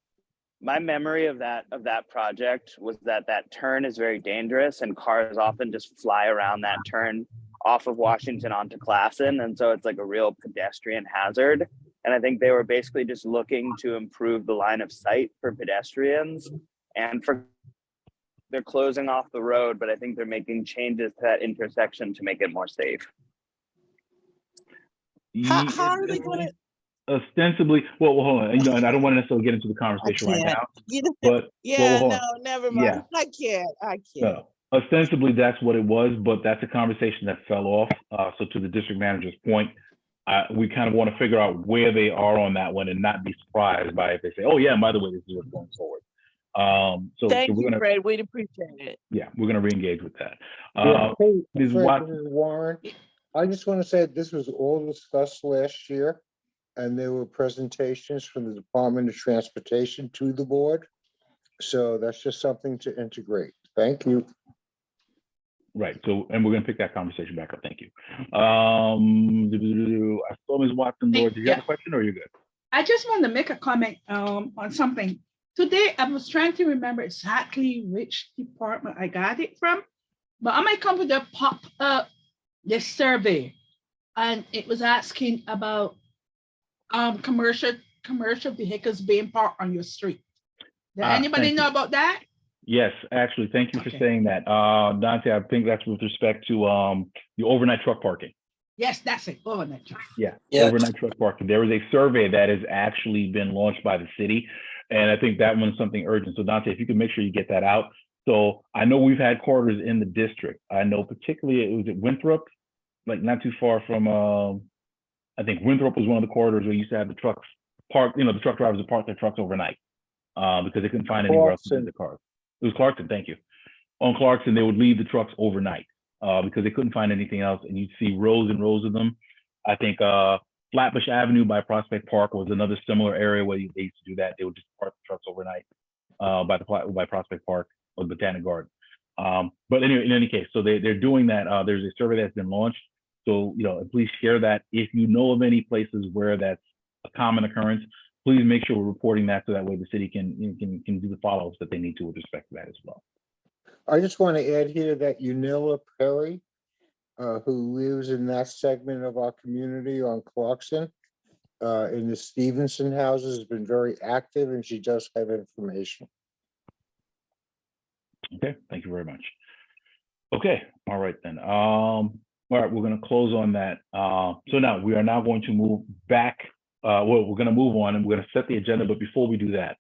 [SPEAKER 21] My memory of that project was that turn is very dangerous, and cars often just fly around that turn off of Washington onto Classen, and so it's like a real pedestrian hazard. And I think they were basically just looking to improve the line of sight for pedestrians, and they're closing off the road, but I think they're making changes to that intersection to make it more safe.
[SPEAKER 15] How are they going to?
[SPEAKER 2] Ostensibly, well, hold on, and I don't want to necessarily get into the conversation right now, but
[SPEAKER 15] Yeah,
[SPEAKER 2] hold
[SPEAKER 15] no,
[SPEAKER 2] on.
[SPEAKER 15] never mind.
[SPEAKER 2] Yeah.
[SPEAKER 15] I can't.
[SPEAKER 2] No, ostensibly that's what it was, but that's a conversation that fell off. So to the district manager's point, we kind of want to figure out where they are on that one and not be surprised by if they say, "Oh yeah, and by the way, this is what's going forward." So
[SPEAKER 15] Thank
[SPEAKER 2] we're
[SPEAKER 15] you,
[SPEAKER 2] gonna,
[SPEAKER 15] Fred. We'd appreciate it.
[SPEAKER 2] yeah, we're gonna re-engage with that.
[SPEAKER 18] Yeah, hey,
[SPEAKER 2] Ms.
[SPEAKER 18] Fred,
[SPEAKER 2] Watson.
[SPEAKER 18] this is Warren. I just want to say this was all discussed last year, and there were presentations from the Department of Transportation to the board. So that's just something to integrate. Thank you.
[SPEAKER 2] Right. So, and we're going to pick that conversation back up. Thank you. I saw Ms. Watson. Lord, did you have a question, or are you good?
[SPEAKER 1] I just want to make a comment on something. Today, I was trying to remember exactly which department I got it from, but I might come with a pop-up this survey, and it was asking about commercial vehicles being parked on your street. Does anybody
[SPEAKER 2] thank
[SPEAKER 1] know
[SPEAKER 2] you.
[SPEAKER 1] about that?
[SPEAKER 2] Yes, actually, thank you for saying that. Dante, I think that's with respect to the overnight truck parking.
[SPEAKER 1] Yes, that's it. Oh, that's right.
[SPEAKER 2] Yeah,
[SPEAKER 1] Yes.
[SPEAKER 2] overnight truck parking. There was a survey that has actually been launched by the city, and I think that one's something urgent. So Dante, if you could make sure you get that out. So I know we've had corridors in the district. I know particularly it was at Winthrop, like not too far from, I think Winthrop was one of the corridors where you used to have the trucks parked, the truck drivers would park their trucks overnight because they couldn't find anywhere else to put the cars. It was Clarkson, thank you. On Clarkson, they would leave the trucks overnight because they couldn't find anything else, and you'd see rows and rows of them. I think Flatbush Avenue by Prospect Park was another similar area where they used to do that. They would just park the trucks overnight by Prospect Park or the Botanic Garden. But anyway, in any case, so they're doing that. There's a survey that's been launched. So, please share that. If you know of any places where that's a common occurrence, please make sure we're reporting that so that way the city can do the follow-ups that they need to with respect to that as well.
[SPEAKER 18] I just want to add here that Unilla Perry, who lives in that segment of our community on Clarkson, in the Stevenson houses, has been very active, and she does have information.
[SPEAKER 2] Okay, thank you very much. Okay, all right then. All right, we're going to close on that. So now we are now going to move back. Well, we're going to move on and we're going to set the agenda. But before we do that,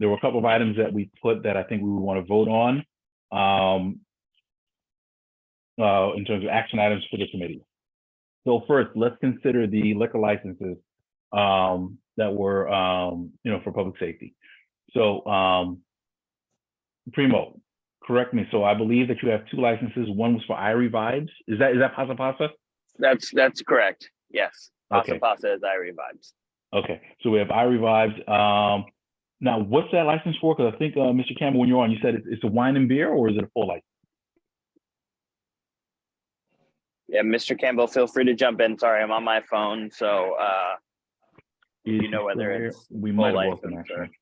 [SPEAKER 2] there were a couple of items that we put that I think we would want to vote on in terms of action items for the committee. So first, let's consider the liquor licenses that were, for public safety. So, Primo, correct me. So I believe that you have 2 licenses. One was for Irie Vibes. Is that Pasa Pasa?
[SPEAKER 4] That's correct. Yes. Pasa
[SPEAKER 2] Okay.
[SPEAKER 4] Pasa is Irie Vibes.
[SPEAKER 2] Okay. So we have Irie Vibes. Now, what's that license for? Because I think, Mr. Campbell, when you're on, you said it's a wine and beer, or is it a full license?
[SPEAKER 4] Yeah, Mr. Campbell, feel free to jump in. Sorry, I'm on my phone. So you know whether it's
[SPEAKER 2] we
[SPEAKER 4] full
[SPEAKER 2] might have lost him,
[SPEAKER 4] license or
[SPEAKER 2] actually.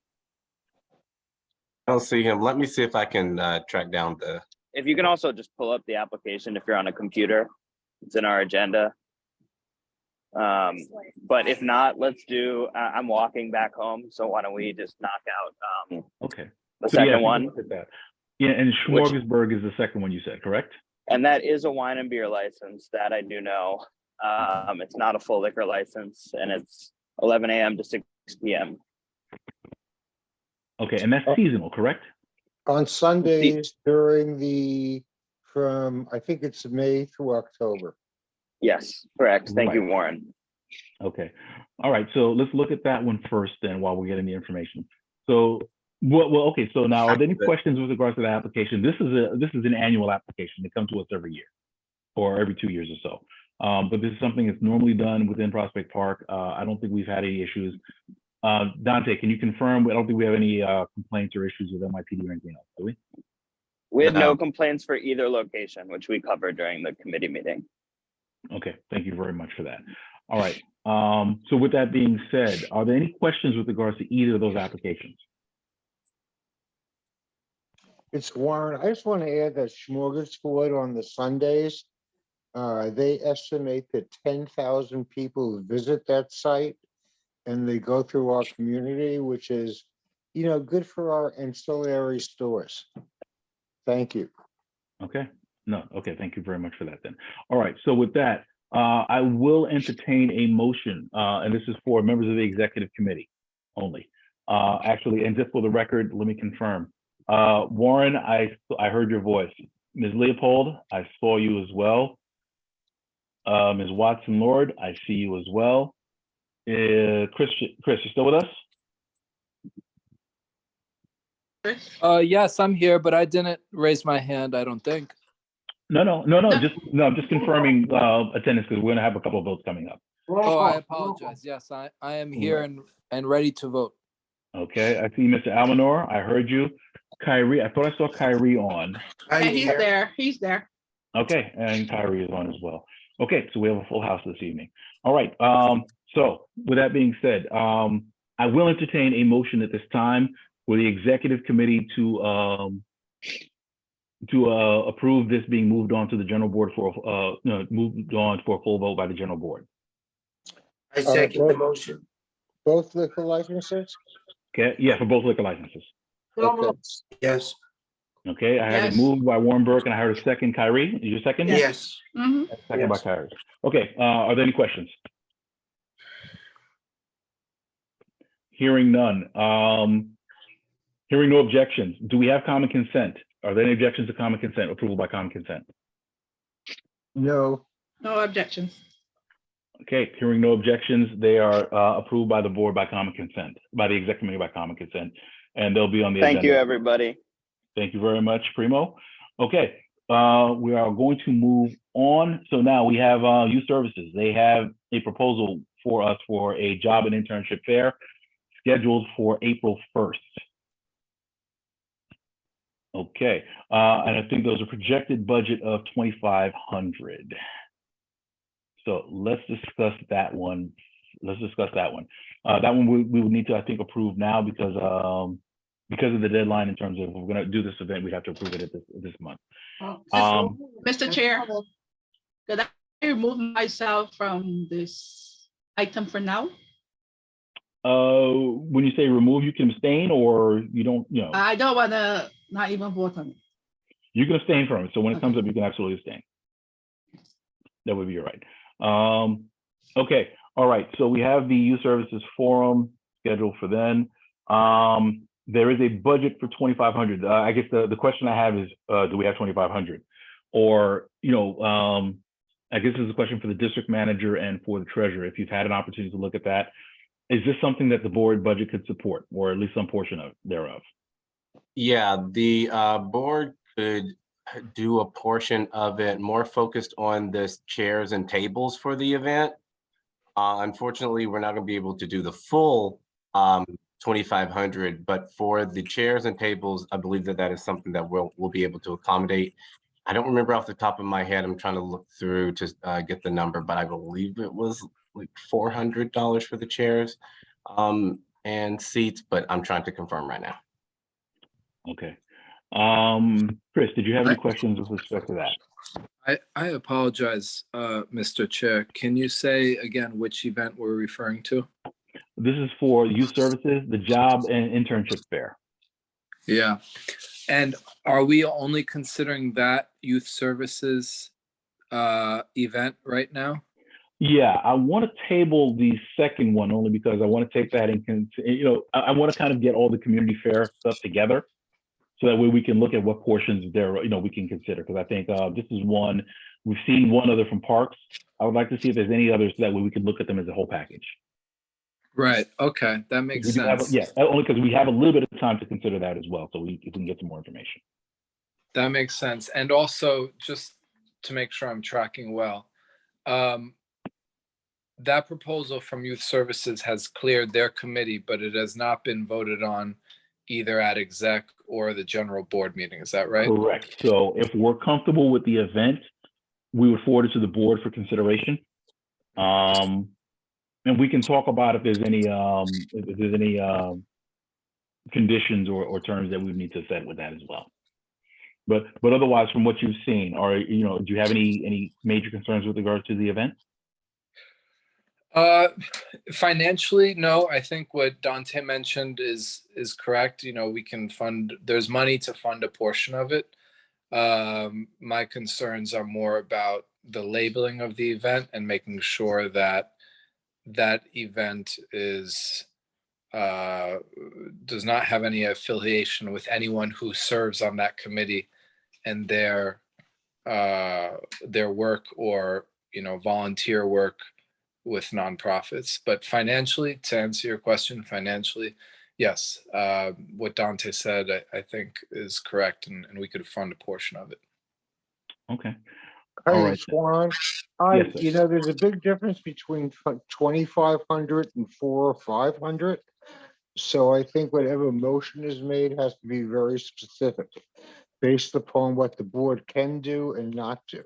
[SPEAKER 3] I don't see him. Let me see if I can track down the.
[SPEAKER 4] if you can also just pull up the application if you're on a computer. It's in our agenda. But if not, let's do, I'm walking back home. So why don't we just knock out
[SPEAKER 2] Okay.
[SPEAKER 4] the
[SPEAKER 2] So, yeah, if
[SPEAKER 4] second
[SPEAKER 2] you
[SPEAKER 4] one?
[SPEAKER 2] look at that. Yeah, and
[SPEAKER 4] Which-
[SPEAKER 2] Smorgasburg is the second one you said, correct?
[SPEAKER 4] And that is a wine and beer license, that I do know. It's not a full liquor license, and it's 11 a.m. to 6 p.m.
[SPEAKER 2] Okay, and that's seasonal, correct?
[SPEAKER 18] On Sundays during from, I think it's May through October.
[SPEAKER 4] Yes, correct. Thank you,
[SPEAKER 2] Right.
[SPEAKER 4] Warren.
[SPEAKER 2] Okay. All right. So let's look at that one first then while we're getting the information. So, okay. So now, are there any questions with regards to the application? This is an annual application. They come to us every year or every 2 years or so. But this is something that's normally done within Prospect Park. I don't think we've had any issues. Dante, can you confirm? I don't think we have any complaints or issues with NYPD or anything else, do we?
[SPEAKER 4] We had
[SPEAKER 2] No.
[SPEAKER 4] no complaints for either location, which we covered during the committee meeting.
[SPEAKER 2] Okay, thank you very much for that. All right. So with that being said, are there any questions with regards to either of those applications?
[SPEAKER 18] It's Warren. I just want to add that Smorgasbord on the Sundays, they estimate that 10,000 people visit that site and they go through our community, which is, good for our ancillary stores. Thank you.
[SPEAKER 2] Okay. No. Okay. Thank you very much for that then. All right. So with that, I will entertain a motion, and this is for members of the executive committee only. Actually, and just for the record, let me confirm. Warren, I heard your voice. Ms. Leopold, I saw you as well. Ms. Watson Lord, I see you as well. Chris, you still with us?
[SPEAKER 22] Yes, I'm here, but I didn't raise my hand, I don't think.
[SPEAKER 2] No. I'm just confirming attendance because we're gonna have a couple of votes coming up.
[SPEAKER 22] Oh, I apologize. Yes, I am here and ready to vote.
[SPEAKER 2] Okay, I see Mr. Almanor. I heard you. Kyrie, I thought I saw Kyrie on.
[SPEAKER 1] Yeah, he's there. He's there.
[SPEAKER 2] Okay, and Kyrie is on as well. Okay, so we have a full house this evening. All right. So with that being said, I will entertain a motion at this time for the executive committee to approve this being moved on to the general board moved on for a full vote by the general board.
[SPEAKER 18] I second the motion. Both liquor licenses?
[SPEAKER 2] Okay, yeah, for both liquor licenses.
[SPEAKER 18] Okay. Yes.
[SPEAKER 2] Okay, I have
[SPEAKER 18] Yes.
[SPEAKER 2] it moved by Warren Burke and I heard a second. Kyrie, is your second?
[SPEAKER 18] Yes.
[SPEAKER 2] Second by Kyrie. Okay, are there any questions? Hearing none. Hearing no objections. Do we have common consent? Are there any objections to common consent, approval by common consent?
[SPEAKER 18] No.
[SPEAKER 1] No objections.
[SPEAKER 2] Okay, hearing no objections, they are approved by the board by common consent, by the exec committee by common consent, and they'll be on the agenda.
[SPEAKER 4] Thank you, everybody.
[SPEAKER 2] Thank you very much, Primo. Okay, we are going to move on. So now we have youth services. They have a proposal for us for a job and internship fair scheduled for April 1st. Okay, and I think there's a projected budget of 2,500. So let's discuss that one. That one we would need to, I think, approve now because of the deadline in terms of if we're going to do this event, we have to approve it at this month.
[SPEAKER 1] Mr. Chair, could I remove myself from this item for now?
[SPEAKER 2] When you say remove, you can abstain or you don't,
[SPEAKER 1] I don't want to not even vote on it.
[SPEAKER 2] you can abstain from it. So when it comes up, you can absolutely abstain. That would be your right. Okay, all right. So we have the youth services forum scheduled for then. There is a budget for 2,500. I guess the question I have is, do we have 2,500? Or, I guess this is a question for the district manager and for the treasurer. If you've had an opportunity to look at that, is this something that the board budget could support, or at least some portion of thereof?
[SPEAKER 3] Yeah, the board could do a portion of it more focused on the chairs and tables for the event. Unfortunately, we're not going to be able to do the full 2,500, but for the chairs and tables, I believe that that is something that we'll be able to accommodate. I don't remember off the top of my head. I'm trying to look through to get the number, but I believe it was like $400 for the chairs and seats, but I'm trying to confirm right now.
[SPEAKER 2] Okay. Chris, did you have any questions with respect to that?
[SPEAKER 19] I apologize, Mr. Chair. Can you say again which event we're referring to?
[SPEAKER 2] This is for youth services, the job and internship fair.
[SPEAKER 19] Yeah. And are we only considering that youth services event right now?
[SPEAKER 2] Yeah, I want to table the second one only because I want to take that in, I want to kind of get all the community fair stuff together. So that way we can look at what portions there, we can consider. Because I think this is one, we've seen one other from Parks. I would like to see if there's any others so that way we can look at them as a whole package.
[SPEAKER 19] Right. Okay. That makes sense.
[SPEAKER 2] Yeah, only because we have a little bit of time to consider that as well. So we can get some more information.
[SPEAKER 19] That makes sense. And also, just to make sure I'm tracking well, that proposal from Youth Services has cleared their committee, but it has not been voted on either at exec or the general board meeting. Is that right?
[SPEAKER 2] Correct. So if we're comfortable with the event, we would forward it to the board for consideration. And we can talk about if there's any conditions or terms that we need to set with that as well. But otherwise, from what you've seen, do you have any major concerns with regards to the event?
[SPEAKER 19] Financially, no. I think what Dante mentioned is correct. We can fund, there's money to fund a portion of it. My concerns are more about the labeling of the event and making sure that that event is does not have any affiliation with anyone who serves on that committee and their work or volunteer work with nonprofits. But financially, to answer your question, financially, yes, what Dante said, I think is correct, and we could fund a portion of it.
[SPEAKER 2] Okay.
[SPEAKER 18] Hey,
[SPEAKER 2] All right.
[SPEAKER 18] Swan,
[SPEAKER 2] Yes, sir.
[SPEAKER 18] there's a big difference between 2,500 and 400 or 500. So I think whatever motion is made has to be very specific based upon what the board can do and not do.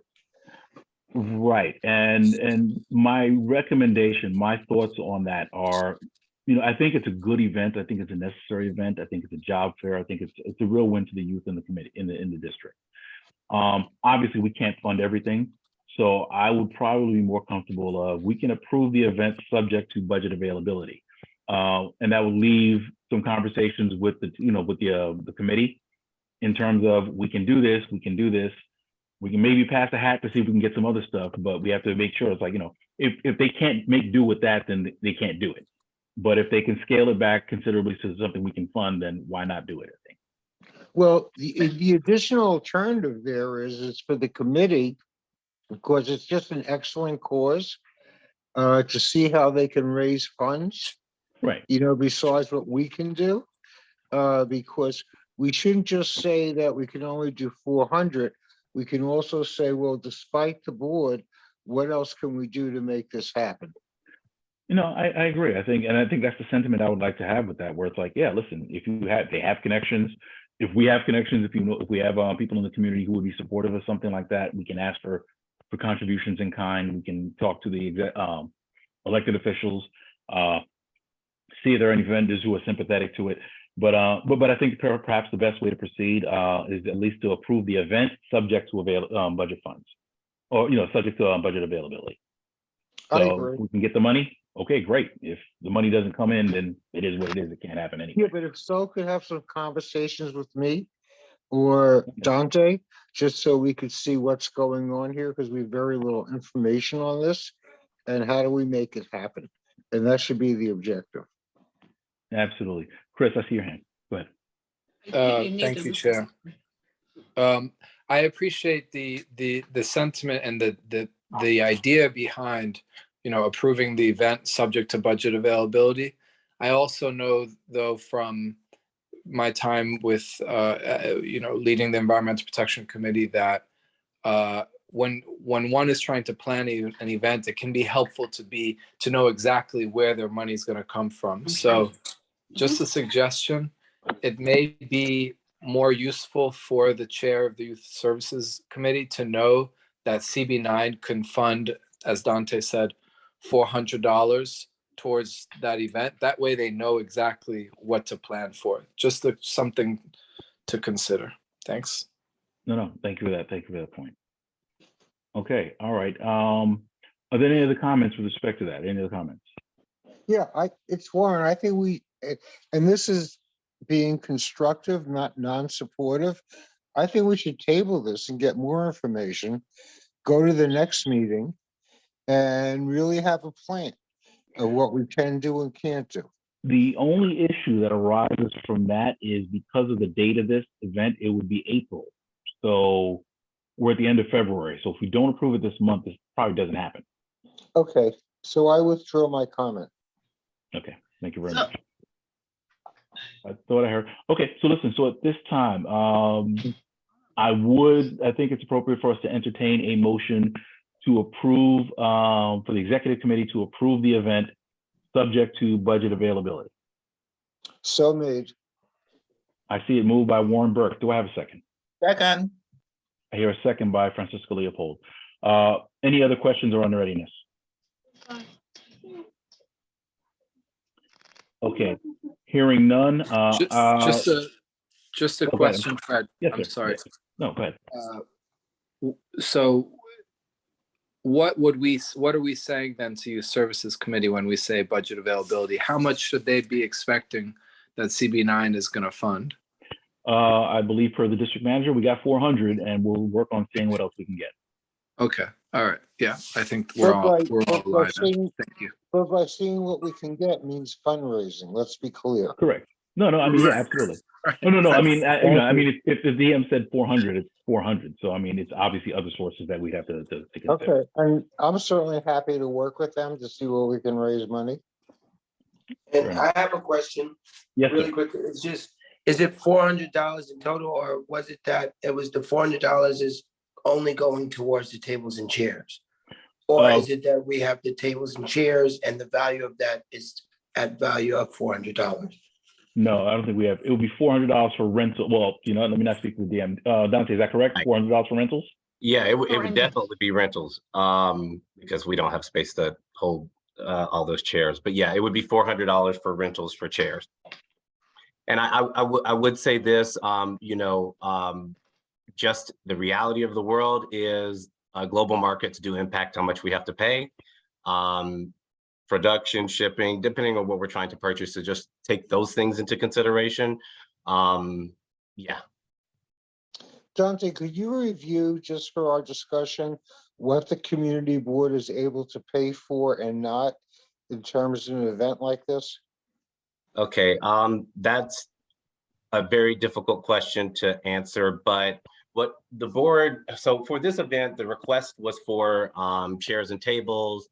[SPEAKER 2] Right. And my recommendation, my thoughts on that are, I think it's a good event. I think it's a necessary event. I think it's a job fair. I think it's a real win to the youth in the committee, in the district. Obviously, we can't fund everything. So I would probably be more comfortable we can approve the event subject to budget availability. And that would leave some conversations with the committee in terms of we can do this. We can maybe pass a hat to see if we can get some other stuff, but we have to make sure it's like, if they can't make do with that, then they can't do it. But if they can scale it back considerably to something we can fund, then why not do it, I think.
[SPEAKER 18] Well, the additional alternative there is for the committee, because it's just an excellent cause, to see how they can raise funds.
[SPEAKER 2] Right.
[SPEAKER 18] Besides what we can do, because we shouldn't just say that we can only do 400. We can also say, well, despite the board, what else can we do to make this happen?
[SPEAKER 2] I agree. I think that's the sentiment I would like to have with that, where it's like, yeah, listen, they have connections. If we have connections, if we have people in the community who would be supportive of something like that, we can ask for contributions in kind. We can talk to the elected officials, see if there are any vendors who are sympathetic to it. But I think perhaps the best way to proceed is at least to approve the event subject to budget funds, or subject to budget availability.
[SPEAKER 18] I
[SPEAKER 2] So
[SPEAKER 18] agree.
[SPEAKER 2] we can get the money. Okay, great. If the money doesn't come in, then it is what it is. It can't happen anyway.
[SPEAKER 18] Yeah, but if so, could have some conversations with me or Dante, just so we could see what's going on here, because we have very little information on this, and how do we make it happen? And that should be the objective.
[SPEAKER 2] Absolutely. Chris, I see your hand. Go ahead.
[SPEAKER 19] Thank you, Chair. I appreciate the sentiment and the idea behind, approving the event subject to budget availability. I also know, though, from my time with, leading the Environmental Protection Committee, that when one is trying to plan an event, it can be helpful to know exactly where their money is going to come from. So just a suggestion, it may be more useful for the chair of the Youth Services Committee to know that CB9 can fund, as Dante said, $400 towards that event. That way they know exactly what to plan for. Just something to consider. Thanks.
[SPEAKER 2] No, thank you for that. Thank you for that point. Okay, all right. Are there any other comments with respect to that? Any other comments?
[SPEAKER 18] Yeah, it's Warren. I think and this is being constructive, not non-supportive. I think we should table this and get more information, go to the next meeting, and really have a plan of what we can do and can't do.
[SPEAKER 2] The only issue that arises from that is because of the date of this event, it would be April. So we're at the end of February. So if we don't approve it this month, this probably doesn't happen.
[SPEAKER 18] Okay, so I withdraw my comment.
[SPEAKER 2] Okay, thank you very much. I thought I heard. Okay, so listen, so at this time, I think it's appropriate for us to entertain a motion to approve, for the executive committee to approve the event subject to budget availability.
[SPEAKER 18] So made.
[SPEAKER 2] I see it moved by Warren Burke. Do I have a second?
[SPEAKER 9] Second.
[SPEAKER 2] I hear a second by Francisco Leopold. Any other questions or unreadiness? Okay, hearing none.
[SPEAKER 19] Just a question, Fred.
[SPEAKER 2] Yes,
[SPEAKER 19] I'm
[SPEAKER 2] sir.
[SPEAKER 19] sorry.
[SPEAKER 2] Yes. No, go ahead.
[SPEAKER 19] So what are we saying then to Youth Services Committee when we say budget availability? How much should they be expecting that CB9 is going to fund?
[SPEAKER 2] I believe per the district manager, we got 400 and we'll work on seeing what else we can get.
[SPEAKER 19] Okay. All right. Yeah, I think we're all aligned. Thank you.
[SPEAKER 18] But by seeing what we can get means fundraising. Let's be clear.
[SPEAKER 2] Correct. No, I mean, yeah, absolutely. No. I mean, if the DM said 400, it's 400. So I mean, it's obviously other sources that we have to consider.
[SPEAKER 18] Okay, and I'm certainly happy to work with them to see where we can raise money.
[SPEAKER 5] And I have a question.
[SPEAKER 2] Yes,
[SPEAKER 5] really
[SPEAKER 2] sir.
[SPEAKER 5] quickly. It's just, is it $400 in total, or was it that it was the $400 is only going towards the tables and chairs? Or is it that we have the tables and chairs and the value of that is at value of $400?
[SPEAKER 2] No, I don't think we have. It would be $400 for rental. Well, let me not speak for the DM. Dante, is that correct? $400 for rentals?
[SPEAKER 3] Yeah, it would definitely be rentals, because we don't have space to hold all those chairs. But yeah, it would be $400 for rentals for chairs. And I would say this, just the reality of the world is global markets do impact how much we have to pay. Production, shipping, depending on what we're trying to purchase, to just take those things into consideration. Yeah.
[SPEAKER 18] Dante, could you review, just for our discussion, what the community board is able to pay for and not in terms of an event like this?
[SPEAKER 3] Okay, that's a very difficult question to answer, but what the board, so for this event, the request was for chairs and tables,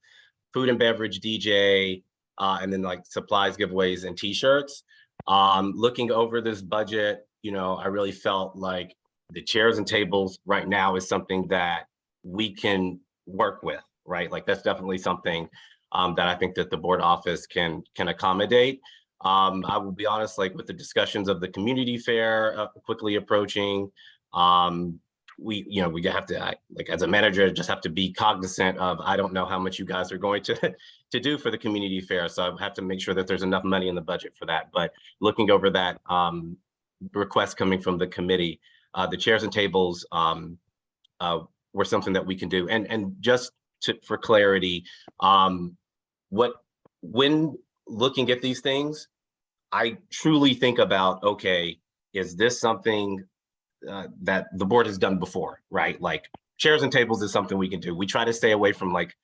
[SPEAKER 3] food and beverage, DJ, and then like supplies, giveaways, and t-shirts. Looking over this budget, I really felt like the chairs and tables right now is something that we can work with, right? Like that's definitely something that I think that the board office can accommodate. I will be honest, like with the discussions of the community fair quickly approaching, we have to, like as a manager, just have to be cognizant of, I don't know how much you guys are going to do for the community fair. So I have to make sure that there's enough money in the budget for that. But looking over that request coming from the committee, the chairs and tables were something that we can do. And just for clarity, when looking at these things, I truly think about, okay, is this something that the board has done before, right? Like chairs and tables is something we can do. We try to stay away from like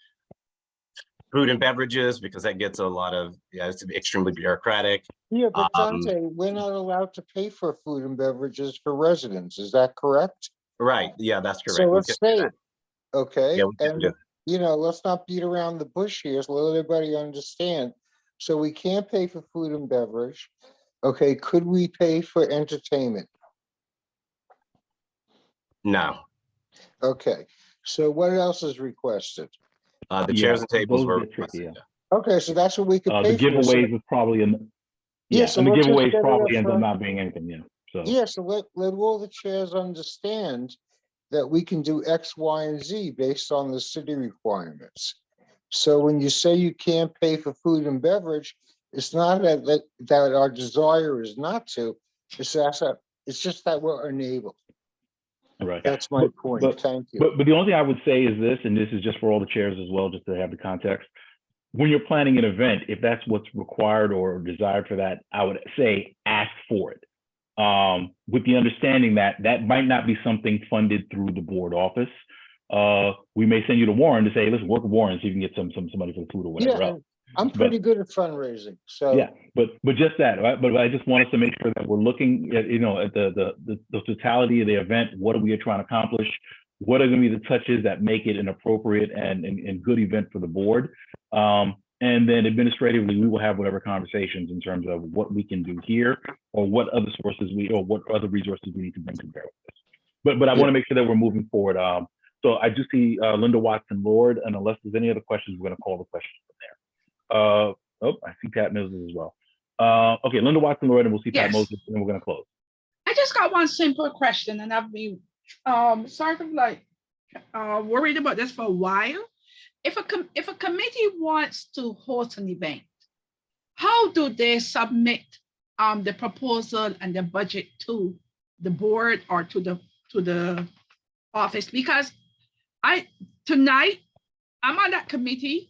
[SPEAKER 3] food and beverages because that gets a lot of, it's extremely bureaucratic.
[SPEAKER 18] Yeah, but Dante, we're not allowed to pay for food and beverages for residents. Is that correct?
[SPEAKER 3] Right. Yeah, that's correct.
[SPEAKER 18] So let's say it. Okay.
[SPEAKER 3] Yeah, we can do.
[SPEAKER 18] let's not beat around the bush here. So let everybody understand. So we can't pay for food and beverage. Okay, could we pay for entertainment?
[SPEAKER 3] No,
[SPEAKER 18] Okay, so what else is requested?
[SPEAKER 3] the chairs and tables
[SPEAKER 2] those
[SPEAKER 3] were
[SPEAKER 2] get tricky,
[SPEAKER 3] requested.
[SPEAKER 18] Okay, so that's what we could
[SPEAKER 2] The
[SPEAKER 18] pay for. So-
[SPEAKER 2] giveaways is probably
[SPEAKER 18] Yeah, so
[SPEAKER 2] and the
[SPEAKER 18] let's just
[SPEAKER 2] giveaways
[SPEAKER 18] get it
[SPEAKER 2] probably
[SPEAKER 18] up
[SPEAKER 2] ends up
[SPEAKER 18] front.
[SPEAKER 2] not being anything, yeah. So
[SPEAKER 18] Yeah, so let all the chairs understand that we can do X, Y, and Z based on the city requirements. So when you say you can't pay for food and beverage, it's not that our desire is not to, it's just that we're unable.
[SPEAKER 2] right.
[SPEAKER 18] That's my point.
[SPEAKER 2] But,
[SPEAKER 18] Thank you.
[SPEAKER 2] but the only thing I would say is this, and this is just for all the chairs as well, just to have the context. When you're planning an event, if that's what's required or desired for that, I would say ask for it. With the understanding that that might not be something funded through the board office. We may send you to Warren to say, let's work with Warren, so you can get some money for the food or whatever
[SPEAKER 18] Yeah,
[SPEAKER 2] else.
[SPEAKER 18] I'm pretty good at fundraising, so.
[SPEAKER 2] Yeah, but just that, right? But I just want us to make sure that we're looking at, at the totality of the event. What are we trying to accomplish? What are going to be the touches that make it an appropriate and good event for the board? And then administratively, we will have whatever conversations in terms of what we can do here, or what other sources what other resources we need to bring to bear with this. But I want to make sure that we're moving forward. So I do see Linda Watson Lord, and unless there's any other questions, we're going to call the questions from there. I see Pat Moses as well. Okay, Linda Watson Lord, and we'll see Pat
[SPEAKER 1] Yes.
[SPEAKER 2] Moses, and we're going to close.
[SPEAKER 1] I just got one simple question, and I've been sort of like worried about this for a while. If a committee wants to host an event, how do they submit the proposal and the budget to the board or to the office? Because tonight I'm on that committee,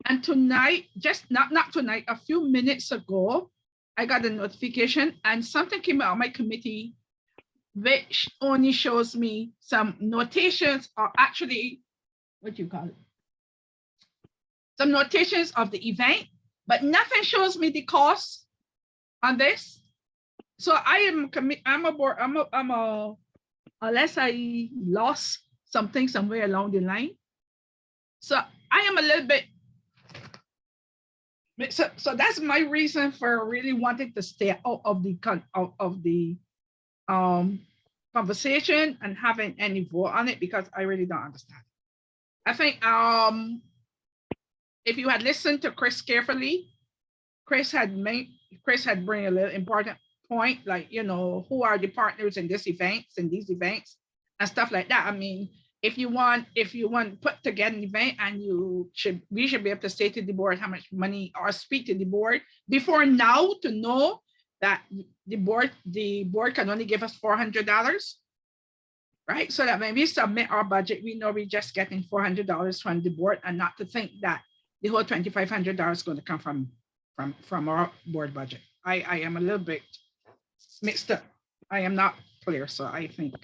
[SPEAKER 1] and tonight, just not tonight, a few minutes ago, I got a notification and something came out of my committee which only shows me some notations, or actually, what do you call it? Some notations of the event, but nothing shows me the cost on this. So unless I lost something somewhere along the line. So I am a little bit, so that's my reason for really wanting to stay out of the conversation and having any vote on it, because I really don't understand. I think if you had listened to Chris carefully, Chris had bring a little important point, like, who are the partners in these events and and stuff like that. I mean, if you want put together an event, and we should be able to say to the board how much money, or speak to the board before now to know that the board can only give us $400, right? So that when we submit our budget, we know we're just getting $400 from the board, and not to think that the whole $2,500 is going to come from our board budget. I am a little bit mixed up. I am not clear, so I think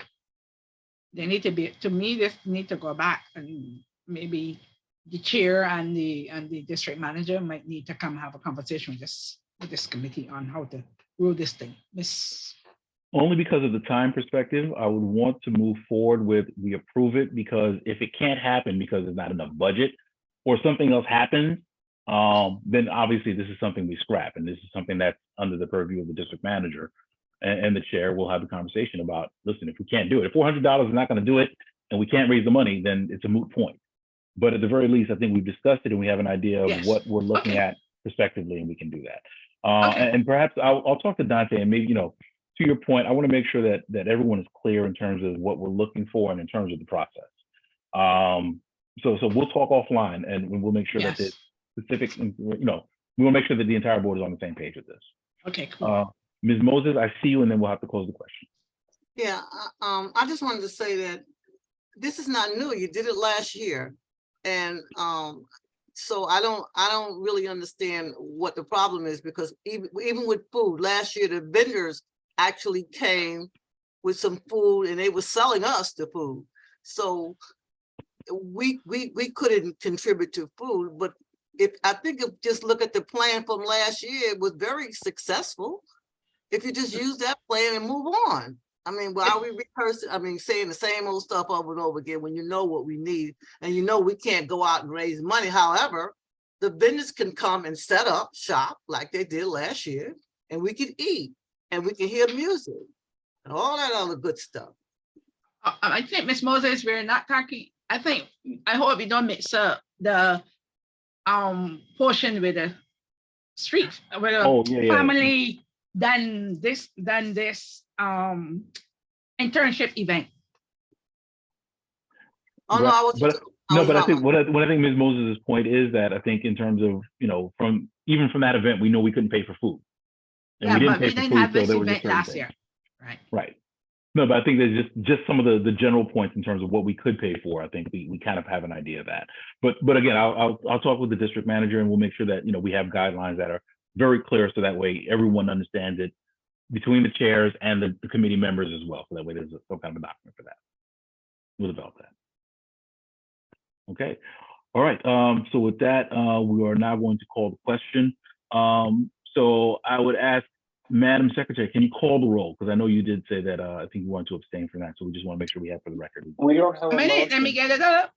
[SPEAKER 1] they need to be, to me, this need to go back, and maybe the chair and the district manager might need to come have a conversation with this committee on how to rule this thing.
[SPEAKER 2] Only because of the time perspective, I would want to move forward with we approve it, because if it can't happen because there's not enough budget or something else happens, then obviously this is something we scrap, and this is something that's under the purview of the district manager and the chair. Will have the conversation about, listen, if we can't do it, if $400 is not going to do it and we can't raise the money, then it's a moot point. But at the very least, I think we've discussed it and we have an idea of what we're looking at prospectively, and we can do that. And perhaps I'll talk to Dante, and maybe, to your point, I want to make sure that everyone is clear in terms of what we're looking for and in terms of the process. So we'll talk offline, and we'll make sure that the specific, we will make sure that the entire board is on the same page with this.
[SPEAKER 1] Okay, cool.
[SPEAKER 2] Ms. Moses, I see you, and then we'll have to close the question.
[SPEAKER 14] Yeah, I just wanted to say that this is not new. You did it last year. And so I don't really understand what the problem is, because even with food, last year, the vendors actually came with some food and they were selling us the food. So we couldn't contribute to food, but just look at the plan from last year, it was very successful. If you just use that plan and move on. I mean, why are we rehearsing, saying the same old stuff over and over again when you know what we need and you know we can't go out and raise money. However, the vendors can come and set up shop like they did last year, and we can eat and we can hear music and all that other good stuff.
[SPEAKER 1] I think, Ms. Moses, we're not talking, I hope we don't mix up the portion with the street, with the family than this internship event.
[SPEAKER 14] Oh, no, I was.
[SPEAKER 2] But I think what I think Ms. Moses' point is that I think in terms of, from that event, we know we couldn't pay for food. And
[SPEAKER 1] Yeah,
[SPEAKER 2] we
[SPEAKER 1] but we
[SPEAKER 2] didn't
[SPEAKER 1] didn't
[SPEAKER 2] pay
[SPEAKER 1] have
[SPEAKER 2] for food,
[SPEAKER 1] this
[SPEAKER 2] so there were just
[SPEAKER 1] event
[SPEAKER 2] certain
[SPEAKER 1] last
[SPEAKER 2] things.
[SPEAKER 1] year, right?
[SPEAKER 2] Right. No, but I think there's just some of the general points in terms of what we could pay for. I think we kind of have an idea of that. But again, I'll talk with the district manager and we'll make sure that, we have guidelines that are very clear so that way everyone understands it between the chairs and the committee members as well. So that way there's some kind of a document for that. We'll develop that. Okay. All right. So with that, we are now going to call the question. So I would ask Madam Secretary, can you call the roll? Because I know you did say that I think you wanted to abstain from that. So we just want to make sure we have for the record.
[SPEAKER 18] We don't have
[SPEAKER 1] A minute, let me get it up.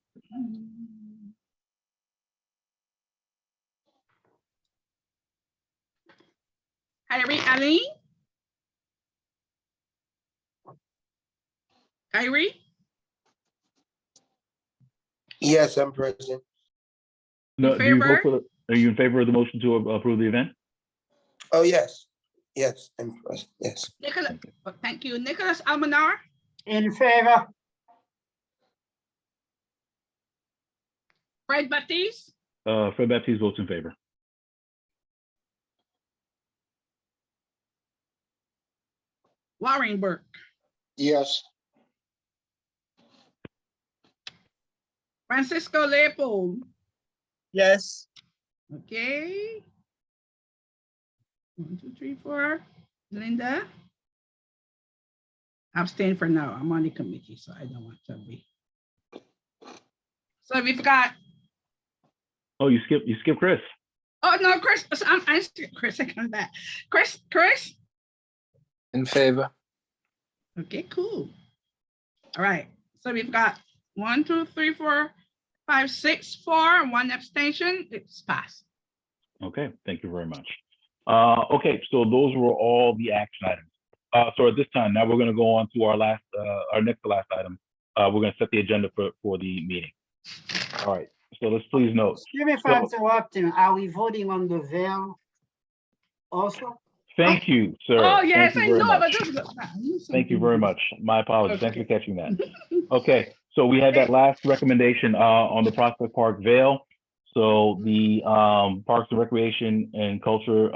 [SPEAKER 1] Irene? Kyrie?
[SPEAKER 5] Yes, I'm present.
[SPEAKER 2] No, do you vote for are you in favor of the motion to approve the event?
[SPEAKER 5] Oh, yes. Yes, I'm present. Yes.
[SPEAKER 1] Nicholas, thank you. Nicholas Almanar?
[SPEAKER 12] In favor.
[SPEAKER 1] Fred Baptiste?
[SPEAKER 2] Fred Baptiste votes in favor.
[SPEAKER 1] Warren Burke?
[SPEAKER 18] Yes.
[SPEAKER 1] Francisco Leopold?
[SPEAKER 9] Yes.
[SPEAKER 1] Okay. 1, 2, 3, 4. Linda? Abstain for now. I'm on the committee, so I don't want to be. So we've got.
[SPEAKER 2] Oh, you skip Chris.
[SPEAKER 1] Oh no, Chris. I skipped Chris. I come back. Chris.
[SPEAKER 22] In favor.
[SPEAKER 1] Okay, cool. All right. So we've got 1, 2, 3, 4, 5, 6, 4, and 1 abstention. It's passed.
[SPEAKER 2] Okay, thank you very much. Okay, so those were all the action items. So at this time, now we're going to go on to our next to last item. We're going to set the agenda for the meeting. All right, so let's please note.
[SPEAKER 12] Excuse me for interrupting. Are we voting on the veil also?
[SPEAKER 2] Thank you, sir.
[SPEAKER 1] Oh, yes,
[SPEAKER 2] Thank
[SPEAKER 1] I
[SPEAKER 2] you very
[SPEAKER 1] know,
[SPEAKER 2] much.
[SPEAKER 1] but
[SPEAKER 2] Thank you very much. My apologies. Thanks for
[SPEAKER 1] Okay.
[SPEAKER 2] catching that. Okay, so we had that last recommendation on the Prospect Park Veil. So the Parks and Recreation and Culture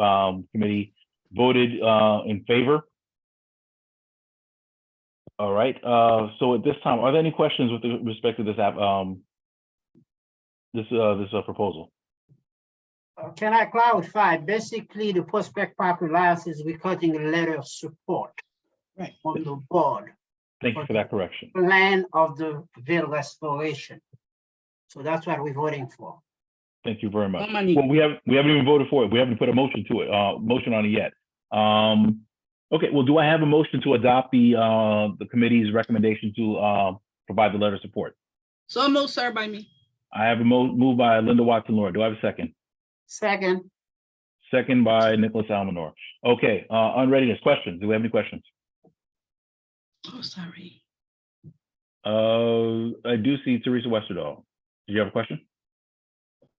[SPEAKER 2] Committee voted in favor. All right. So at this time, are there any questions with respect to this proposal?
[SPEAKER 12] Can I clarify? Basically, the Prospect Park Alliance is recording a letter of support from the board.
[SPEAKER 2] Thank you for that correction.
[SPEAKER 12] Plan of the veil restoration. So that's what we're voting for.
[SPEAKER 2] Thank you very much.
[SPEAKER 1] money.
[SPEAKER 2] Well, we haven't even voted for it. We haven't put a motion to it, motion on it yet. Okay, well, do I have a motion to adopt the committee's recommendation to provide the letter of support?
[SPEAKER 1] So moved, sir, by me.
[SPEAKER 2] I have a move by Linda Watson-Laura. Do I have a second?
[SPEAKER 12] Second.
[SPEAKER 2] Second by Nicholas Almanor. Okay, on readiness, questions. Do we have any questions?
[SPEAKER 1] Oh, sorry.
[SPEAKER 2] I do see Teresa Westerdahl. Did you have a question?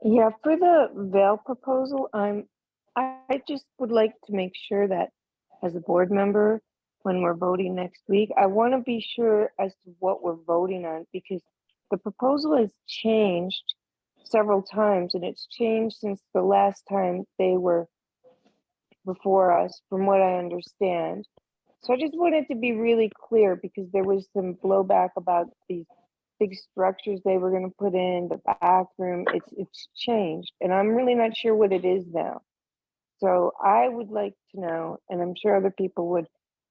[SPEAKER 10] Yeah, for the veil proposal, I just would like to make sure that as a board member, when we're voting next week, I want to be sure as to what we're voting on, because the proposal has changed several times, and it's changed since the last time they were before us, from what I understand. So I just wanted to be really clear, because there was some blowback about these big structures they were going to put in, the bathroom. It's changed, and I'm really not sure what it is now. So I would like to know, and I'm sure other people would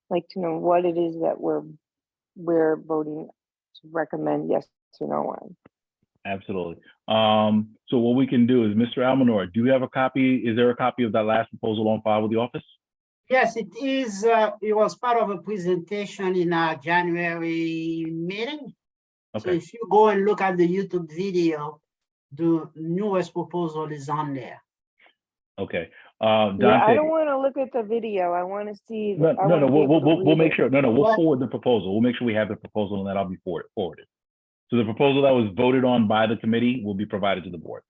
[SPEAKER 10] like to know, what it is that we're voting to recommend yes or no on.
[SPEAKER 2] Absolutely. So what we can do is, Mr. Almanor, do you have a copy? Is there a copy of that last proposal on file with the office?
[SPEAKER 12] Yes, it is. It was part of a presentation in our January meeting. So
[SPEAKER 2] Okay,
[SPEAKER 12] if you go and look at the YouTube video, the newest proposal is on there.
[SPEAKER 2] okay.
[SPEAKER 10] Yeah, I
[SPEAKER 2] Dante,
[SPEAKER 10] don't want to look at the video. I want to see,
[SPEAKER 2] no,
[SPEAKER 10] I
[SPEAKER 2] no,
[SPEAKER 10] want
[SPEAKER 2] no,
[SPEAKER 10] to be able to
[SPEAKER 2] we'll
[SPEAKER 10] read
[SPEAKER 2] make
[SPEAKER 10] it.
[SPEAKER 2] sure, no, we'll
[SPEAKER 12] What?
[SPEAKER 2] forward the proposal. We'll make sure we have the proposal and then I'll be forwarded. So the proposal that was voted on by the committee will be provided to the board.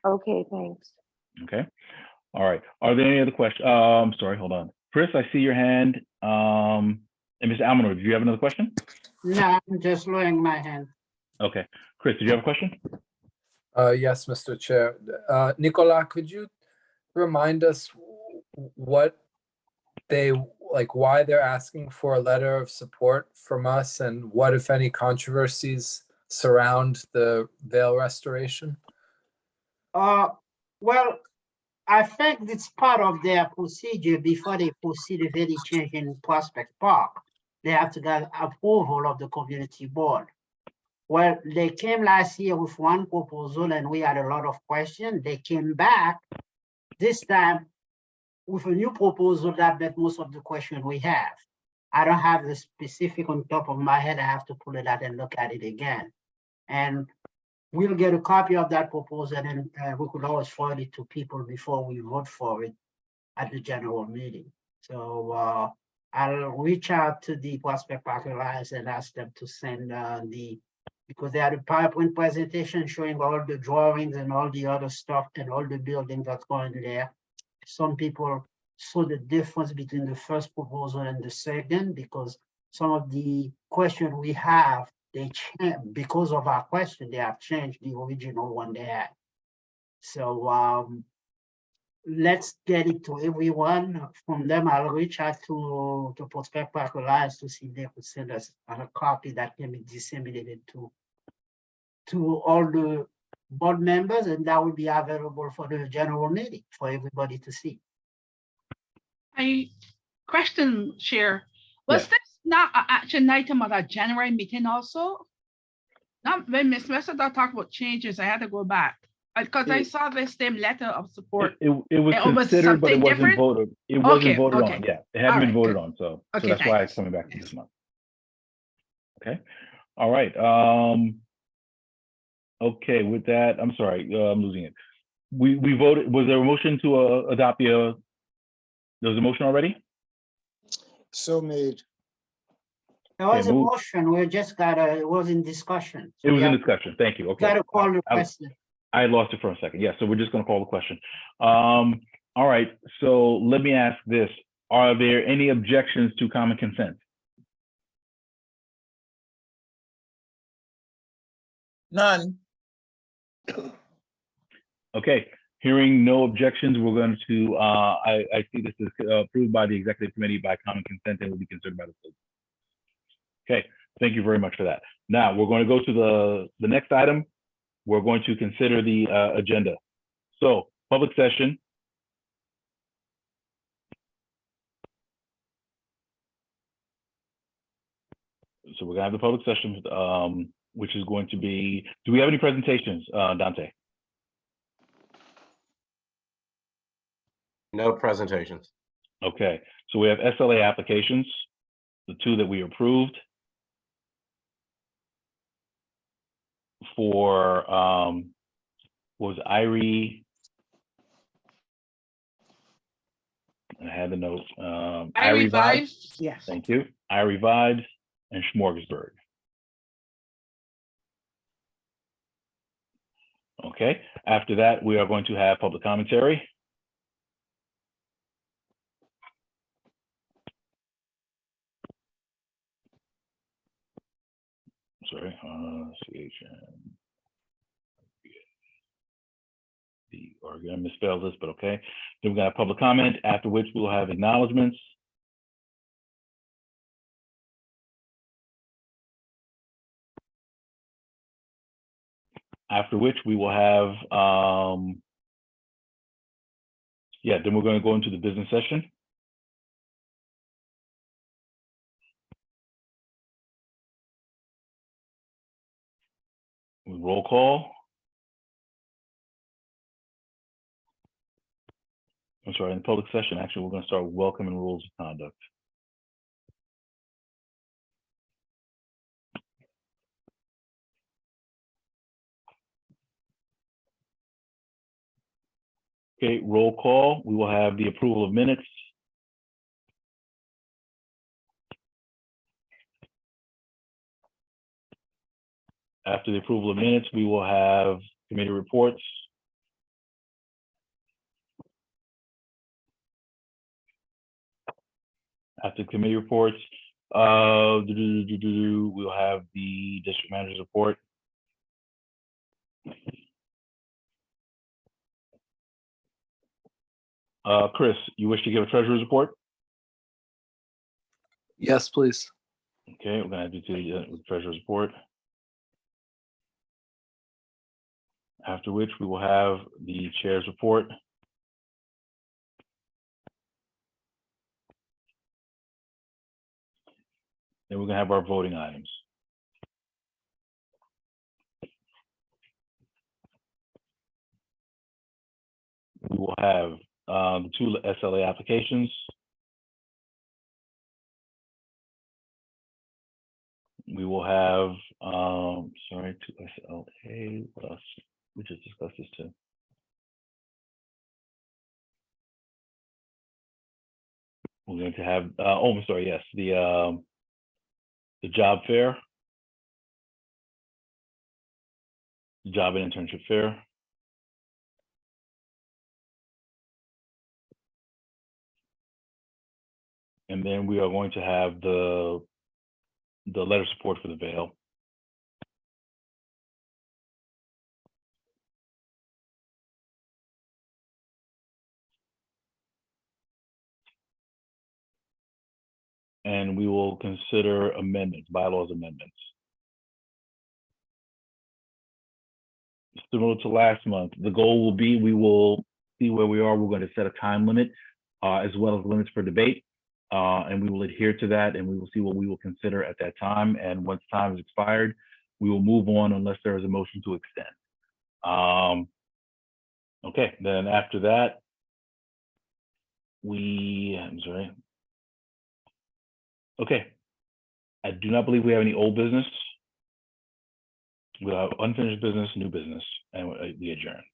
[SPEAKER 10] Okay, thanks.
[SPEAKER 2] Okay, all right. Are there any other questions? Sorry, hold on. Chris, I see your hand. And Mr. Almanor, do you have another question?
[SPEAKER 12] No, I'm just lowering my hand.
[SPEAKER 2] Okay, Chris, did you have a question?
[SPEAKER 19] Yes, Mr. Chair. Nicola, could you remind us what they, like, why they're asking for a letter of support from us and what, if any, controversies surround the veil restoration?
[SPEAKER 12] Well, I think it's part of their procedure before they proceed with any change in Prospect Park. They have to get approval of the community board. Well, they came last year with one proposal and we had a lot of questions. They came back this time with a new proposal that met most of the questions we have. I don't have the specific on top of my head. I have to pull it out and look at it again. And we'll get a copy of that proposal and we could always forward it to people before we vote for it at the general meeting. So I'll reach out to the Prospect Park Alliance and ask them to send because they had a PowerPoint presentation showing all the drawings and all the other stuff and all the buildings that's going there. Some people saw the difference between the first proposal and the second because some of the questions we have, they change because of our question, they have changed the original one they had. So let's get it to everyone. From them, I'll reach out to Prospect Park Alliance to see if they could send us a copy that can be disseminated to all the board members, and that will be available for the general meeting for everybody to see.
[SPEAKER 1] I question, Chair, was
[SPEAKER 2] Yes.
[SPEAKER 1] this not an action item at our January meeting also? Not when Ms. Messer talked about changes, I had to go back. Because I saw this same letter of support.
[SPEAKER 2] It was
[SPEAKER 1] It was
[SPEAKER 2] considered, but it
[SPEAKER 1] something
[SPEAKER 2] wasn't
[SPEAKER 1] different?
[SPEAKER 2] voted. It wasn't
[SPEAKER 1] Okay,
[SPEAKER 2] voted
[SPEAKER 1] okay.
[SPEAKER 2] on. Yeah, it hadn't
[SPEAKER 1] All
[SPEAKER 2] been
[SPEAKER 1] right,
[SPEAKER 2] voted
[SPEAKER 1] good.
[SPEAKER 2] on. So
[SPEAKER 1] Okay,
[SPEAKER 2] that's why
[SPEAKER 1] thanks.
[SPEAKER 2] it's coming back to this month. Okay. All right. Okay. With that, I'm sorry, I'm losing it. We voted. Was there a motion to adopt the? There was a motion already.
[SPEAKER 18] So made.
[SPEAKER 12] There was
[SPEAKER 2] Okay,
[SPEAKER 12] a
[SPEAKER 2] move.
[SPEAKER 12] motion, we just got it was in discussion.
[SPEAKER 2] It was in discussion. Thank you. Okay.
[SPEAKER 12] Got to call the
[SPEAKER 2] I
[SPEAKER 12] question.
[SPEAKER 2] lost it for a second. Yeah. So we're just going to call the question. All right. So let me ask this: are there any objections to common consent?
[SPEAKER 9] None.
[SPEAKER 2] Okay, hearing no objections, we're going to, I see this is approved by the executive committee by common consent and will be considered by the full. Okay, thank you very much for that. Now, we're going to go to the next item. We're going to consider the agenda. So, public session. So we're gonna have the public session, which is going to be, do we have any presentations, Dante?
[SPEAKER 3] No presentations.
[SPEAKER 2] Okay, so we have SLA applications, the two that we approved for, was Irie, I had the note,
[SPEAKER 1] Irie
[SPEAKER 2] Vibe,
[SPEAKER 1] Vibes, yes.
[SPEAKER 2] thank you, Irie Vibes and Smorgasburg. Okay, after that, we are going to have public commentary. Sorry, CHN. Or gonna misspell this, but okay. Then we're gonna have public comment, after which we'll have acknowledgements. After which we will have, yeah, then we're gonna go into the business session. Roll call. I'm sorry, in public session, actually, we're going to start with welcome and rules of conduct. Okay, roll call. We will have the approval of minutes. After the approval of minutes, we will have committee reports. After committee reports, we'll have the district manager's report. Chris, you wish to give a treasurer's report?
[SPEAKER 22] Yes, please.
[SPEAKER 2] Okay, we're gonna do the treasurer's report. After which we will have the chair's report. Then we're gonna have our voting items. We will have the 2 SLA applications. We will have, 2 SLA, what else? We just discussed this too. We're going to have, I'm sorry, yes, the job fair. The job and internship fair. And then we are going to have the letter of support for the veil. And we will consider amendments, bylaws amendments. Similar to last month, the goal will be, we will see where we are. We're going to set a time limit as well as limits for debate. And we will adhere to that, and we will see what we will consider at that time. And once time is expired, we will move on unless there is a motion to extend. Okay, then after that, I'm sorry. Okay, I do not believe we have any old business. We'll have unfinished business, new business, and we adjourn.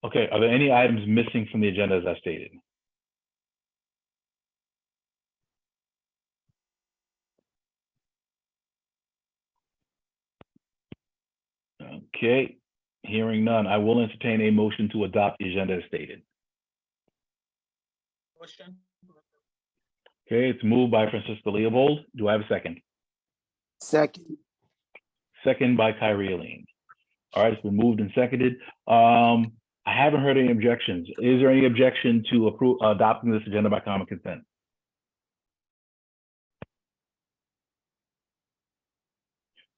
[SPEAKER 2] Okay, are there any items missing from the agenda as I stated? Okay, hearing none, I will entertain a motion to adopt the agenda as stated.
[SPEAKER 9] Motion.
[SPEAKER 2] Okay, it's moved by Francisco Leopold. Do I have a second?
[SPEAKER 5] Second.
[SPEAKER 2] Second by Kyrie Aline. All right, it's been moved and seconded. I haven't heard any objections. Is there any objection to adopting this agenda by common consent?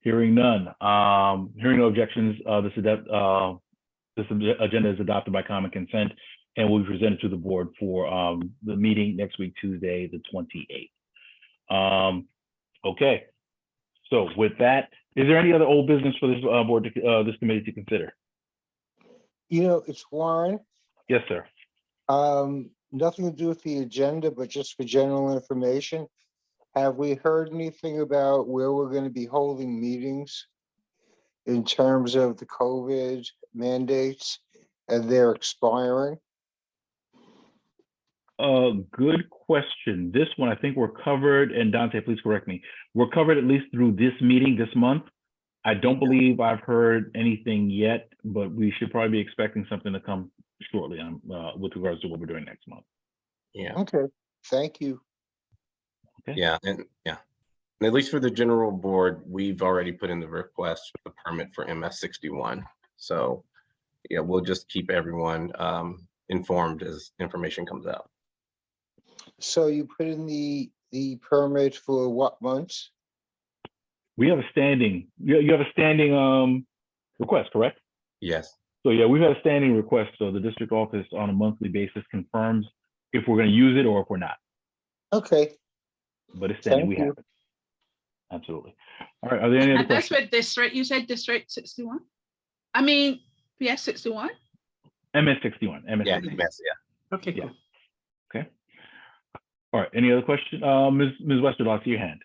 [SPEAKER 2] Hearing none. Hearing no objections, this agenda is adopted by common consent and will be presented to the board for the meeting next week, Tuesday, the 28th. Okay. So with that, is there any other old business for this board, this committee to consider?
[SPEAKER 18] You know, it's Warren.
[SPEAKER 2] Yes, sir.
[SPEAKER 18] Nothing to do with the agenda, but just for general information. Have we heard anything about where we're going to be holding meetings in terms of the COVID mandates and they're expiring?
[SPEAKER 2] Good question. This one, I think we're covered, and Dante, please correct me. We're covered at least through this meeting this month. I don't believe I've heard anything yet, but we should probably be expecting something to come shortly with regards to what we're doing next month.
[SPEAKER 3] Yeah.
[SPEAKER 18] Okay, thank you.
[SPEAKER 2] Okay.
[SPEAKER 3] Yeah, and at least for the general board, we've already put in the request for the permit for MS61. So yeah, we'll just keep everyone informed as information comes out.
[SPEAKER 18] So you put in the permit for what months?
[SPEAKER 2] We have a standing, you have a standing request, correct?
[SPEAKER 3] Yes.
[SPEAKER 2] So yeah, we've had a standing request. So the district office on a monthly basis confirms if we're going to use it or if we're not.
[SPEAKER 18] Okay.
[SPEAKER 2] But it's standing, we have it. Absolutely. All right, are there any other
[SPEAKER 1] And that's
[SPEAKER 2] questions?
[SPEAKER 1] with district, you said District 61? I mean, PS 61?
[SPEAKER 2] MS 61, MS
[SPEAKER 3] Yeah,
[SPEAKER 2] 61.
[SPEAKER 3] MS, yeah.
[SPEAKER 1] Okay,
[SPEAKER 2] Yeah.
[SPEAKER 1] cool.
[SPEAKER 2] Okay. All right, any other question? Ms. Westerdahl, I see your hand.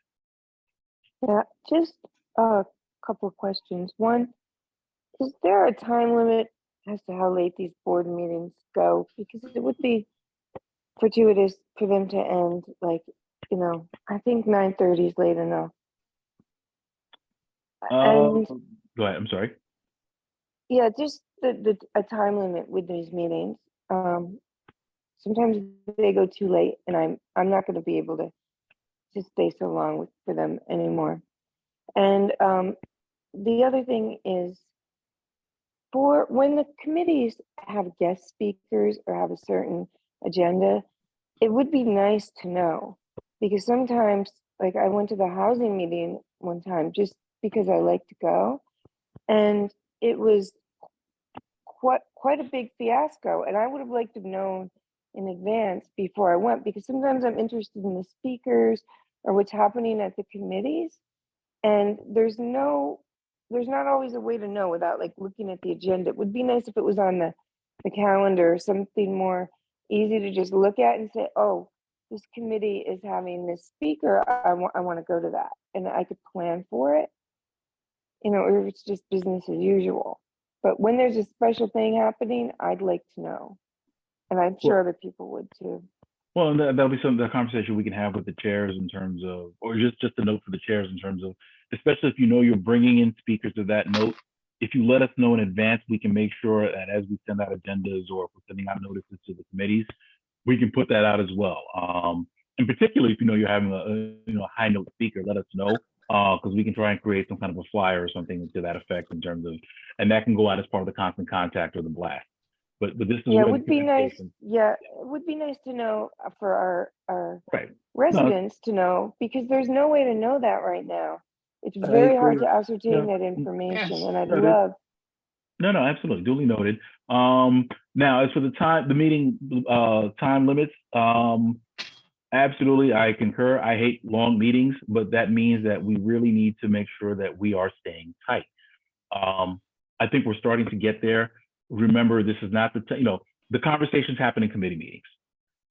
[SPEAKER 10] Yeah, just a couple of questions. One, is there a time limit as to how late these board meetings go? Because it would be fortuitous for them to end like, I think 9:30 is late enough. And
[SPEAKER 2] Go ahead, I'm sorry.
[SPEAKER 10] yeah, just a time limit with these meetings. Sometimes they go too late and I'm not gonna be able to stay so long for them anymore. And the other thing is, for when the committees have guest speakers or have a certain agenda, it would be nice to know, because sometimes, like, I went to the housing meeting one time just because I like to go, and it was quite a big fiasco, and I would have liked to have known in advance before I went, because sometimes I'm interested in the speakers or what's happening at the committees, and there's not always a way to know without like looking at the agenda. It would be nice if it was on the calendar or something more easy to just look at and say, oh, this committee is having this speaker, I want to go to that, and I could plan for it, or if it's just business as usual. But when there's a special thing happening, I'd like to know, and I'm sure other people would too.
[SPEAKER 2] Well, and that'll be the conversation we can have with the chairs in terms of, or just a note for the chairs in terms of, especially if you know you're bringing in speakers to that note, if you let us know in advance, we can make sure that as we send out agendas or if we're sending out notices to the committees, we can put that out as well. And particularly if you know you're having a high note speaker, let us know, because we can try and create some kind of a flyer or something to that effect in terms of, and that can go out as part of the constant contact or the blast. But this is
[SPEAKER 10] Yeah, it
[SPEAKER 2] where
[SPEAKER 10] would
[SPEAKER 2] the
[SPEAKER 10] be nice.
[SPEAKER 2] communication-
[SPEAKER 10] Yeah, it would be nice to know for our
[SPEAKER 2] Right.
[SPEAKER 10] residents to know, because there's no way to know that right now. It's
[SPEAKER 2] I
[SPEAKER 10] very hard
[SPEAKER 2] agree.
[SPEAKER 10] to ascertain
[SPEAKER 2] Yeah.
[SPEAKER 10] that information,
[SPEAKER 1] Yes.
[SPEAKER 10] and I'd
[SPEAKER 2] No, that-
[SPEAKER 10] love.
[SPEAKER 2] No, absolutely, duly noted. Now, as for the meeting time limits, absolutely, I concur. I hate long meetings, but that means that we really need to make sure that we are staying tight. I think we're starting to get there. Remember, this is not the conversations happen in committee meetings.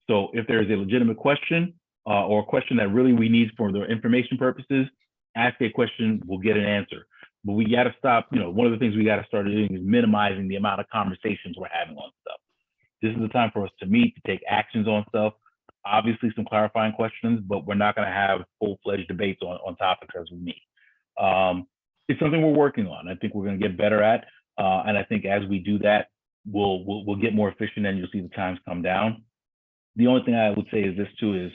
[SPEAKER 2] So if there is a legitimate question or a question that really we need for the information purposes, ask a question, we'll get an answer. But we got to stop, one of the things we got to start doing is minimizing the amount of conversations we're having on stuff. This is the time for us to meet, to take actions on stuff. Obviously some clarifying questions, but we're not going to have full-fledged debates on topics as we meet. It's something we're working on. I think we're going to get better at, and I think as we do that, we'll get more efficient and you'll see the times come down. The only thing I would say is this too is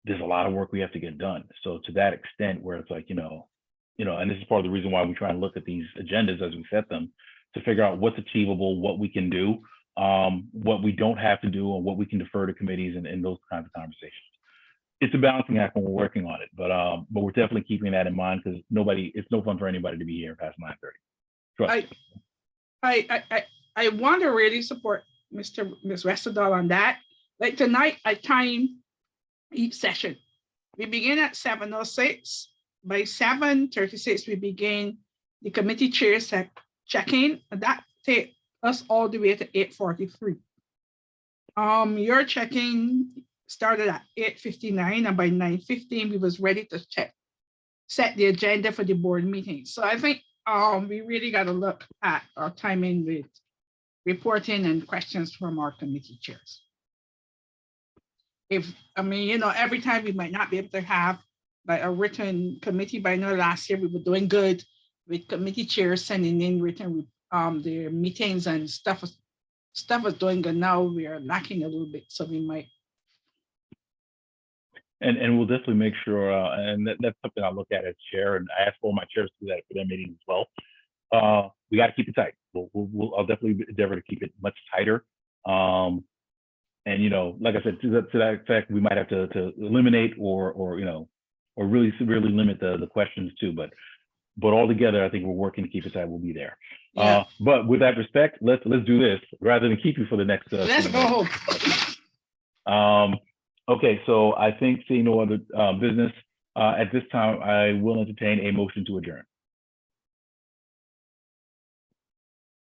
[SPEAKER 2] there's a lot of work we have to get done. So to that extent where it's like, and this is part of the reason why we try and look at these agendas as we set them to figure out what's achievable, what we can do, what we don't have to do, and what we can defer to committees and those kinds of conversations. It's a balancing act when we're working on it, but we're definitely keeping that in mind because it's no fun for anybody to be here past 9:30.
[SPEAKER 1] I want to really support Ms. Westerdahl on that. Like tonight, I time each session. We begin at 7:06. By 7:36, we begin the committee chairs check-in, and that takes us all the way to 8:43. Your check-in started at 8:59, and by 9:15, we was ready to set the agenda for the board meeting. So I think we really got to look at our timing with reporting and questions from our committee chairs. Every time we might not be able to have like a written committee, but I know last year we were doing good with committee chairs sending in written their meetings and stuff was doing good. Now we are lacking a little bit, so we might.
[SPEAKER 2] And we'll definitely make sure, and that's something I look at as chair, and I ask all my chairs to do that for their meetings as well. We got to keep it tight. I'll definitely endeavor to keep it much tighter. And like I said, to that effect, we might have to eliminate or really severely limit the questions too. But all together, I think we're working to keep it tight. We'll be there.
[SPEAKER 1] Yeah.
[SPEAKER 2] But with that respect, let's do this rather than keep you for the next.
[SPEAKER 1] Let's go home.
[SPEAKER 2] Okay, so I think seeing no other business at this time, I will entertain a motion to adjourn.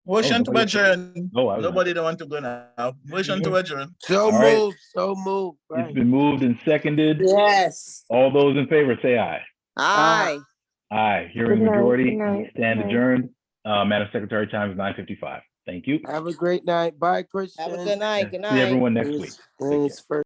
[SPEAKER 9] Motion to
[SPEAKER 2] nobody-
[SPEAKER 9] adjourn.
[SPEAKER 2] No, I was-
[SPEAKER 9] Nobody don't want to go now. Motion to adjourn.
[SPEAKER 5] So
[SPEAKER 2] All right.
[SPEAKER 5] moved, so moved.
[SPEAKER 2] It's
[SPEAKER 5] Right.
[SPEAKER 2] been moved and seconded.
[SPEAKER 14] Yes.
[SPEAKER 2] All those in favor, say aye.
[SPEAKER 14] Aye.
[SPEAKER 2] Aye. Hearing
[SPEAKER 10] Good night,
[SPEAKER 2] majority,
[SPEAKER 10] good night,
[SPEAKER 2] stand
[SPEAKER 10] good night.
[SPEAKER 2] adjourned. Madam Secretary, time is 9:55. Thank you.
[SPEAKER 5] Have a great night. Bye, Christian.
[SPEAKER 14] Have a good night. Good
[SPEAKER 2] See everyone next
[SPEAKER 5] And
[SPEAKER 2] week.
[SPEAKER 5] it's- and it's first.